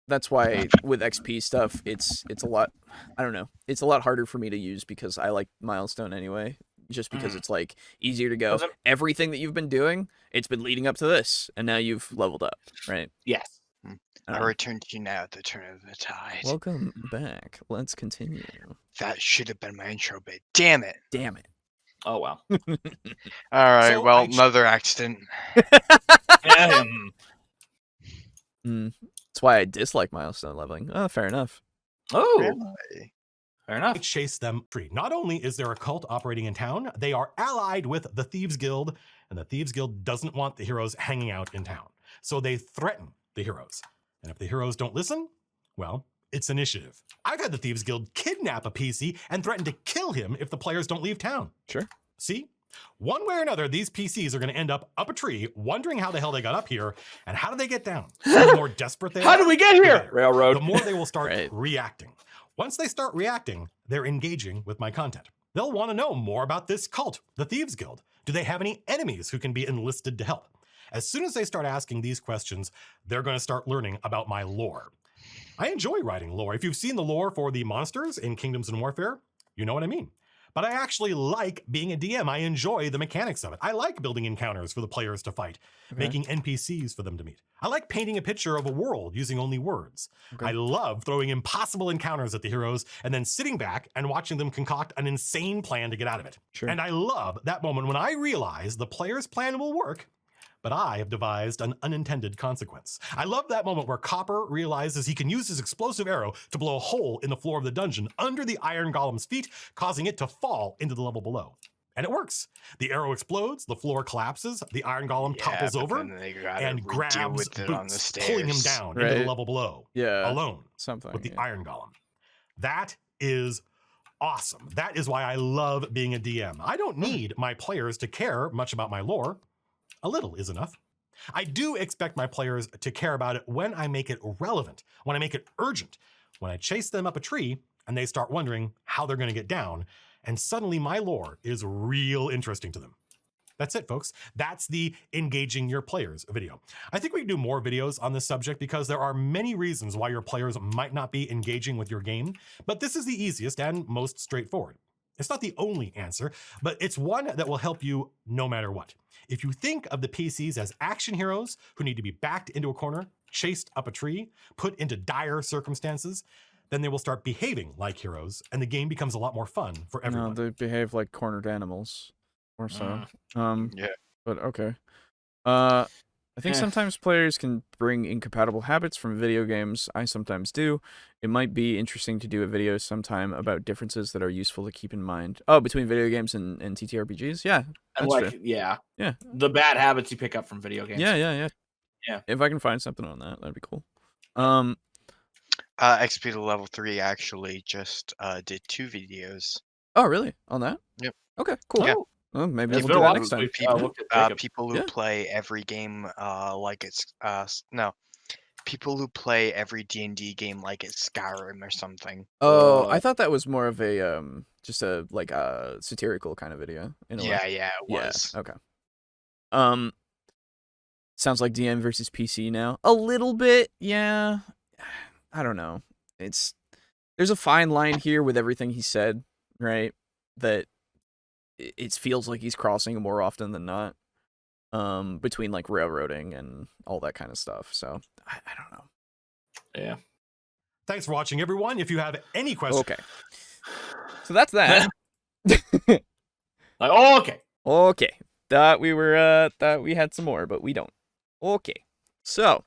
with XP stuff, it's a lot, I don't know, it's a lot harder for me to use because I like milestone anyway. Just because it's like easier to go. Everything that you've been doing, it's been leading up to this, and now you've leveled up, right? Yes. I return to you now at the turn of the tide. Welcome back. Let's continue. That should have been my intro bit. Damn it. Oh wow. All right. So another accident. That's why I dislike milestone leveling. Oh, fair enough. Oh. Really? Fair enough. Chase them free. Not only is there a cult operating in town, they are allied with the Thieves Guild, and the Thieves Guild doesn't want the heroes hanging out in town. So they threaten the heroes. And if the heroes don't listen, well, it's initiative. I've had the Thieves Guild kidnap a PC and threaten to kill him if the players don't leave town. Sure. See? One way or another, these PCs are going to end up a tree, wondering how the hell they got up here, and how do they get down? So the more desperate they are, how do we get here? Railroad. The more they will start reacting. Once they start reacting, they're engaging with my content. They'll want to know more about this cult, the Thieves Guild. Do they have any enemies who can be enlisted to help? As soon as they start asking these questions, they're going to start learning about my lore. I enjoy writing lore. If you've seen the lore for the monsters in Kingdoms and Warfare, you know what I mean. but I actually like being a DM. I enjoy the mechanics of it. I like building encounters for the players to fight, making NPCs for them to meet. I like painting a picture of a world using only words. I love throwing impossible encounters at the heroes and then sitting back and watching them concoct an insane plan to get out of it. And I love that moment when I realize the player's plan will work, but I have devised an unintended consequence. I love that moment where Copper realizes he can use his explosive arrow to blow a hole in the floor of the dungeon under the Iron Golem's feet, causing it to fall into the level below. And it works. The arrow explodes, the floor collapses, the Iron Golem topples over and grabs Boots, pulling him down into the level below, alone with the Iron Golem. That is awesome. That is why I love being a DM. I don't need my players to care much about my lore. A little is enough. I do expect my players to care about it when I make it relevant, when I make it urgent, when I chase them up a tree and they start wondering how they're going to get down, and suddenly my lore is real interesting to them. That's it, folks. That's the engaging your players video. I think we can do more videos on this subject because there are many reasons why your players might not be engaging with your game, but this is the easiest and most straightforward. It's not the only answer, but it's one that will help you no matter what. If you think of the PCs as action heroes who need to be backed into a corner, chased up a tree, put into dire circumstances, then they will start behaving like heroes, and the game becomes a lot more fun for everyone. No, they behave like cornered animals, or so. But okay. I think sometimes players can bring incompatible habits from video games. I sometimes do. It might be interesting to do a video sometime about differences that are useful to keep in mind. Oh, between video games and TTRPGs? Yeah. And like, yeah. The bad habits you pick up from video games. Yeah. If I can find something on that, that'd be cool. XP to level 3 actually just did 2 videos. Oh, really? On that? Yep. Okay, cool. Yeah. Well, maybe we'll do that next time. People who play every game like it's people who play every D&D game like it's Skyrim or something. Oh, I thought that was more of a just a like a satirical kind of video. In a way. Yeah, it was. Yeah, okay. Sounds like DM versus PC now. A little bit, yeah. I don't know. There's a fine line here with everything he said, right? That it feels like he's crossing more often than not, between like railroading and all that kind of stuff. So I don't know. Yeah. Thanks for watching, everyone. If you have any questions, okay. So that's that. Okay. Thought we had some more, but we don't. Okay. So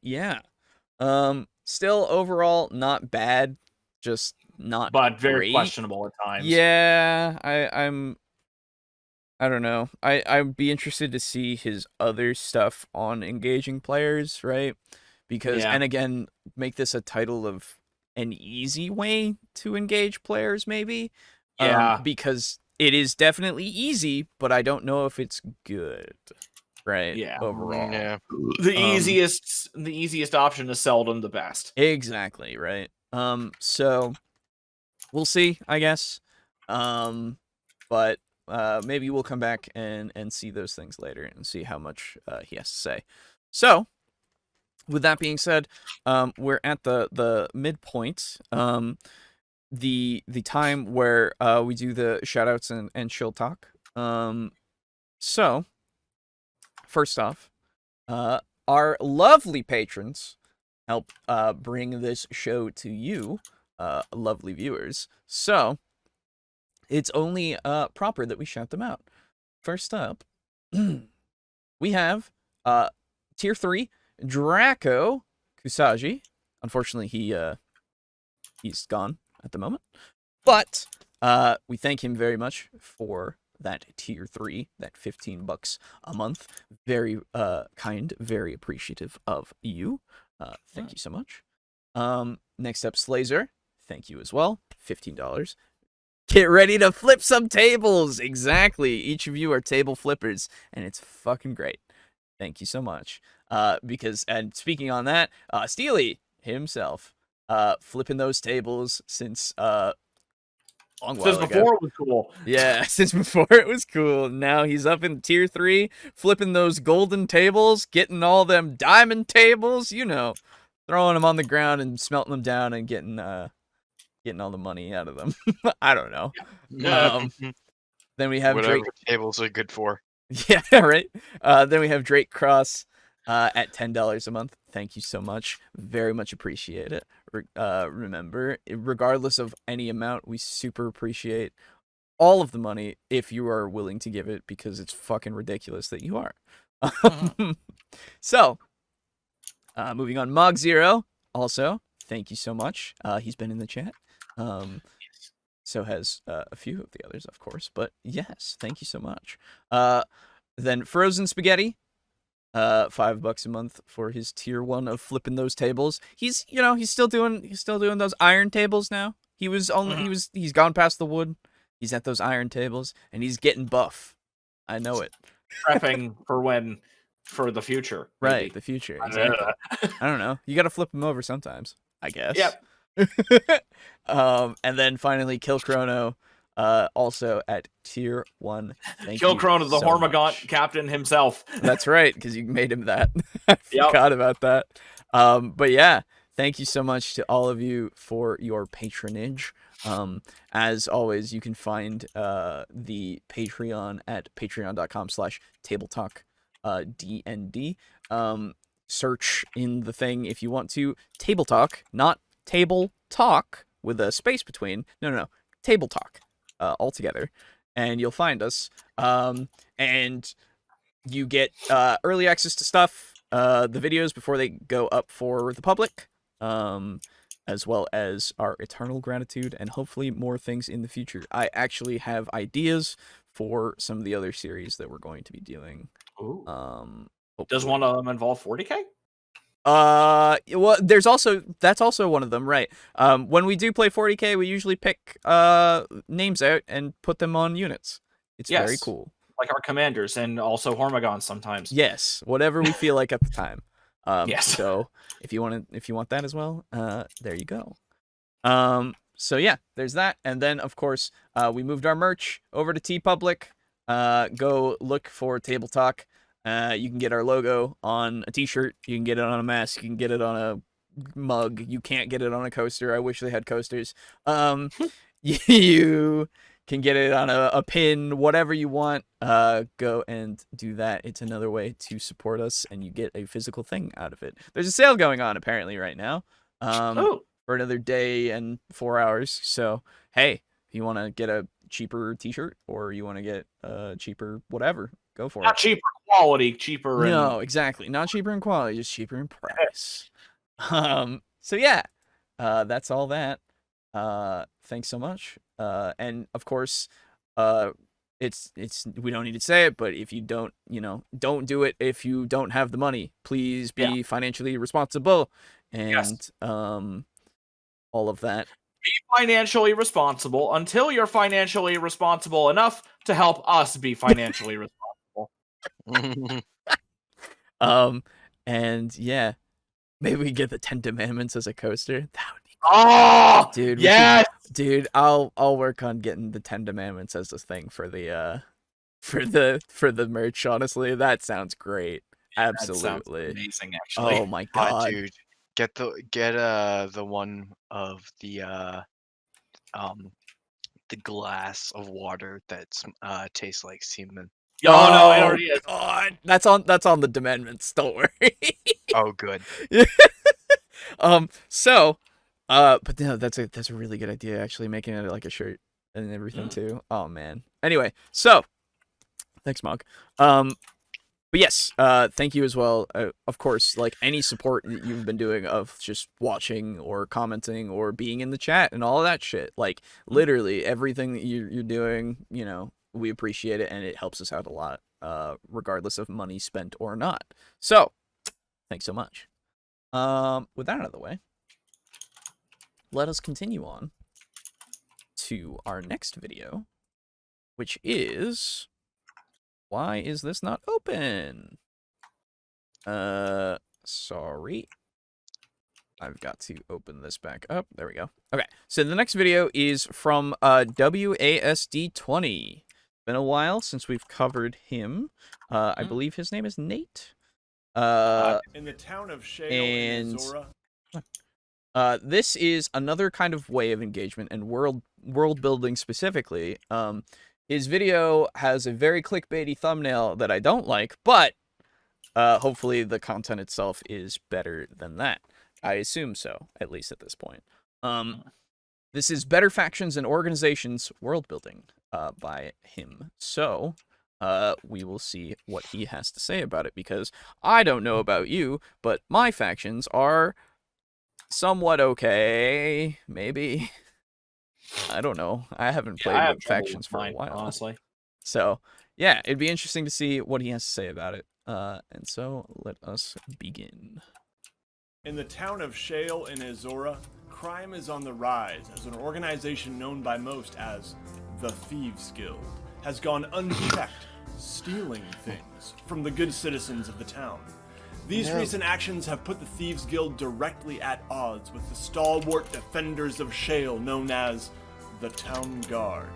yeah. Still overall not bad. Just not but very great. Questionable at times. Yeah, I don't know. I'd be interested to see his other stuff on engaging players, right? Because and again, make this a title of an easy way to engage players, maybe. Yeah. Because it is definitely easy, but I don't know if it's good. Right. Yeah. Overall. Yeah. The easiest option is seldom the best. Exactly, right. So we'll see, I guess. But maybe we'll come back and see those things later and see how much he has to say. So, with that being said, we're at the midpoint. The time where we do the shoutouts and chill talk. So, first off, our lovely patrons help bring this show to you, lovely viewers. So, it's only proper that we shout them out. First up, we have Tier 3, Draco Kusagi. Unfortunately, he's gone at the moment. But we thank him very much for that Tier 3, that $15 a month. Very kind, very appreciative of you. Thank you so much. Next up, Slazer. Thank you as well. $15. Get ready to flip some tables. Exactly. Each of you are table flippers, and it's fucking great. Thank you so much. And speaking on that, Steely himself, flipping those tables since since before it was cool. Yeah, since before it was cool. Now he's up in Tier 3, flipping those golden tables, getting all them diamond tables, throwing them on the ground and smelting them down and getting getting all the money out of them. I don't know. Yeah. Then we have whatever Drake. tables are good for. Yeah, right. Then we have Drake Cross at $10 a month. Thank you so much. Very much appreciate it. Remember, regardless of any amount, we super appreciate all of the money if you are willing to give it, because it's fucking ridiculous that you are. So, moving on, Mog Zero, also, thank you so much. He's been in the chat. So has a few of the others, of course. But yes, thank you so much. Then Frozen Spaghetti, $5 a month for his tier 1 of flipping those tables. He's still doing those iron tables now. He's gone past the wood. He's at those iron tables and he's getting buff. I know it. Prepping for the future. Maybe. Right, the future. Exactly. I don't know. You got to flip them over sometimes, I guess. Yep. And then finally Kill Chrono, also at tier 1. Kill Chrono, the Hormagaunt captain himself. That's right, because you made him that. I forgot about that. But yeah, thank you so much to all of you for your patronage. As always, you can find the Patreon at patreon.com/tabletalk search in the thing if you want to. Table Talk, not Table Talk with a space between. No. Table Talk, all together, and you'll find us. And you get early access to stuff, the videos before they go up for the public, as well as our eternal gratitude and hopefully more things in the future. I actually have ideas for some of the other series that we're going to be doing. Ooh. Does one of them involve 40K? Well, that's also one of them, right? When we do play 40K, we usually pick names out and put them on units. It's very cool. Like our commanders and also Hormagons sometimes. Yes, whatever we feel like at the time. Yes. So if you want that as well, there you go. So yeah, there's that, and then of course we moved our merch over to TeePublic. Go look for Table Talk. You can get our logo on a t-shirt. You can get it on a mask. You can get it on a mug. You can't get it on a coaster. I wish they had coasters. You can get it on a pin, whatever you want. Go and do that. It's another way to support us, and you get a physical thing out of it. There's a sale going on apparently right now. For another day and 4 hours. So hey, if you want to get a cheaper t-shirt or you want to get cheaper whatever, go for it. Not cheaper quality, cheaper. No, exactly. Not cheaper in quality, just cheaper in price. So yeah, that's all that. Thanks so much. And of course, it's we don't need to say it, but if you don't do it if you don't have the money. Please be financially responsible and all of that. Be financially responsible until you're financially responsible enough to help us be financially responsible. And yeah, maybe we get the 10 Commandments as a coaster. That would be cool. Oh, dude, yes, dude. I'll work on getting the 10 Commandments as a thing for the merch. Honestly, that sounds great. Absolutely that sounds amazing. Actually, oh my god, dude, get the one of the glass of water that tastes like semen. Oh no, it already is. God. That's on the Demandments. Don't worry. Oh, good. So, but no, that's a really good idea. Actually, making it like a shirt and everything too. Oh man. Anyway, so thanks, Mog. But yes, thank you as well. Of course, like any support that you've been doing of just watching or commenting or being in the chat and all of that shit. Like literally everything that you're doing, we appreciate it and it helps us out a lot, regardless of money spent or not. So, thanks so much. With that out of the way, let us continue on to our next video, which is... Why is this not open? Sorry. I've got to open this back up. There we go. Okay, so the next video is from WASD20. Been a while since we've covered him. I believe his name is Nate. In the town of Shale in Zora. This is another kind of way of engagement and world building specifically. His video has a very clickbaity thumbnail that I don't like, but hopefully the content itself is better than that. I assume so, at least at this point. This is Better Factions and Organizations World Building by him. So we will see what he has to say about it, because I don't know about you, but my factions are somewhat okay, maybe. I don't know. I haven't played with factions for a while, honestly. So yeah, it'd be interesting to see what he has to say about it. And so let us begin. In the town of Shale in Azora, crime is on the rise as an organization known by most as the Thieves Guild has gone unchecked, stealing things from the good citizens of the town. These recent actions have put the Thieves Guild directly at odds with the stalwart defenders of Shale known as the Town Guard.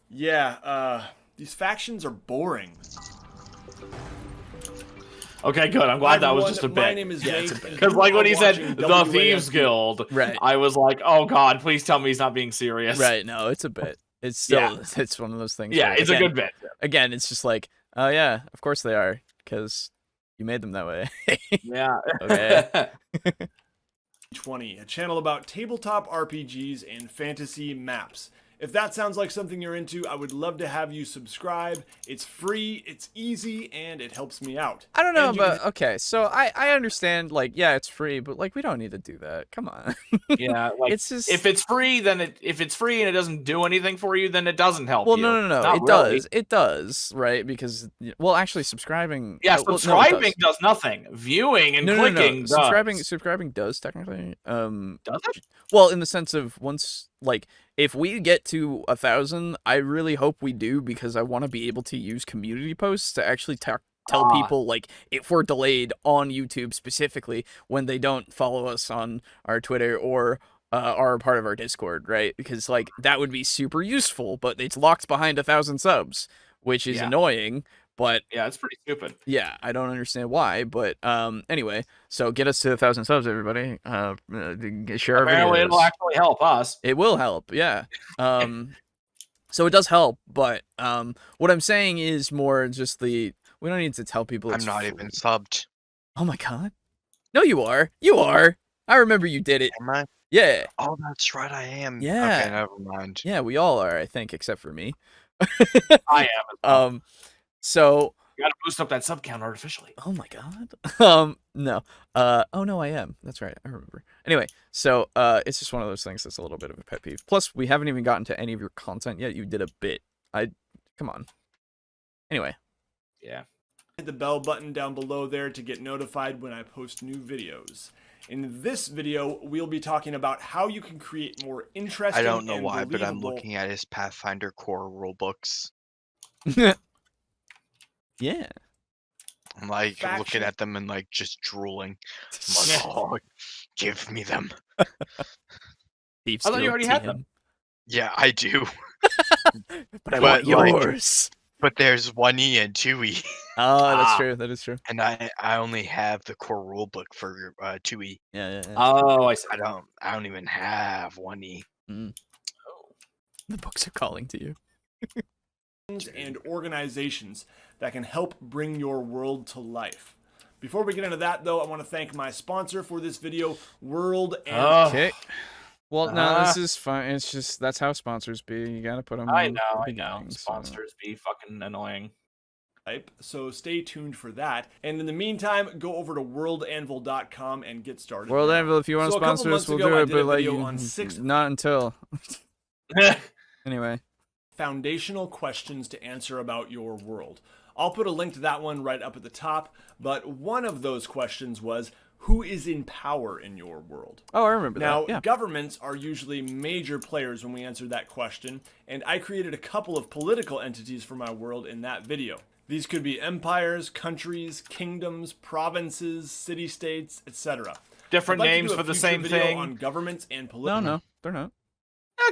Yeah, these factions are boring. Okay, good. I'm glad that was just a bit. My name is Nate. Because like when he said the Thieves Guild, right, I was like, oh god, please tell me he's not being serious. Right, no, it's a bit. It's still, it's one of those things. Yeah, it's a good bit. Again, it's just like, oh yeah, of course they are, because you made them that way. Yeah. Okay. 20, a channel about tabletop RPGs and fantasy maps. If that sounds like something you're into, I would love to have you subscribe. It's free, it's easy, and it helps me out. I don't know, but okay, so I understand, like, yeah, it's free, but like we don't need to do that. Come on. Yeah, like it's just, if it's free, then if it's free and it doesn't do anything for you, then it doesn't help well, you. no, Not it really. does. It does, right? Because, well, actually subscribing. Yeah, well, subscribing does nothing. Viewing and clicking does. Subscribing does technically. Does it? Well, in the sense of once, like, if we get to 1,000, I really hope we do, because I want to be able to use community posts to actually tell people, like, if we're delayed on YouTube specifically when they don't follow us on our Twitter or are a part of our Discord, right? Because, like, that would be super useful, but it's locked behind 1,000 subs, which is annoying. But yeah, it's pretty stupid. Yeah, I don't understand why, but anyway, so get us to 1,000 subs, everybody. Share our Apparently, videos. it'll actually help us. It will help, yeah. So it does help, but what I'm saying is more just we don't need to tell people. I'm not even subbed. Oh my god! No, you are. You are. I remember you did it. Am I? Yeah. Oh, that's right. I am. Yeah. Okay, never mind. Yeah, we all are, I think, except for me. I am. So you gotta boost up that sub count artificially. Oh my god. No. Oh no, I am. That's right. I remember. Anyway, so it's just one of those things that's a little bit of a pet peeve. Plus, we haven't even gotten to any of your content yet. You did a bit. Come on. Anyway. Yeah. Hit the bell button down below there to get notified when I post new videos. In this video, we'll be talking about how you can create more interesting. I don't know why, but I'm looking at his Pathfinder core rulebooks. Yeah. I'm like looking at them and like just drooling. I'm like, oh, give me them. I thought you already had them. Yeah, I do. But I want yours. But there's 1E and 2E. Oh, that's true. That is true. And I only have the core rulebook for 2E. Yeah. Oh, I see. I don't even have 1E. Mm. Oh. The books are calling to you. And organizations that can help bring your world to life. Before we get into that, though, I want to thank my sponsor for this video, World and... Okay. Well, no, this is fine. It's just, that's how sponsors be. You gotta put them I know. Sponsors be fucking annoying. So stay tuned for that. And in the meantime, go over to worldanvil.com and get started. World Anvil, if you want to sponsor us, we'll do it, but like, not until. Anyway. Foundational questions to answer about your world. I'll put a link to that one right up at the top, but one of those questions was, who is in power in your world? Oh, I remember that. Now, Yeah. governments are usually major players when we answer that question, and I created a couple of political entities for my world in that video. These could be empires, countries, kingdoms, provinces, city-states, etc. Different names for the same thing. On governments and political. No, they're not.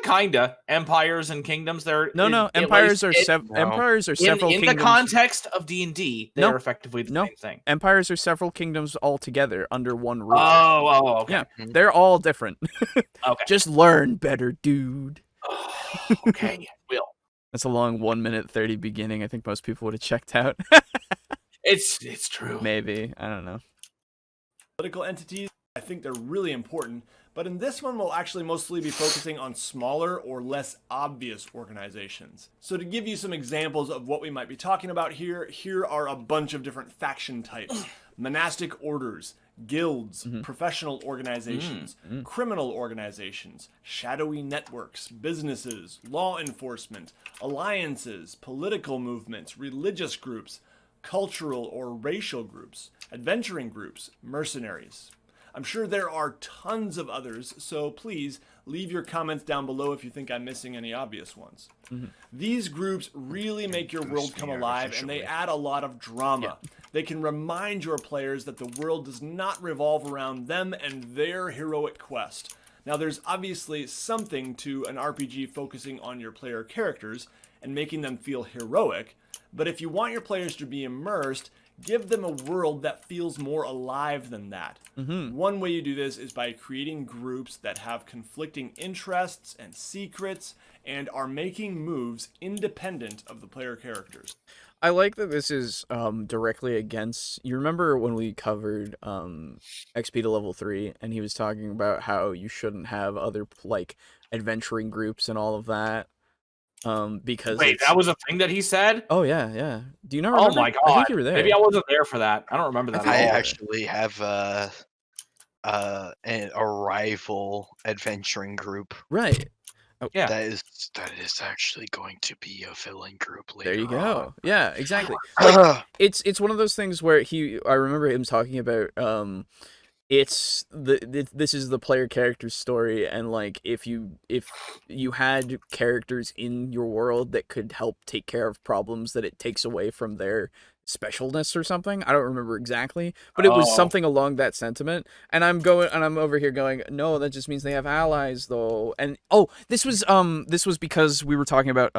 Kinda. Empires and kingdoms. They're no. Empires are several in kingdoms. the context of D&D. They are effectively the same thing. Empires are several kingdoms all together under one roof. Okay. Yeah, they're all different. Okay. Just learn better, dude. Okay, will. That's a long 1 minute 30 beginning. I think most people would have checked out. It's true. Maybe. I don't know. Political entities, I think they're really important, but in this one we'll actually mostly be focusing on smaller or less obvious organizations. So to give you some examples of what we might be talking about here are a bunch of different faction types. Monastic orders, guilds, professional organizations, criminal organizations, shadowy networks, businesses, law enforcement, alliances, political movements, religious groups, cultural or racial groups, adventuring groups, mercenaries. I'm sure there are tons of others, so please leave your comments down below if you think I'm missing any obvious ones. These groups really make your world come alive, and they add a lot of drama. They can remind your players that the world does not revolve around them and their heroic quest. Now, there's obviously something to an RPG focusing on your player characters and making them feel heroic, but if you want your players to be immersed, give them a world that feels more alive than that. One way you do this is by creating groups that have conflicting interests and secrets and are making moves independent of the player characters. I like that this is directly against... You remember when we covered XP to level 3, and he was talking about how you shouldn't have other, like, adventuring groups and all of that? Because that was a thing that he said? Oh, yeah. Do you not remember? Oh my god. I think you were there. Maybe I wasn't there for that. I don't remember that at all. I actually have a rival adventuring group. Right. Oh, yeah. That is actually going to be a villain group later. There you go. On. Yeah, exactly. It's one of those things where I remember him talking about this is the player character's story, and like if you had characters in your world that could help take care of problems that it takes away from their specialness or something. I don't remember exactly, but it was something along that sentiment. And I'm over here going, no, that just means they have allies though. And this was because we were talking about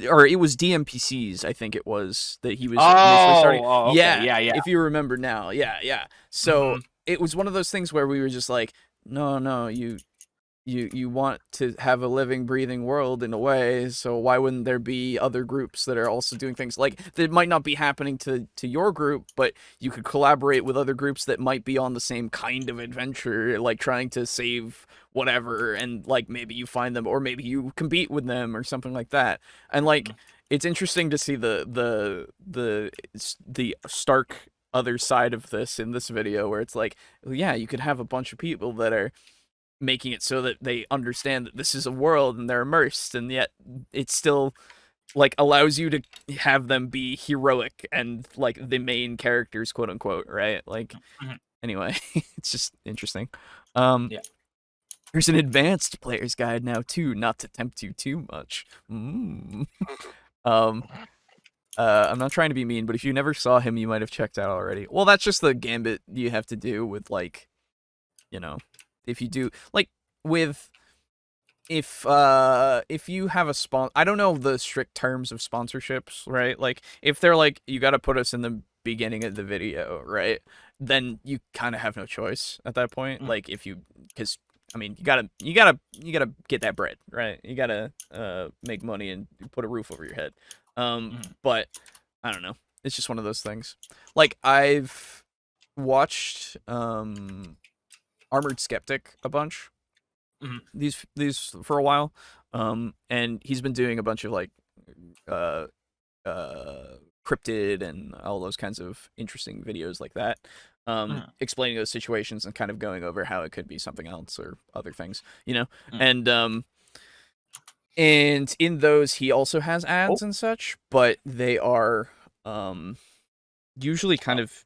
or it was DMPCs, I think it was, that he was initially starting. Okay. Yeah. If you remember now, yeah. So it was one of those things where we were just like, no, you want to have a living, breathing world in a way, so why wouldn't there be other groups that are also doing things like that might not be happening to your group, but you could collaborate with other groups that might be on the same kind of adventure, like trying to save whatever, and like maybe you find them, or maybe you compete with them or something like that. And like it's interesting to see the stark other side of this in this video, where it's like, yeah, you could have a bunch of people that are making it so that they understand that this is a world and they're immersed, and yet it still like allows you to have them be heroic and like the main characters, quote unquote, right? Like anyway, it's just interesting. There's an advanced player's guide now too, not to tempt you too much. I'm not trying to be mean, but if you never saw him, you might have checked out already. Well, that's just the gambit you have to do with, like, you know, if you do, like, with, if you have a I don't know the strict terms of sponsorships, right? Like, if they're like, you gotta put us in the beginning of the video, right? Then you kind of have no choice at that point. Like, if you, because, I mean, you gotta get that bread, right? You gotta make money and put a roof over your head. But I don't know. It's just one of those things. Like, I've watched Armored Skeptic a bunch. These for a while. And he's been doing a bunch of like cryptid and all those kinds of interesting videos like that. Explaining those situations and kind of going over how it could be something else or other things, you know? And in those, he also has ads and such, but they are usually kind of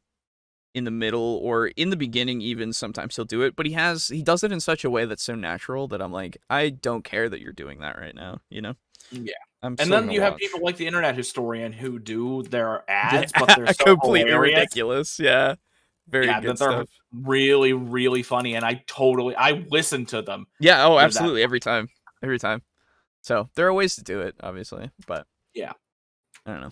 in the middle or in the beginning. Even sometimes he'll do it, but he does it in such a way that's so natural that I'm like, I don't care that you're doing that right now, you know? Yeah. And then you have people like the Internet Historian who do their ads, but they're so completely hilarious. ridiculous. Yeah. Very good stuff. Really, really funny, and I listen to them. Yeah, oh, absolutely, every time. So there are ways to do it, obviously, but yeah, I don't know.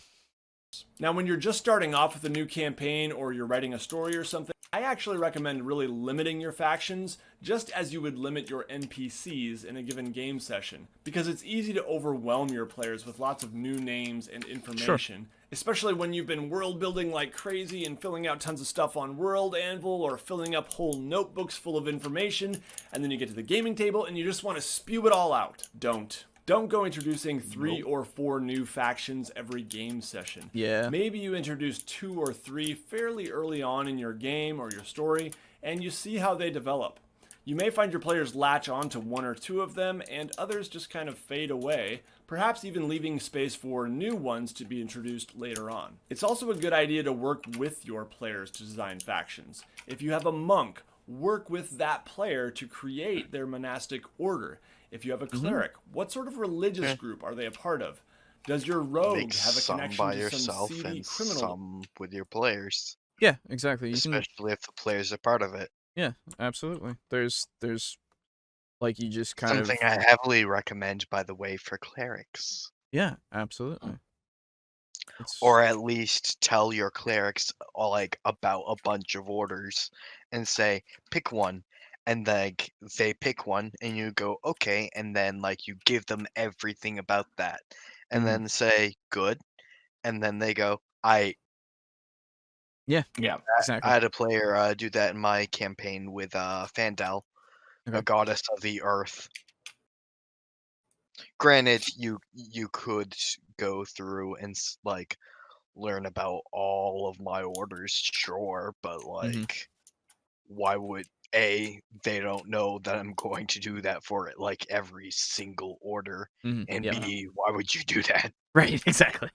Now, when you're just starting off with a new campaign or you're writing a story or something, I actually recommend really limiting your factions just as you would limit your NPCs in a given game session, because it's easy to overwhelm your players with lots of new names and information, especially when you've been world building like crazy and filling out tons of stuff on World Anvil or filling up whole notebooks full of information, and then you get to the gaming table and you just want to spew it all out. Don't go introducing 3 or 4 new factions every game session. Yeah. Maybe you introduce 2 or 3 fairly early on in your game or your story, and you see how they develop. You may find your players latch on to 1 or 2 of them, and others just kind of fade away, perhaps even leaving space for new ones to be introduced later on. It's also a good idea to work with your players to design factions. If you have a monk, work with that player to create their monastic order. If you have a cleric, what sort of religious group are they a part of? Does your rogue have a connection to some seedy criminal? Some with your players. Yeah, exactly. Especially if the players are part of it. Yeah, absolutely. There's like you just kind something I heavily recommend, by the way, for clerics. Yeah, absolutely. Or at least tell your clerics like about a bunch of orders and say, pick one. And like they pick one and you go, okay, and then like you give them everything about that. And then say, good. And then they go, Yeah, I exactly. had a player do that in my campaign with Fandel, a goddess of the earth. Granted, you could go through and like learn about all of my orders, sure, but like why would they don't know that I'm going to do that for it like every single order, and B, why would you do that? Right, exactly.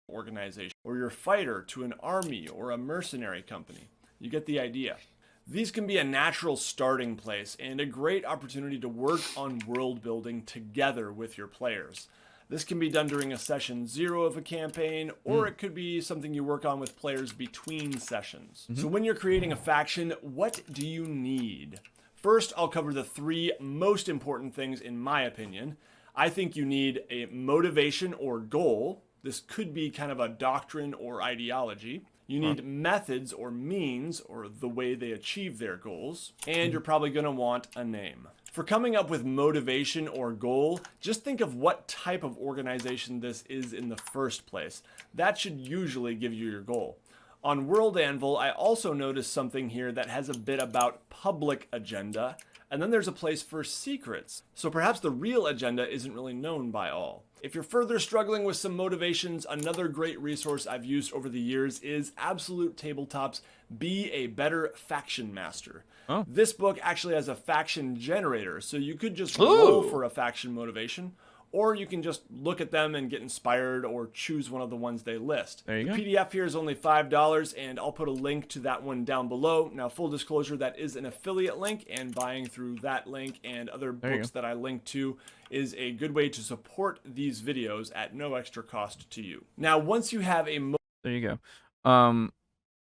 Organization, or your fighter to an army or a mercenary company. You get the idea. These can be a natural starting place and a great opportunity to work on world building together with your players. This can be done during a session 0 of a campaign, or it could be something you work on with players between sessions. So when you're creating a faction, what do you need? First, I'll cover the 3 most important things in my opinion. I think you need a motivation or goal. This could be kind of a doctrine or ideology. You need methods or means, or the way they achieve their goals. And you're probably going to want a name. For coming up with motivation or goal, just think of what type of organization this is in the first place. That should usually give you your goal. On World Anvil, I also noticed something here that has a bit about public agenda, and then there's a place for secrets. So perhaps the real agenda isn't really known by all. If you're further struggling with some motivations, another great resource I've used over the years is Absolute Tabletop's Be a Better Faction Master. This book actually has a faction generator, so you could just roll for a faction motivation, or you can just look at them and get inspired or choose one of the ones they list. There you go. The PDF here is only $5, and I'll put a link to that one down below. Now, full disclosure, that is an affiliate link, and buying through that link and other books that I link to is a good way to support these videos at no extra cost to you. Now, once you have a... There you go.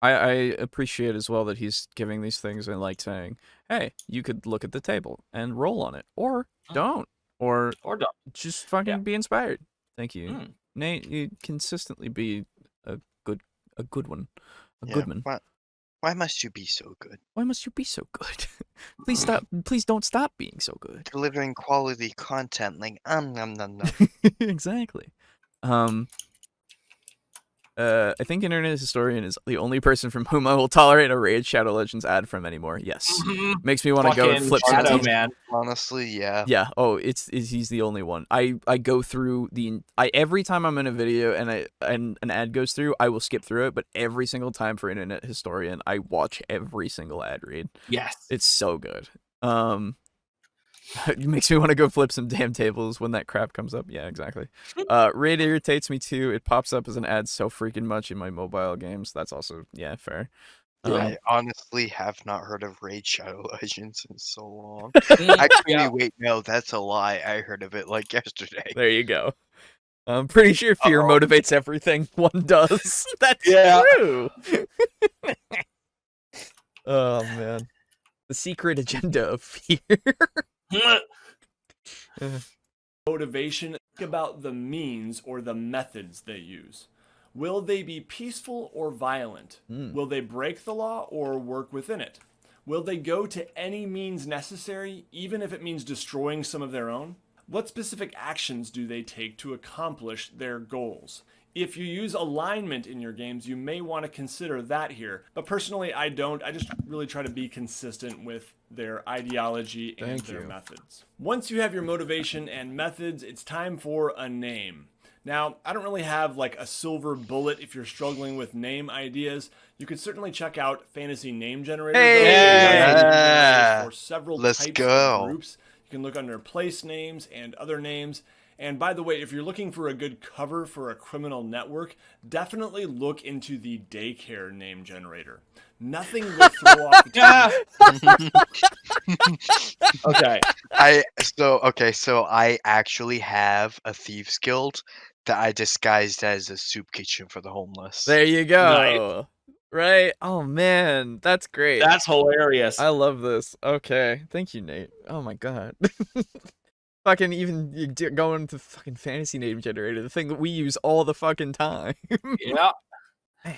I appreciate as well that he's giving these things and like saying, hey, you could look at the table and roll on it, or don't. Or don't. Just fucking be inspired. Thank you. Nate, you consistently be a good one. A good man. Why must you be so good? Why must you be so good? Please don't stop being so good. Delivering quality content like Exactly. I think Internet Historian is the only person from whom I will tolerate a Raid Shadow Legends ad from anymore. Yes. Makes me want to go and flip Shadow, man. Honestly, yeah. Yeah. Oh, he's the only one. I go through every time I'm in a video and an ad goes through, I will skip through it, but every single time for Internet Historian, I watch every single ad read. Yes. It's so good. It makes me want to go flip some damn tables when that crap comes up. Yeah, exactly. Raid irritates me too. It pops up as an ad so freaking much in my mobile games. That's also, yeah, fair. I honestly have not heard of Raid Shadow Legends in so long. Actually, wait, no, that's a lie. I heard of it like yesterday. There you go. I'm pretty sure fear motivates everything one does. That's true. Oh, man. The secret agenda of fear. Motivation, think about the means or the methods they use. Will they be peaceful or violent? Will they break the law or work within it? Will they go to any means necessary, even if it means destroying some of their own? What specific actions do they take to accomplish their goals? If you use alignment in your games, you may want to consider that here. But personally, I don't. I just really try to be consistent with their ideology and their methods. Once you have your motivation and methods, it's time for a name. Now, I don't really have like a silver bullet if you're struggling with name ideas. You could certainly check out Fantasy Name Generator. For several types of groups. You can look under place names and other names. And by the way, if you're looking for a good cover for a criminal network, definitely look into the daycare name generator. Nothing will throw off the Okay. So I actually have a thieves guild that I disguised as a soup kitchen for the homeless. There you go. Right? Oh man, that's great. That's hilarious. I love this. Okay, thank you, Nate. Oh my god. Fucking even going into fucking fantasy name generator, the thing that we use all the fucking time. Yeah. Man.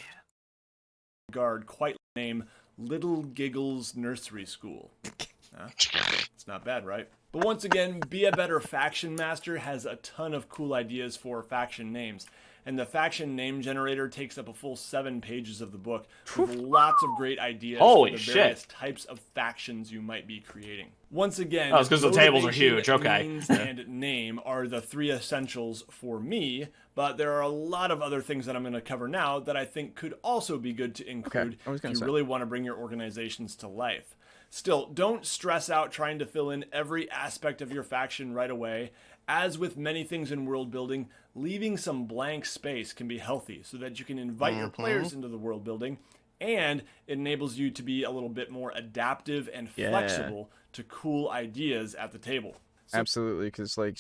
Guard quite name Little Giggles Nursery School. It's not bad, right? But once again, Be a Better Faction Master has a ton of cool ideas for faction names. And the faction name generator takes up a full 7 pages of the book with lots of great ideas for the various types of factions you might be creating. Once again, it's because the tables are huge. Okay. Means and name are the 3 essentials for me, but there are a lot of other things that I'm going to cover now that I think could also be good to include if you really want to bring your organizations to life. Still, don't stress out trying to fill in every aspect of your faction right away. As with many things in world building, leaving some blank space can be healthy so that you can invite your players into the world building, and it enables you to be a little bit more adaptive and flexible to cool ideas at the table. So, absolutely, because like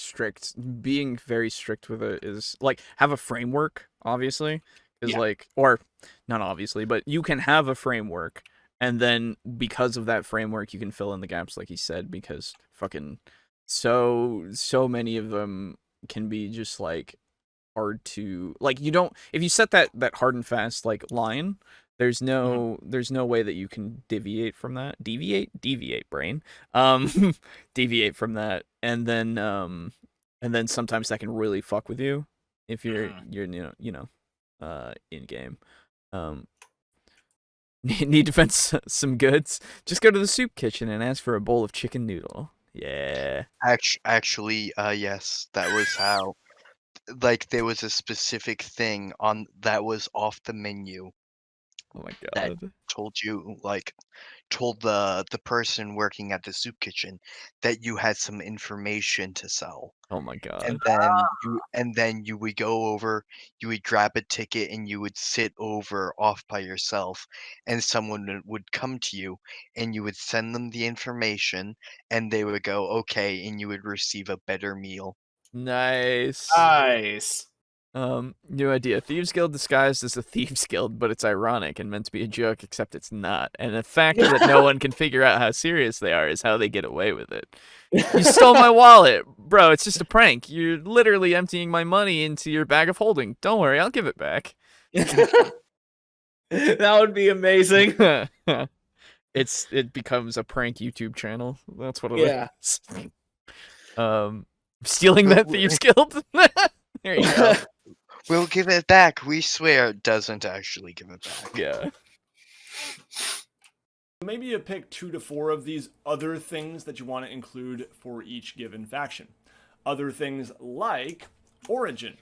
being very strict with it is like have a framework, obviously, is or not obviously, but you can have a framework, and then because of that framework, you can fill in the gaps, like he said, because fucking. So many of them can be just like hard to like. You don't if you set that hard and fast like line. There's no way that you can deviate from that. Deviate brain. Deviate from that, and then sometimes that can really fuck with you if you're in game. Need to find some goods? Just go to the soup kitchen and ask for a bowl of chicken noodle. Yeah. Actually, yes, that was how. Like, there was a specific thing that was off the menu. Oh my god. That told the person working at the soup kitchen that you had some information to sell. Oh my god. And then you would go over, you would grab a ticket, and you would sit over off by yourself, and someone would come to you, and you would send them the information, and they would go, okay, and you would receive a better meal. Nice. New idea. Thieves Guild disguised as a Thieves Guild, but it's ironic and meant to be a joke, except it's not. And the fact that no one can figure out how serious they are is how they get away with it. You stole my wallet. Bro, it's just a prank. You're literally emptying my money into your bag of holding. Don't worry, I'll give it back. That would be amazing. It becomes a prank YouTube channel. That's what it is. Stealing that Thieves Guild? There you go. We'll give it back. We swear it doesn't actually give it back. Yeah. Maybe you pick 2 to 4 of these other things that you want to include for each given faction. Other things like origin.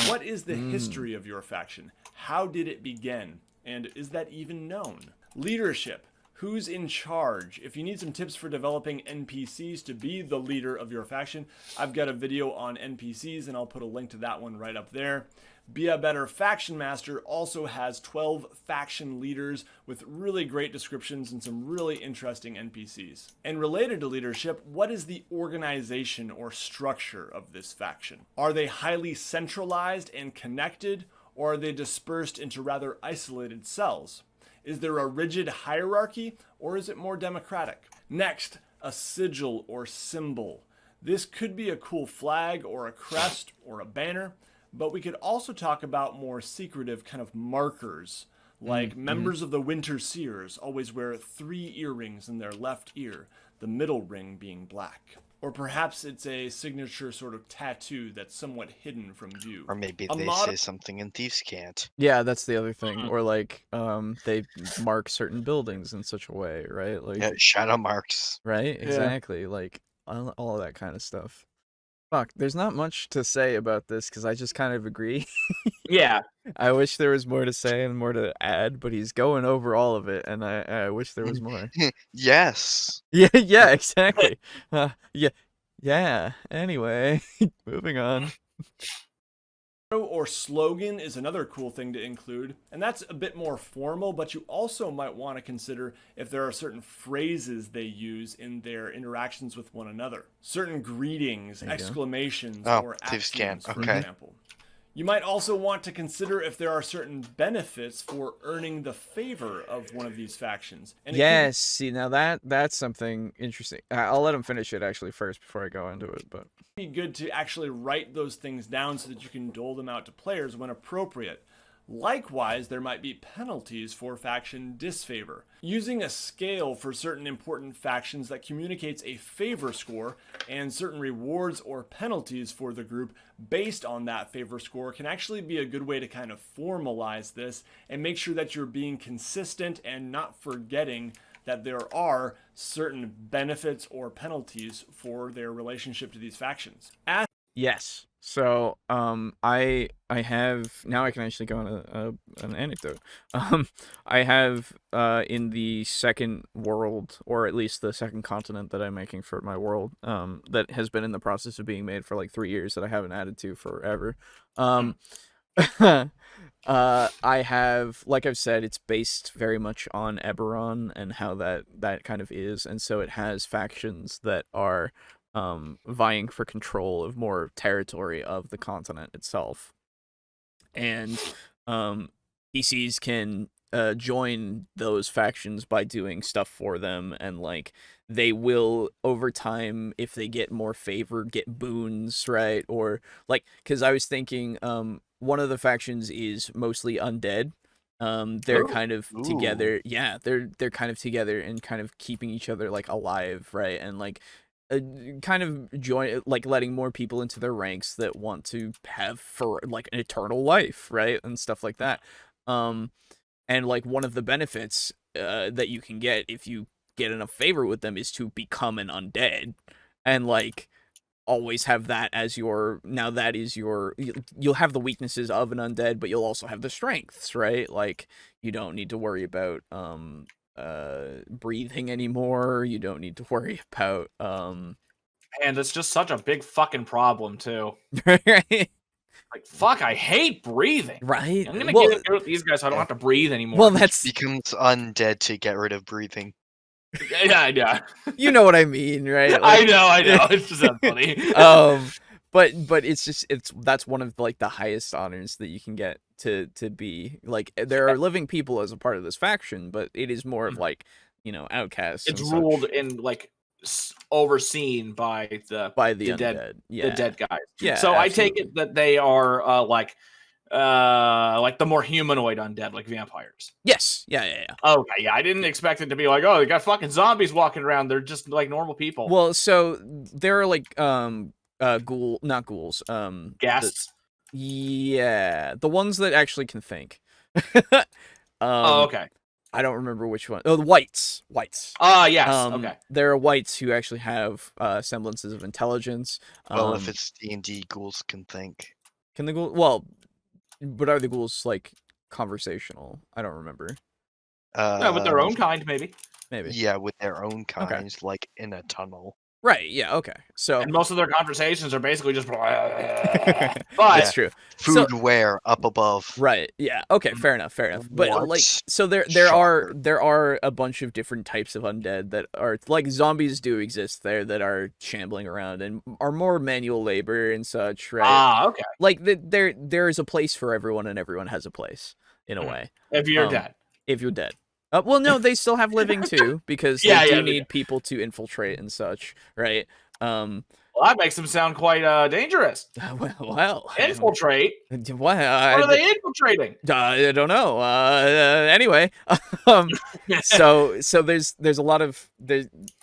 What is the history of your faction? How did it begin? And is that even known? Leadership. Who's in charge? If you need some tips for developing NPCs to be the leader of your faction, I've got a video on NPCs, and I'll put a link to that one right up there. Be a Better Faction Master also has 12 faction leaders with really great descriptions and some really interesting NPCs. And related to leadership, what is the organization or structure of this faction? Are they highly centralized and connected, or are they dispersed into rather isolated cells? Is there a rigid hierarchy, or is it more democratic? Next, a sigil or symbol. This could be a cool flag or a crest or a banner, but we could also talk about more secretive kind of markers, like members of the Winter Seers always wear 3 earrings in their left ear, the middle ring being black. Or perhaps it's a signature sort of tattoo that's somewhat hidden from view. Or maybe they say something in Thieves' Cant. Yeah, that's the other thing. Or like, they mark certain buildings in such a way, right? Like, yeah, shadow marks. Right? Exactly. Yeah. Like, all of that kind of stuff. Fuck, there's not much to say about this because I just kind of agree. Yeah. I wish there was more to say and more to add, but he's going over all of it, and I wish there was more. Yes. Yeah, exactly. Yeah. Anyway, moving on. Or slogan is another cool thing to include, and that's a bit more formal, but you also might want to consider if there are certain phrases they use in their interactions with one another. Certain greetings, exclamations, or axioms, for example. You might also want to consider if there are certain benefits for earning the favor of one of these factions. And yes, see, now that's something interesting. I'll let him finish it actually first before I go into it, but be good to actually write those things down so that you can dole them out to players when appropriate. Likewise, there might be penalties for faction disfavor. Using a scale for certain important factions that communicates a favor score and certain rewards or penalties for the group based on that favor score can actually be a good way to kind of formalize this and make sure that you're being consistent and not forgetting that there are certain benefits or penalties for their relationship to these factions. Yes. So, I have now I can actually go on an anecdote. I have in the second world, or at least the second continent that I'm making for my world, that has been in the process of being made for like 3 years that I haven't added to forever. I have, like I've said, it's based very much on Eberron and how that kind of is, and so it has factions that are vying for control of more territory of the continent itself. And PCs can join those factions by doing stuff for them, and like they will over time, if they get more favor, get boons, right? Or like, because I was thinking one of the factions is mostly undead. They're kind of together. Yeah, they're kind of together and kind of keeping each other like alive, right? And like kind of like letting more people into their ranks that want to have for like an eternal life, right? And stuff like that. And like one of the benefits that you can get if you get enough favor with them is to become an undead, and like always have that as your, now that is your, you'll have the weaknesses of an undead, but you'll also have the strengths, right? Like you don't need to worry about breathing anymore. You don't need to worry about and it's just such a big fucking problem too. Right? Like, fuck, I hate breathing. Right? I'm gonna get rid of these guys so I don't have to breathe anymore. Well, that's becomes undead to get rid of breathing. Yeah. You know what I mean, right? Like, I know. It's just that funny. But that's one of like the highest honors that you can get to be like. There are living people as a part of this faction, but it is more of like, you know, outcasts. It's ruled and like overseen by the undead. Dead, the dead guys. Yeah. So absolutely. I take it that they are like the more humanoid undead, like vampires. Yes. Yeah. Okay. Yeah. I didn't expect it to be like, oh, they got fucking zombies walking around. They're just like normal people. Well, so there are like not ghouls. Ghasts. The ones that actually can think. Okay. I don't remember which one. Oh, the whites. Yes. Okay. There are whites who actually have semblances of intelligence. Well, if it's D&D, ghouls can think. Can the ghouls? Well, but are the ghouls like conversational? I don't remember. Yeah, with their own kind, maybe. Yeah, with their own kinds, like in a tunnel. Right. Yeah. Okay. So. And most of their conversations are basically just. But Yeah. that's true. Food where up above. Right. Yeah. Okay. Fair enough. Fair enough. But What? like, so there are a bunch of different types of undead that are like zombies do exist there that are shambling around and are more manual labor and such. Right. Ah, okay. Like there is a place for everyone and everyone has a place in a way. If you're dead. If you're dead. Well, no, they still have living too because they do need people to infiltrate and such, right? Well, that makes them sound quite dangerous. Well, infiltrate. What are they infiltrating? I don't know. Anyway, so there's a lot of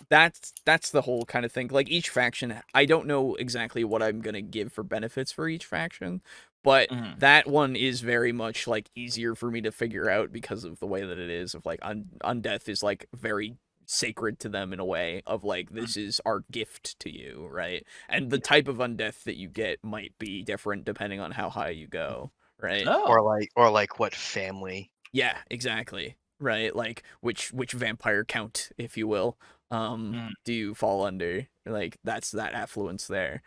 that's the whole kind of thing. Like each faction, I don't know exactly what I'm gonna give for benefits for each faction. But that one is very much like easier for me to figure out because of the way that it is of like undeath is like very sacred to them in a way of like this is our gift to you, right? And the type of undeath that you get might be different depending on how high you go, right? Oh. Or like what family. Yeah, exactly. Right? Like which vampire count, if you will, do you fall under? Like that's that affluence there.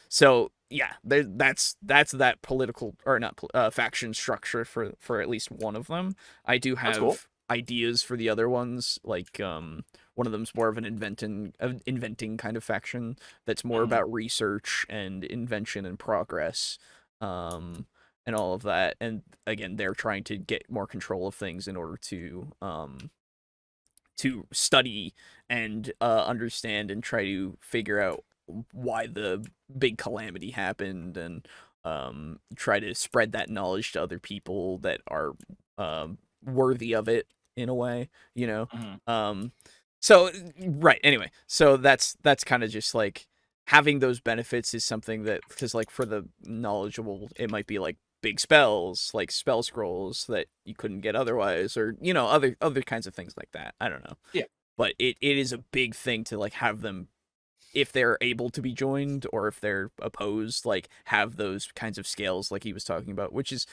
So yeah, that's that political or not faction structure for at least one of them. I do have ideas for the other ones. Like one of them's more of an inventing kind of faction that's more about research and invention and progress, and all of that. And again, they're trying to get more control of things in order to study and understand and try to figure out why the big calamity happened and try to spread that knowledge to other people that are worthy of it in a way, you know. So right, anyway, so that's kind of just like having those benefits is something that, because like for the knowledgeable it might be like big spells, like spell scrolls that you couldn't get otherwise, or you know, other kinds of things like that. I don't know. Yeah. But it is a big thing to like have them, if they're able to be joined or if they're opposed, like have those kinds of scales like he was talking about, which is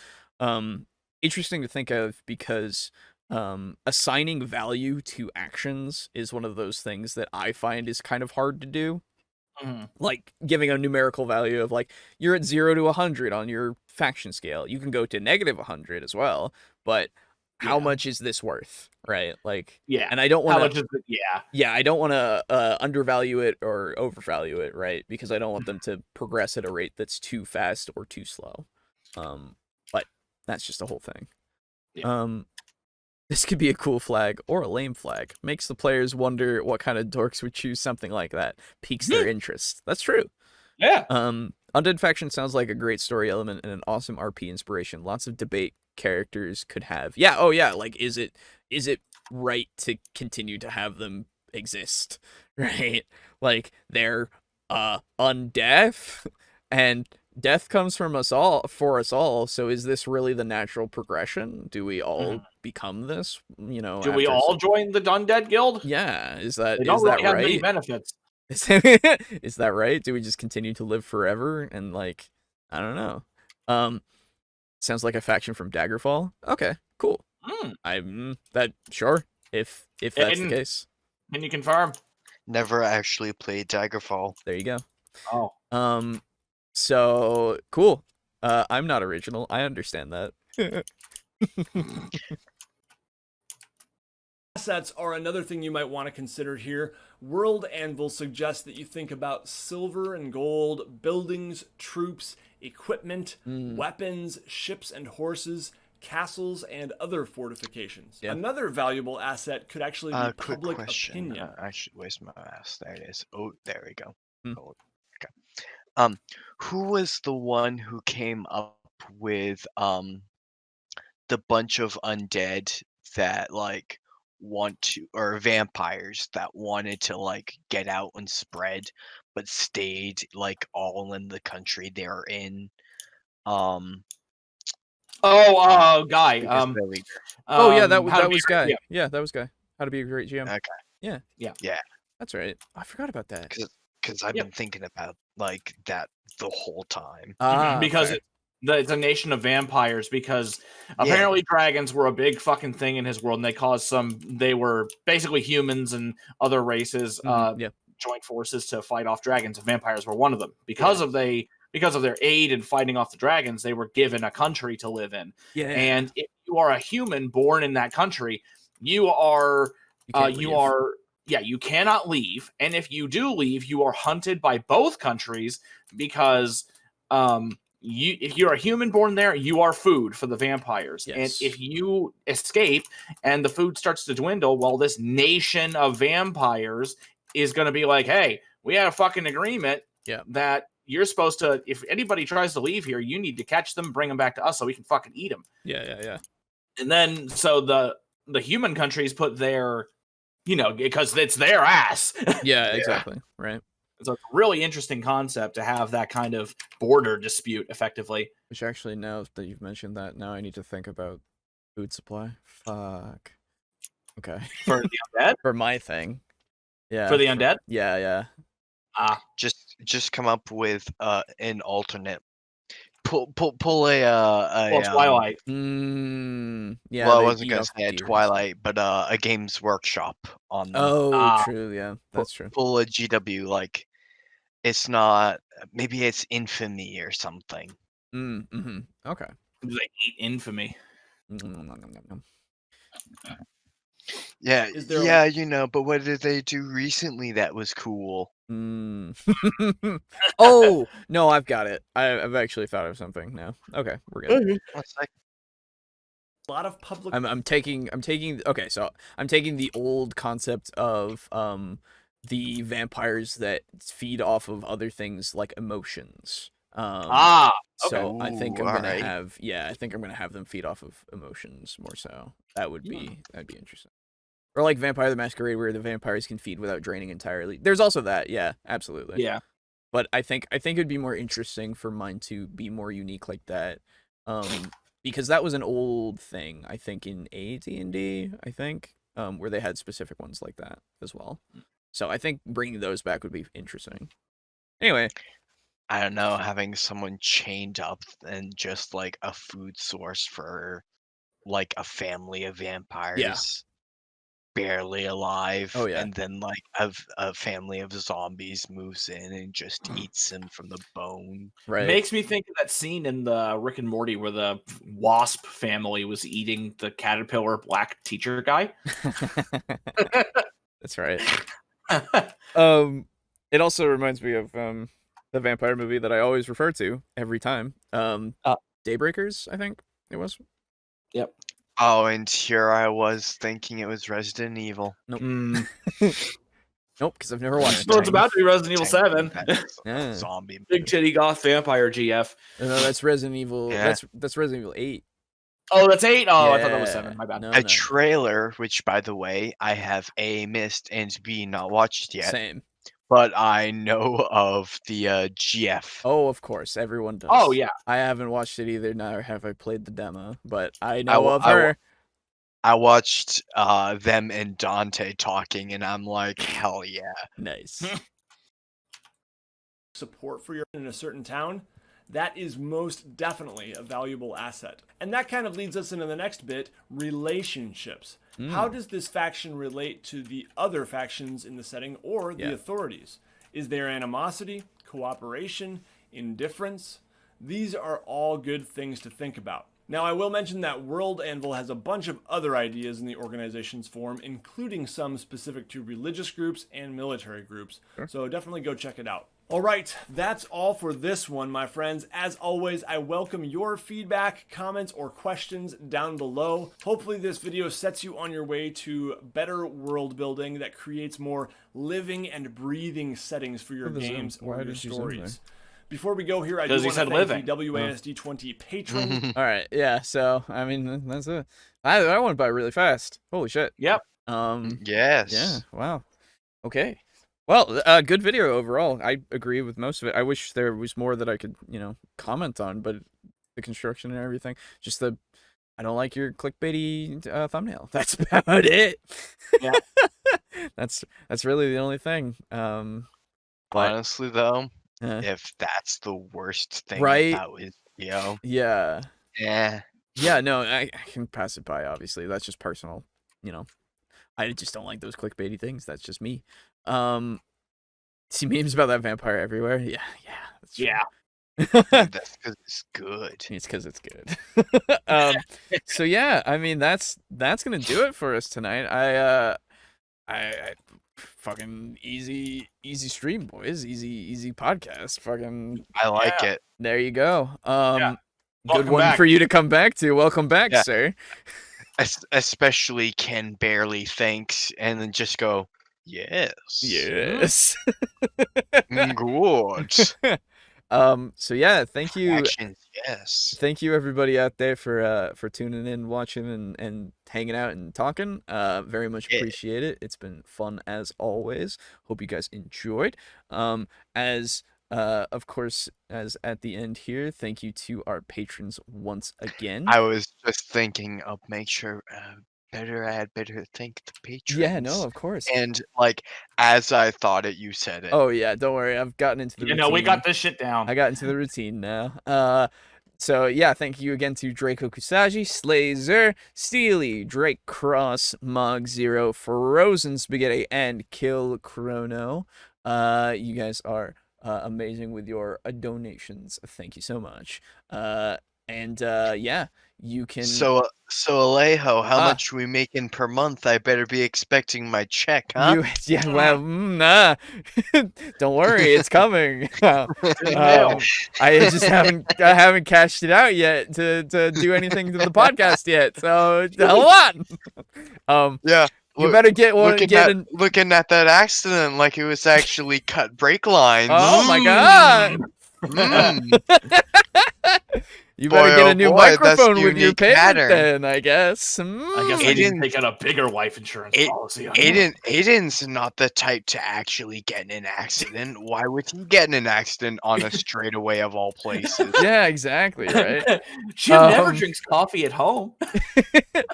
interesting to think of because assigning value to actions is one of those things that I find is kind of hard to do. Like giving a numerical value of like you're at 0 to 100 on your faction scale. You can go to negative 100 as well, but how much is this worth, right? Like, and I don't want to. I don't want to undervalue it or overvalue it, right? Because I don't want them to progress at a rate that's too fast or too slow. But that's just the whole thing. This could be a cool flag or a lame flag. Makes the players wonder what kind of dorks would choose something like that. Piques their interest. That's true. Yeah. Undead Faction sounds like a great story element and an awesome RP inspiration. Lots of debate characters could have. Yeah, oh yeah, like is it right to continue to have them exist? Right? Like they're undeath and death comes from us all for us all, so is this really the natural progression? Do we all become this, you know? Do we all join the Undead Guild? Yeah, is that really have right? many benefits. Is that right? Do we just continue to live forever and like I don't know. Sounds like a faction from Daggerfall. Okay, cool. I'm that sure if that's the case. Can you confirm? Never actually played Daggerfall. There you go. Oh. So cool. I'm not original. I understand that. Assets are another thing you might want to consider here. World Anvil suggests that you think about silver and gold, buildings, troops, equipment, weapons, ships and horses, castles, and other fortifications. Yeah. Another valuable asset could actually be public opinion. Actually, where's my mouse? There it is. Oh, there we go. Oh, okay. Who was the one who came up with the bunch of undead that like want to, or vampires that wanted to like get out and spread but stayed like all in the country they're in? Guy. That was Guy. Yeah, that was Guy. How to be a great GM. Okay. Yeah. That's right. I forgot about that. Because I've been thinking about like that the whole time. Because It's a nation of vampires because apparently dragons were a big fucking thing in his world, and they caused they were basically humans and other races joined forces to fight off dragons, and vampires were one of them. Because of their aid in fighting off the dragons, they were given a country to live in. And if you are a human born in that country, you cannot leave. And if you do leave, you are hunted by both countries because if you're a human born there, you are food for the vampires. Yes. And if you escape and the food starts to dwindle, well, this nation of vampires is going to be like, hey, we had a fucking agreement that you're supposed to, if anybody tries to leave here, you need to catch them, bring them back to us so we can fucking eat them. Yeah. And then, so the human countries put their, because it's their ass. Yeah, exactly. Right. So it's a really interesting concept to have that kind of border dispute effectively. Which actually, now that you've mentioned that, now I need to think about food supply. Fuck. Okay. For the undead? For my thing. Yeah. For the undead? Yeah. Just come up with an alternate. Pull a Twilight. Yeah. Well, I wasn't gonna say a Twilight, but a Games Workshop on them. Oh, true. Yeah, that's true. Pull a GW, like it's not. Maybe it's Infamy or something. Okay. They eat Infamy. Yeah, but what did they do recently that was cool? Oh no, I've got it. I've actually thought of something now. Okay, we're good. A lot of public. I'm taking. Okay, so I'm taking the old concept of the vampires that feed off of other things like emotions. Okay. So I think I'm gonna have. Yeah, I think I'm gonna have them feed off of emotions more so. That'd be interesting. Or like Vampire the Masquerade, where the vampires can feed without draining entirely. There's also that, yeah, absolutely. Yeah. But I think it'd be more interesting for mine to be more unique like that, because that was an old thing. I think in AT&D, where they had specific ones like that as well. So I think bringing those back would be interesting. Anyway, I don't know, having someone chained up and just like a food source for like a family of vampires. Yeah. Barely alive, yeah. And then like a family of zombies moves in and just eats him from the bone. Right. Makes me think of that scene in the Rick and Morty where the wasp family was eating the caterpillar black teacher guy. That's right. It also reminds me of the vampire movie that I always refer to every time. Daybreakers, I think it was. Yep. Oh, and here I was thinking it was Resident Evil. Nope. Nope, because I've never watched it. Well, it's about to be Resident Evil 7. Yeah. Zombie. Big titty goth vampire GF. No, that's Resident Evil. Yeah. That's Resident Evil 8. Oh, that's 8? Oh, yeah. I thought that was 7. My bad. No. Trailer, which, by the way, I have A, missed, and B, not watched yet. Same. But I know of the GF. Oh, of course. Everyone does. Oh, yeah. I haven't watched it either, nor have I played the demo, but I know of her. I watched them and Dante talking, and I'm like, hell yeah. Nice. Support for your in a certain town, that is most definitely a valuable asset. And that kind of leads us into the next bit, relationships. How does this faction relate to the other factions in the setting or the authorities? Is there animosity, cooperation, indifference? These are all good things to think about. Now, I will mention that World Anvil has a bunch of other ideas in the organization's form, including some specific to religious groups and military groups. Sure. So definitely go check it out. All right, that's all for this one, my friends. As always, I welcome your feedback, comments, or questions down below. Hopefully this video sets you on your way to better world building that creates more living and breathing settings for your games or your stories. Before we go here, I do want to thank the WASD20 patron. All right, yeah, so, I mean, that's it. I went by really fast. Holy shit. Yep. Yes. Yeah, wow. Okay. Well, good video overall. I agree with most of it. I wish there was more that I could, comment on, but the construction and everything. Just I don't like your clickbaity thumbnail. That's about it. Yeah. That's really the only thing. Honestly, though, if that's the worst thing Right? about his video. Yeah. Yeah. Yeah, no, I can pass it by, obviously. That's just personal, you know. I just don't like those clickbaity things. That's just me. See memes about that vampire everywhere. Yeah, that's true. Yeah. Dude, that's because it's good. It's because it's good. So yeah, I mean that's gonna do it for us tonight. I fucking easy stream, boys. Easy podcast. Fucking I like it. there you go. Good Welcome one back. for you to come back to. Welcome back, Yeah. sir. Especially Ken barely thinks and then just go, yes. Yes. Good. So yeah, thank you. Actions, yes. Thank you everybody out there for tuning in, watching and hanging out and talking. Very much appreciate it. It's been fun as always. Hope you guys enjoyed. Of course, as at the end here, thank you to our patrons once again. I was just thinking of make sure better thank the patrons. Yeah, no, of course. And like as I thought it, you said it. Oh yeah, don't worry. I've gotten into the routine. No, we got this shit down. I got into the routine now. So yeah, thank you again to Draco Kusagi, Slazer, Steely, Drake Cross, Mog Zero, Frozen Spaghetti, and Kill Chrono. You guys are amazing with your donations. Thank you so much. Yeah, you can. So Alejo, how much we making per month? I better be expecting my check, huh? Nah. Don't worry, it's coming. I just haven't cashed it out yet to do anything to the podcast yet. So hold on. Yeah. You better get one. Looking at that accident like it was actually cut brake lines. Oh my god! You better get a new microphone with your payment then, I guess. I guess I didn't take out a bigger life insurance policy. Aiden's not the type to actually get in an accident. Why would he get in an accident on a straightaway of all places? Yeah, exactly, right? She never drinks coffee at home.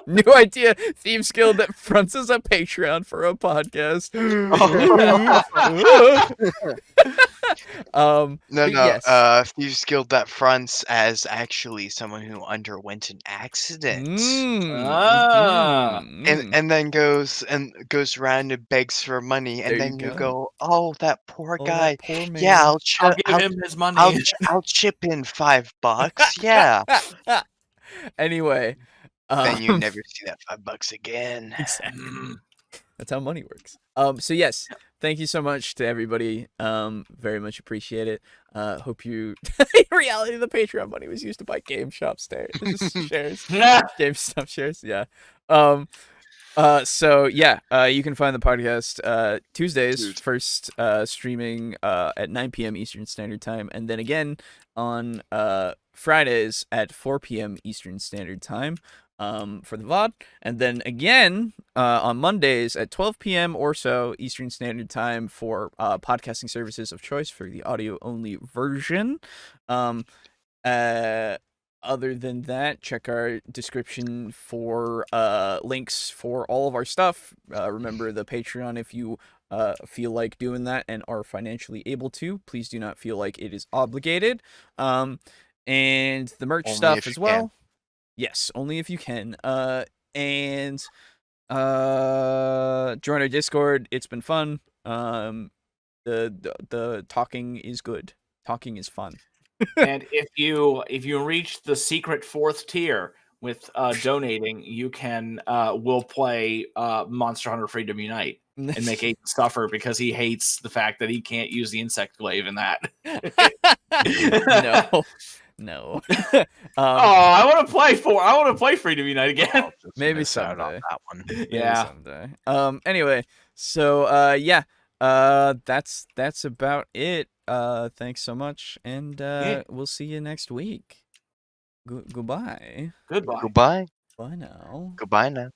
New idea. Thieves Guild that fronts as a Patreon for a podcast. No. Thieves Guild that fronts as actually someone who underwent an accident. And then goes around and begs for money, and then you go, "Oh, that poor guy. Poor man. Yeah, I'll give him his money. I'll chip in $5. Yeah." Anyway, then you never see that $5 again. Exactly. That's how money works. So yes, thank you so much to everybody. Very much appreciate it. Hope you. In reality, the Patreon money was used to buy GameStop shares. GameStop shares. Yeah. So yeah, you can find the podcast Tuesdays first streaming at 9 p.m. Eastern Standard Time, and then again on Fridays at 4 p.m. Eastern Standard Time for the VOD, and then again on Mondays at 12 p.m. or so Eastern Standard Time for podcasting services of choice for the audio-only version. Other than that, check our description for links for all of our stuff. Remember the Patreon if you feel like doing that and are financially able to. Please do not feel like it is obligated. And the merch stuff as well. Yes, only if you can. And join our Discord. It's been fun. The talking is good. Talking is fun. And if you reach the secret 4th tier with donating, you can we'll play Monster Hunter Freedom Unite and make Aiden suffer because he hates the fact that he can't use the insect glaive in that. No. I want to play Freedom Unite again. Maybe someday. On that one. Yeah. Someday. Anyway, so yeah. That's about it. Thanks so much, and we'll see you next week. Goodbye. Goodbye. Goodbye. Bye now. Goodbye now.